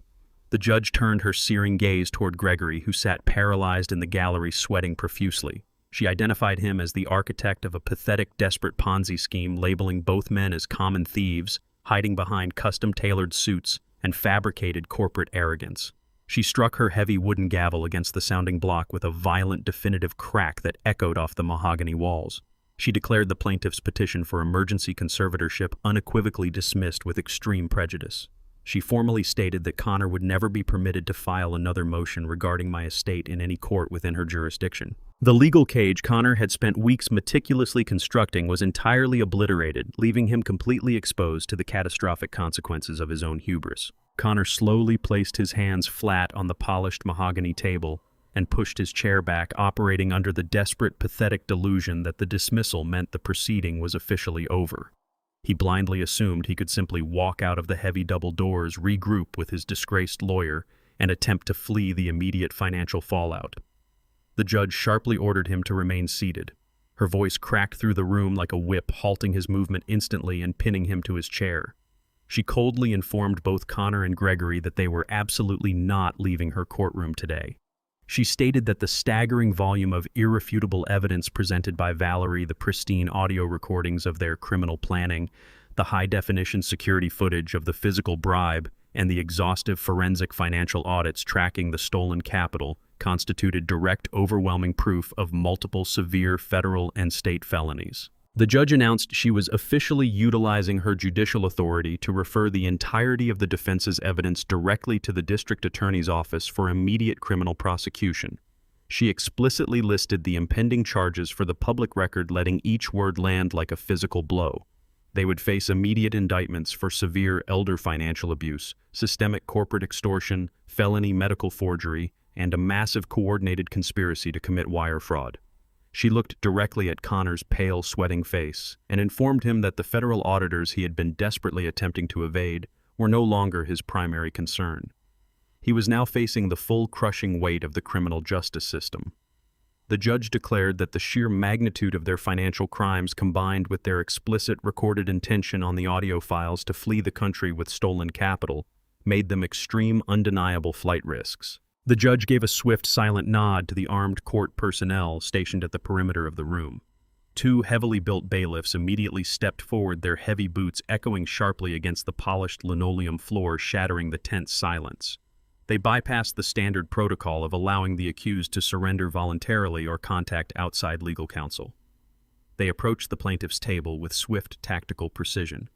The judge turned her searing gaze toward Gregory, who sat paralyzed in the gallery, sweating profusely. She identified him as the architect of a pathetic, desperate Ponzi scheme, labeling both men as common thieves, hiding behind custom-tailored suits and fabricated corporate arrogance. She struck her heavy wooden gavel against the sounding block with a violent, definitive crack that echoed off the mahogany walls. She declared the plaintiff's petition for emergency conservatorship unequivocally dismissed with extreme prejudice. She formally stated that Connor would never be permitted to file another motion regarding my estate in any court within her jurisdiction. The legal cage Connor had spent weeks meticulously constructing was entirely obliterated, leaving him completely exposed to the catastrophic consequences of his own hubris. Connor slowly placed his hands flat on the polished mahogany table and pushed his chair back, operating under the desperate, pathetic delusion that the dismissal meant the proceeding was officially over. He blindly assumed he could simply walk out of the heavy double doors, regroup with his disgraced lawyer, and attempt to flee the immediate financial fallout. The judge sharply ordered him to remain seated. Her voice cracked through the room like a whip, halting his movement instantly and pinning him to his chair. She coldly informed both Connor and Gregory that they were absolutely not leaving her courtroom today. She stated that the staggering volume of irrefutable evidence presented by Valerie, the pristine audio recordings of their criminal planning, the high-definition security footage of the physical bribe, and the exhaustive forensic financial audits tracking the stolen capital constituted direct, overwhelming proof of multiple severe federal and state felonies. The judge announced she was officially utilizing her judicial authority to refer the entirety of the defense's evidence directly to the district attorney's office for immediate criminal prosecution. She explicitly listed the impending charges for the public record, letting each word land like a physical blow. They would face immediate indictments for severe elder financial abuse, systemic corporate extortion, felony medical forgery, and a massive coordinated conspiracy to commit wire fraud. She looked directly at Connor's pale, sweating face and informed him that the federal auditors he had been desperately attempting to evade were no longer his primary concern. He was now facing the full crushing weight of the criminal justice system. The judge declared that the sheer magnitude of their financial crimes, combined with their explicit recorded intention on the audio files to flee the country with stolen capital, made them extreme, undeniable flight risks. The judge gave a swift, silent nod to the armed court personnel stationed at the perimeter of the room. 2 heavily built bailiffs immediately stepped forward, their heavy boots echoing sharply against the polished linoleum floor, shattering the tense silence. They bypassed the standard protocol of allowing the accused to surrender voluntarily or contact outside legal counsel. They approached the plaintiff's table with swift tactical precision.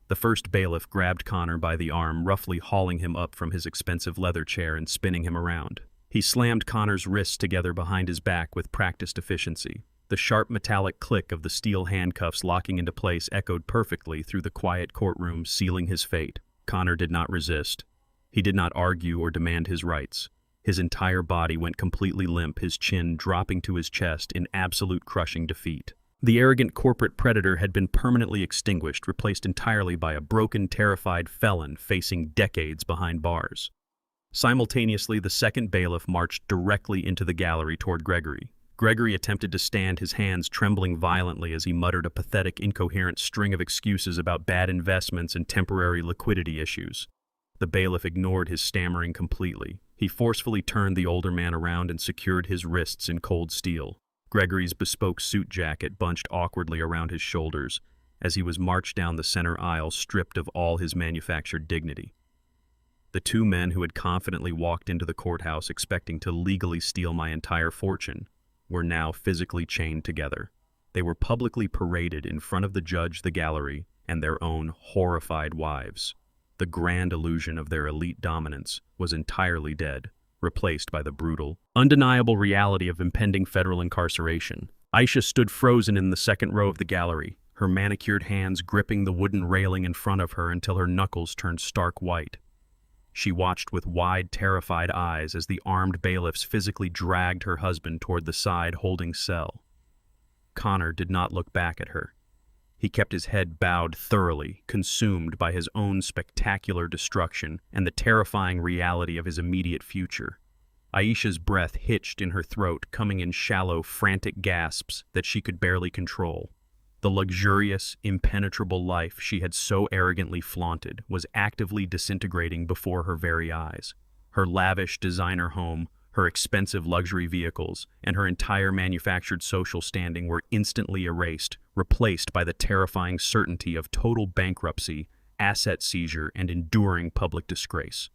The first bailiff grabbed Connor by the arm, roughly hauling him up from his expensive leather chair and spinning him around. He slammed Connor's wrists together behind his back with practiced efficiency. The sharp metallic click of the steel handcuffs locking into place echoed perfectly through the quiet courtroom, sealing his fate. Connor did not resist. He did not argue or demand his rights. His entire body went completely limp, his chin dropping to his chest in absolute crushing defeat. The arrogant corporate predator had been permanently extinguished, replaced entirely by a broken, terrified felon facing decades behind bars. Simultaneously, the second bailiff marched directly into the gallery toward Gregory. Gregory attempted to stand, his hands trembling violently as he muttered a pathetic, incoherent string of excuses about bad investments and temporary liquidity issues. The bailiff ignored his stammering completely. He forcefully turned the older man around and secured his wrists in cold steel. Gregory's bespoke suit jacket bunched awkwardly around his shoulders as he was marched down the center aisle, stripped of all his manufactured dignity. The two men who had confidently walked into the courthouse expecting to legally steal my entire fortune were now physically chained together. They were publicly paraded in front of the judge, the gallery, and their own horrified wives. The grand illusion of their elite dominance was entirely dead, replaced by the brutal, undeniable reality of impending federal incarceration. Aisha stood frozen in the second row of the gallery, her manicured hands gripping the wooden railing in front of her until her knuckles turned stark white. She watched with wide, terrified eyes as the armed bailiffs physically dragged her husband toward the side-holding cell. Connor did not look back at her. He kept his head bowed, thoroughly consumed by his own spectacular destruction and the terrifying reality of his immediate future. Aisha's breath hitched in her throat, coming in shallow, frantic gasps that she could barely control. The luxurious, impenetrable life she had so arrogantly flaunted was actively disintegrating before her very eyes. Her lavish designer home, her expensive luxury vehicles, and her entire manufactured social standing were instantly erased, replaced by the terrifying certainty of total bankruptcy, asset seizure, and enduring public disgrace.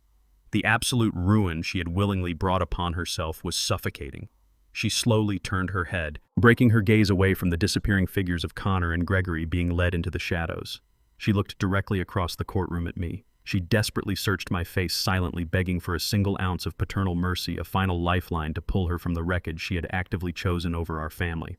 The absolute ruin she had willingly brought upon herself was suffocating. She slowly turned her head, breaking her gaze away from the disappearing figures of Connor and Gregory being led into the shadows. She looked directly across the courtroom at me. She desperately searched my face, silently begging for a single ounce of paternal mercy, a final lifeline to pull her from the wreckage she had actively chosen over our family.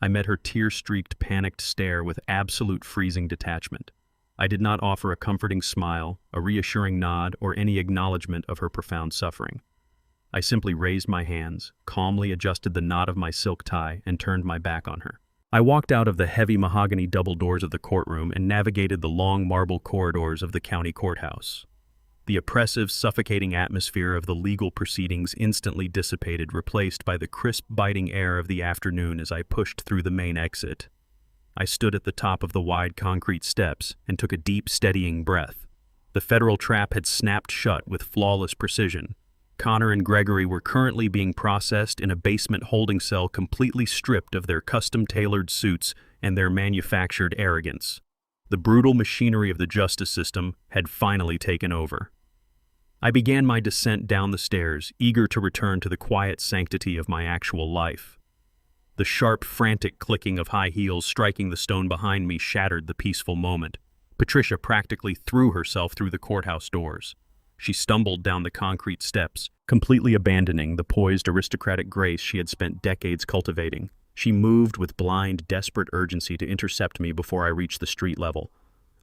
I met her tear-streaked, panicked stare with absolute freezing detachment. I did not offer a comforting smile, a reassuring nod, or any acknowledgement of her profound suffering. I simply raised my hands, calmly adjusted the knot of my silk tie, and turned my back on her. I walked out of the heavy mahogany double doors of the courtroom and navigated the long marble corridors of the county courthouse. The oppressive, suffocating atmosphere of the legal proceedings instantly dissipated, replaced by the crisp, biting air of the afternoon as I pushed through the main exit. I stood at the top of the wide concrete steps and took a deep, steadying breath. The federal trap had snapped shut with flawless precision. Connor and Gregory were currently being processed in a basement holding cell, completely stripped of their custom-tailored suits and their manufactured arrogance. The brutal machinery of the justice system had finally taken over. I began my descent down the stairs, eager to return to the quiet sanctity of my actual life. The sharp, frantic clicking of high heels striking the stone behind me shattered the peaceful moment. Patricia practically threw herself through the courthouse doors. She stumbled down the concrete steps, completely abandoning the poised aristocratic grace she had spent decades cultivating. She moved with blind, desperate urgency to intercept me before I reached the street level.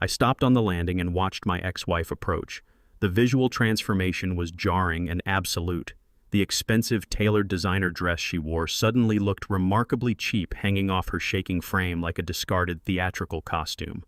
I stopped on the landing and watched my ex-wife approach. The visual transformation was jarring and absolute. The expensive, tailored designer dress she wore suddenly looked remarkably cheap, hanging off her shaking frame like a discarded theatrical costume.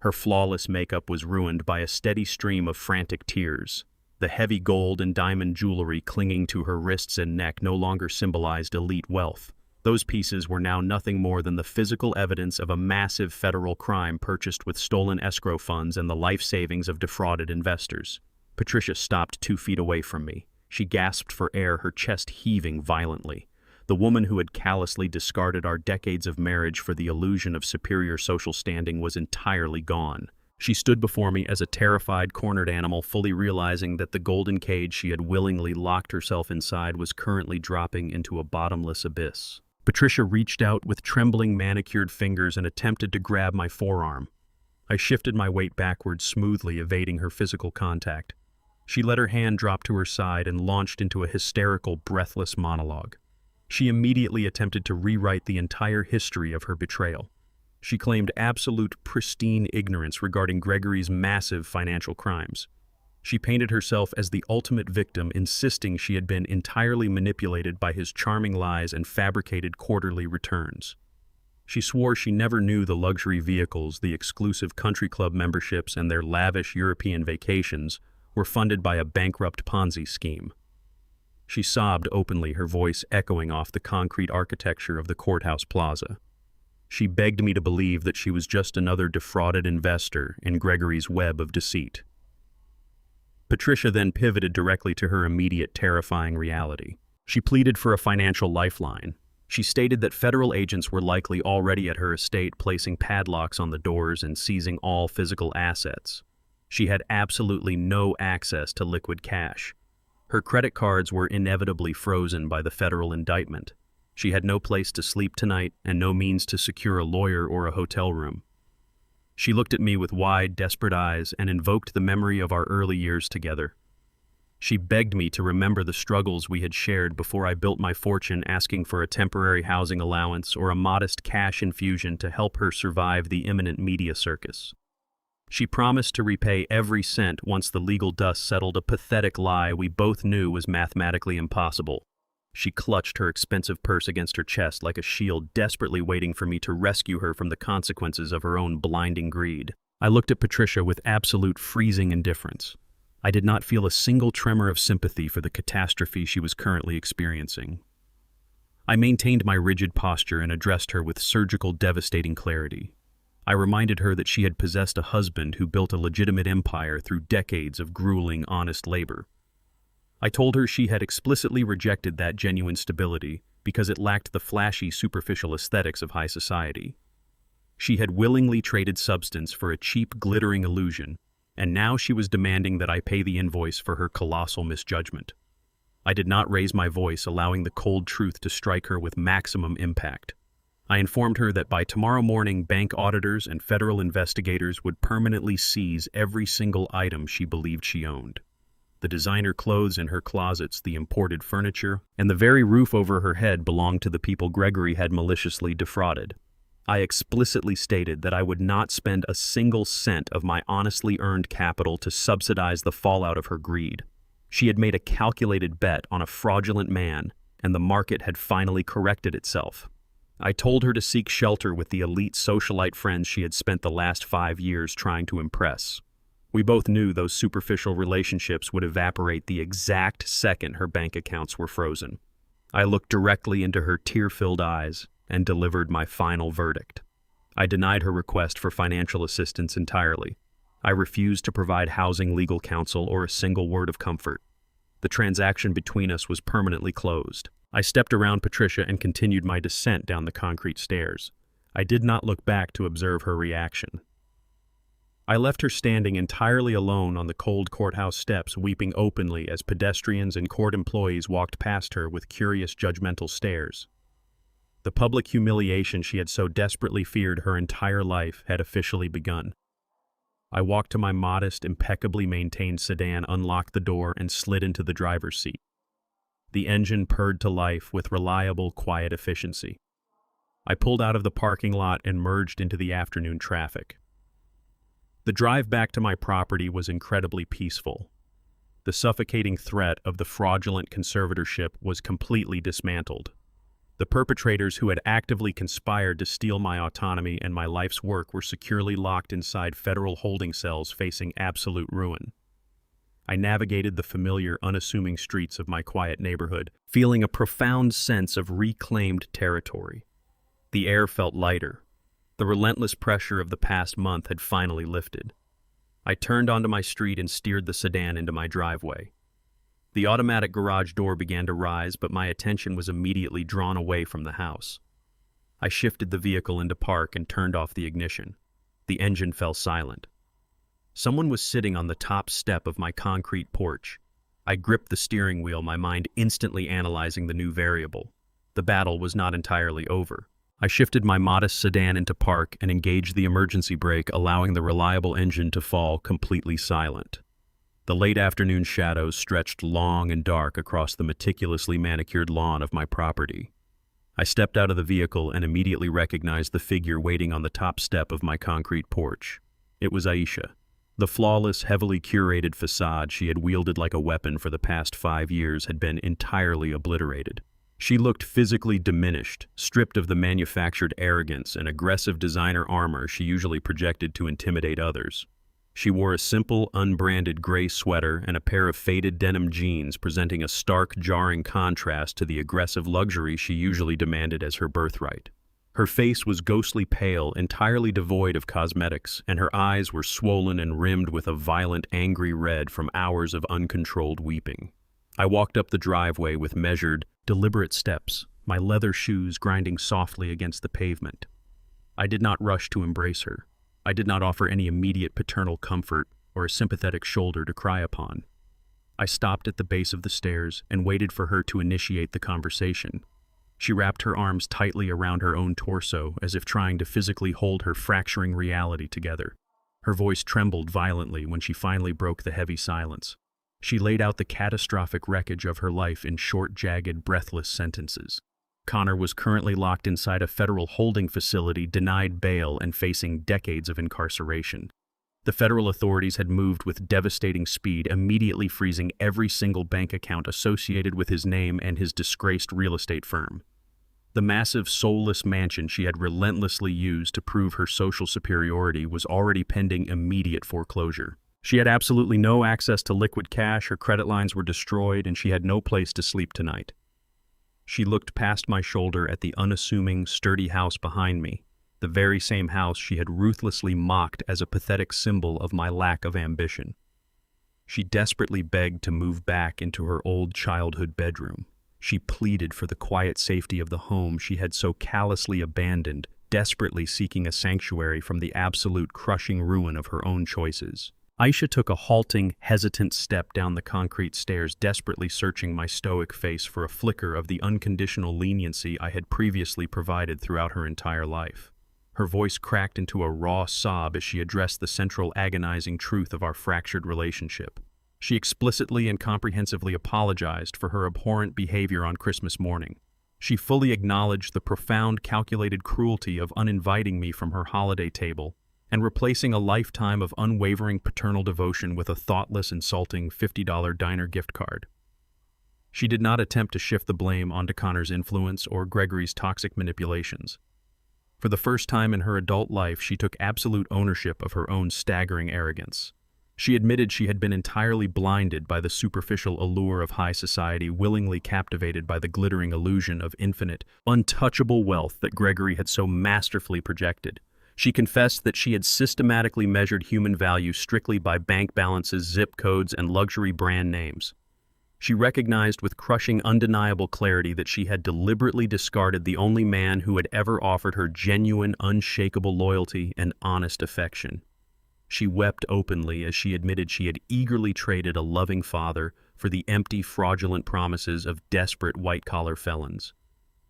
Her flawless makeup was ruined by a steady stream of frantic tears. The heavy gold and diamond jewelry clinging to her wrists and neck no longer symbolized elite wealth. Those pieces were now nothing more than the physical evidence of a massive federal crime purchased with stolen escrow funds and the life savings of defrauded investors. Patricia stopped 2 feet away from me. She gasped for air, her chest heaving violently. The woman who had callously discarded our decades of marriage for the illusion of superior social standing was entirely gone. She stood before me as a terrified, cornered animal, fully realizing that the golden cage she had willingly locked herself inside was currently dropping into a bottomless abyss. Patricia reached out with trembling manicured fingers and attempted to grab my forearm. I shifted my weight backwards smoothly, evading her physical contact. She let her hand drop to her side and launched into a hysterical, breathless monologue. She immediately attempted to rewrite the entire history of her betrayal. She claimed absolute, pristine ignorance regarding Gregory's massive financial crimes. She painted herself as the ultimate victim, insisting she had been entirely manipulated by his charming lies and fabricated quarterly returns. She swore she never knew the luxury vehicles, the exclusive country club memberships, and their lavish European vacations were funded by a bankrupt Ponzi scheme. She sobbed openly, her voice echoing off the concrete architecture of the courthouse plaza. She begged me to believe that she was just another defrauded investor in Gregory's web of deceit. Patricia then pivoted directly to her immediate terrifying reality. She pleaded for a financial lifeline. She stated that federal agents were likely already at her estate, placing padlocks on the doors and seizing all physical assets. She had absolutely no access to liquid cash. Her credit cards were inevitably frozen by the federal indictment. She had no place to sleep tonight and no means to secure a lawyer or a hotel room. She looked at me with wide, desperate eyes and invoked the memory of our early years together. She begged me to remember the struggles we had shared before I built my fortune, asking for a temporary housing allowance or a modest cash infusion to help her survive the imminent media circus. She promised to repay every cent once the legal dust settled, a pathetic lie we both knew was mathematically impossible. She clutched her expensive purse against her chest like a shield, desperately waiting for me to rescue her from the consequences of her own blinding greed. I looked at Patricia with absolute freezing indifference. I did not feel a single tremor of sympathy for the catastrophe she was currently experiencing. I maintained my rigid posture and addressed her with surgical, devastating clarity. I reminded her that she had possessed a husband who built a legitimate empire through decades of grueling, honest labor. I told her she had explicitly rejected that genuine stability because it lacked the flashy, superficial aesthetics of high society. She had willingly traded substance for a cheap, glittering illusion, and now she was demanding that I pay the invoice for her colossal misjudgment. I did not raise my voice, allowing the cold truth to strike her with maximum impact. I informed her that by tomorrow morning, bank auditors and federal investigators would permanently seize every single item she believed she owned. The designer clothes in her closets, the imported furniture, and the very roof over her head belonged to the people Gregory had maliciously defrauded. I explicitly stated that I would not spend a single cent of my honestly earned capital to subsidize the fallout of her greed. She had made a calculated bet on a fraudulent man, and the market had finally corrected itself. I told her to seek shelter with the elite socialite friends she had spent the last 5 years trying to impress. We both knew those superficial relationships would evaporate the exact second her bank accounts were frozen. I looked directly into her tear-filled eyes and delivered my final verdict. I denied her request for financial assistance entirely. I refused to provide housing, legal counsel, or a single word of comfort. The transaction between us was permanently closed. I stepped around Patricia and continued my descent down the concrete stairs. I did not look back to observe her reaction. I left her standing entirely alone on the cold courthouse steps, weeping openly as pedestrians and court employees walked past her with curious, judgmental stares. The public humiliation she had so desperately feared her entire life had officially begun. I walked to my modest, impeccably maintained sedan, unlocked the door, and slid into the driver's seat. The engine purred to life with reliable, quiet efficiency. I pulled out of the parking lot and merged into the afternoon traffic. The drive back to my property was incredibly peaceful. The suffocating threat of the fraudulent conservatorship was completely dismantled. The perpetrators who had actively conspired to steal my autonomy and my life's work were securely locked inside federal holding cells, facing absolute ruin. I navigated the familiar, unassuming streets of my quiet neighborhood, feeling a profound sense of reclaimed territory. The air felt lighter. The relentless pressure of the past month had finally lifted. I turned onto my street and steered the sedan into my driveway. The automatic garage door began to rise, but my attention was immediately drawn away from the house. I shifted the vehicle into park and turned off the ignition. The engine fell silent. Someone was sitting on the top step of my concrete porch. I gripped the steering wheel, my mind instantly analyzing the new variable. The battle was not entirely over. I shifted my modest sedan into park and engaged the emergency brake, allowing the reliable engine to fall completely silent. The late afternoon shadows stretched long and dark across the meticulously manicured lawn of my property. I stepped out of the vehicle and immediately recognized the figure waiting on the top step of my concrete porch. It was Aisha. The flawless, heavily curated facade she had wielded like a weapon for the past 5 years had been entirely obliterated. She looked physically diminished, stripped of the manufactured arrogance and aggressive designer armor she usually projected to intimidate others. She wore a simple, unbranded gray sweater and a pair of faded denim jeans, presenting a stark, jarring contrast to the aggressive luxury she usually demanded as her birthright. Her face was ghostly pale, entirely devoid of cosmetics, and her eyes were swollen and rimmed with a violent, angry red from hours of uncontrolled weeping. I walked up the driveway with measured, deliberate steps, my leather shoes grinding softly against the pavement. I did not rush to embrace her. I did not offer any immediate paternal comfort or a sympathetic shoulder to cry upon. I stopped at the base of the stairs and waited for her to initiate the conversation. She wrapped her arms tightly around her own torso, as if trying to physically hold her fracturing reality together. Her voice trembled violently when she finally broke the heavy silence. She laid out the catastrophic wreckage of her life in short, jagged, breathless sentences. Connor was currently locked inside a federal holding facility, denied bail, and facing decades of incarceration. The federal authorities had moved with devastating speed, immediately freezing every single bank account associated with his name and his disgraced real estate firm. The massive, soulless mansion she had relentlessly used to prove her social superiority was already pending immediate foreclosure. She had absolutely no access to liquid cash, her credit lines were destroyed, and she had no place to sleep tonight. She looked past my shoulder at the unassuming, sturdy house behind me, the very same house she had ruthlessly mocked as a pathetic symbol of my lack of ambition. She desperately begged to move back into her old childhood bedroom. She pleaded for the quiet safety of the home she had so callously abandoned, desperately seeking a sanctuary from the absolute crushing ruin of her own choices. Aisha took a halting, hesitant step down the concrete stairs, desperately searching my stoic face for a flicker of the unconditional leniency I had previously provided throughout her entire life. Her voice cracked into a raw sob as she addressed the central agonizing truth of our fractured relationship. She explicitly and comprehensively apologized for her abhorrent behavior on Christmas morning. She fully acknowledged the profound, calculated cruelty of uninviting me from her holiday table and replacing a lifetime of unwavering paternal devotion with a thoughtless, insulting $50 diner gift card. She did not attempt to shift the blame onto Connor's influence or Gregory's toxic manipulations. For the first time in her adult life, she took absolute ownership of her own staggering arrogance. She admitted she had been entirely blinded by the superficial allure of high society, willingly captivated by the glittering illusion of infinite, untouchable wealth that Gregory had so masterfully projected. She confessed that she had systematically measured human value strictly by bank balances, zip codes, and luxury brand names. She recognized with crushing, undeniable clarity that she had deliberately discarded the only man who had ever offered her genuine, unshakable loyalty and honest affection. She wept openly as she admitted she had eagerly traded a loving father for the empty, fraudulent promises of desperate white-collar felons.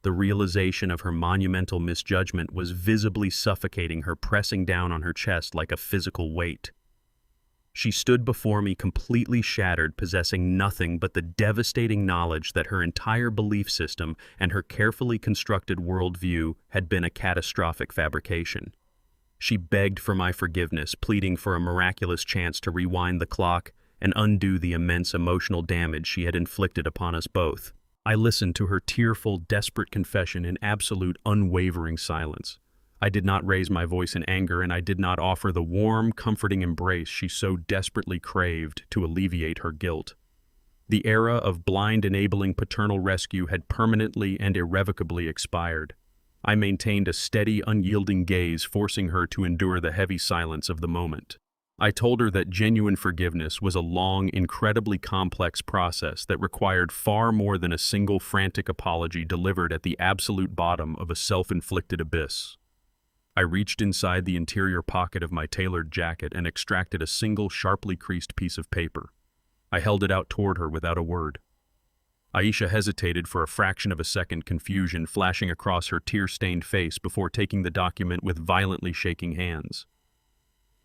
The realization of her monumental misjudgment was visibly suffocating her, pressing down on her chest like a physical weight. She stood before me completely shattered, possessing nothing but the devastating knowledge that her entire belief system and her carefully constructed worldview had been a catastrophic fabrication. She begged for my forgiveness, pleading for a miraculous chance to rewind the clock and undo the immense emotional damage she had inflicted upon us both. I listened to her tearful, desperate confession in absolute, unwavering silence. I did not raise my voice in anger, and I did not offer the warm, comforting embrace she so desperately craved to alleviate her guilt. The era of blind, enabling paternal rescue had permanently and irrevocably expired. I maintained a steady, unyielding gaze, forcing her to endure the heavy silence of the moment. I told her that genuine forgiveness was a long, incredibly complex process that required far more than a single frantic apology delivered at the absolute bottom of a self-inflicted abyss. I reached inside the interior pocket of my tailored jacket and extracted a single sharply creased piece of paper. I held it out toward her without a word. Aisha hesitated for a fraction of a second, confusion flashing across her tear-stained face before taking the document with violently shaking hands.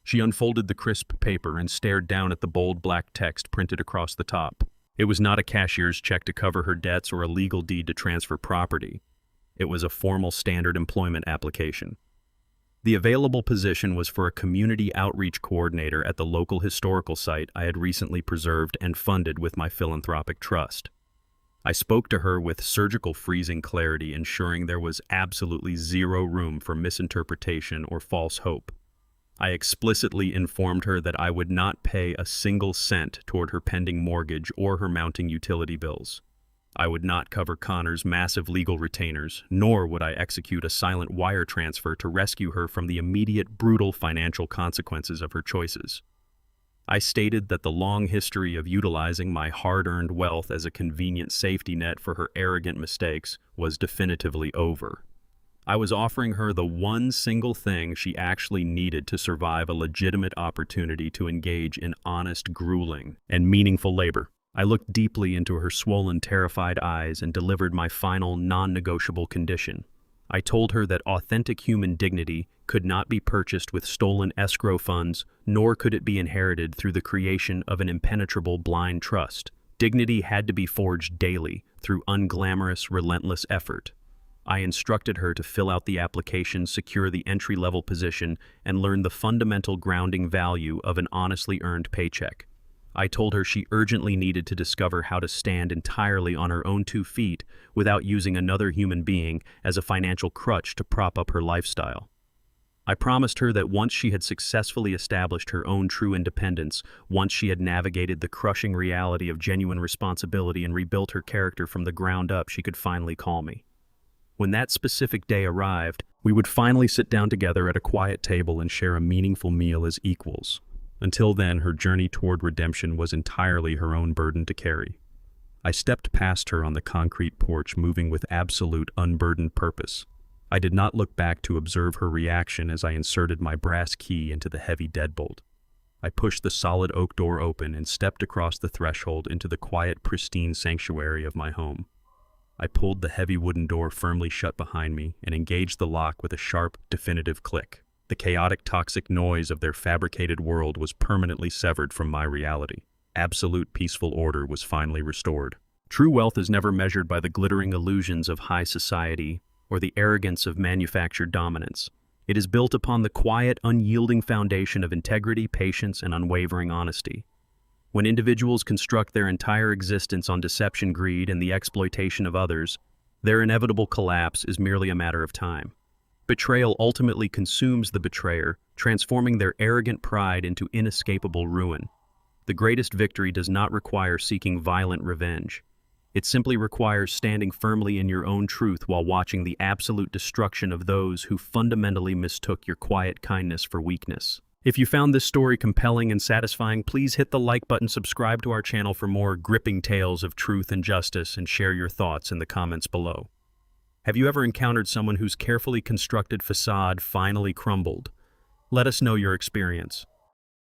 She unfolded the crisp paper and stared down at the bold black text printed across the top. It was not a cashier's check to cover her debts or a legal deed to transfer property. It was a formal standard employment application. The available position was for a community outreach coordinator at the local historical site I had recently preserved and funded with my philanthropic trust. I spoke to her with surgical freezing clarity, ensuring there was absolutely zero room for misinterpretation or false hope. I explicitly informed her that I would not pay a single cent toward her pending mortgage or her mounting utility bills. I would not cover Connor's massive legal retainers, nor would I execute a silent wire transfer to rescue her from the immediate, brutal financial consequences of her choices. I stated that the long history of utilizing my hard-earned wealth as a convenient safety net for her arrogant mistakes was definitively over. I was offering her the one single thing she actually needed to survive a legitimate opportunity to engage in honest, grueling, and meaningful labor. I looked deeply into her swollen, terrified eyes and delivered my final, non-negotiable condition. I told her that authentic human dignity could not be purchased with stolen escrow funds, nor could it be inherited through the creation of an impenetrable blind trust. Dignity had to be forged daily through unglamorous, relentless effort. I instructed her to fill out the application, secure the entry-level position, and learn the fundamental grounding value of an honestly earned paycheck. I told her she urgently needed to discover how to stand entirely on her own 2 feet without using another human being as a financial crutch to prop up her lifestyle. I promised her that once she had successfully established her own true independence, once she had navigated the crushing reality of genuine responsibility and rebuilt her character from the ground up, she could finally call me. When that specific day arrived, we would finally sit down together at a quiet table and share a meaningful meal as equals. Until then, her journey toward redemption was entirely her own burden to carry. I stepped past her on the concrete porch, moving with absolute, unburdened purpose. I did not look back to observe her reaction as I inserted my brass key into the heavy deadbolt. I pushed the solid oak door open and stepped across the threshold into the quiet, pristine sanctuary of my home. I pulled the heavy wooden door firmly shut behind me and engaged the lock with a sharp, definitive click. The chaotic, toxic noise of their fabricated world was permanently severed from my reality. Absolute peaceful order was finally restored. True wealth is never measured by the glittering illusions of high society or the arrogance of manufactured dominance. It is built upon the quiet, unyielding foundation of integrity, patience, and unwavering honesty. When individuals construct their entire existence on deception, greed, and the exploitation of others, their inevitable collapse is merely a matter of time. Betrayal ultimately consumes the betrayer, transforming their arrogant pride into inescapable ruin. The greatest victory does not require seeking violent revenge. It simply requires standing firmly in your own truth while watching the absolute destruction of those who fundamentally mistook your quiet kindness for weakness. If you found this story compelling and satisfying, please hit the like button, subscribe to our channel for more gripping tales of truth and justice, and share your thoughts in the comments below. Have you ever encountered someone whose carefully constructed facade finally crumbled? Let us know your experience.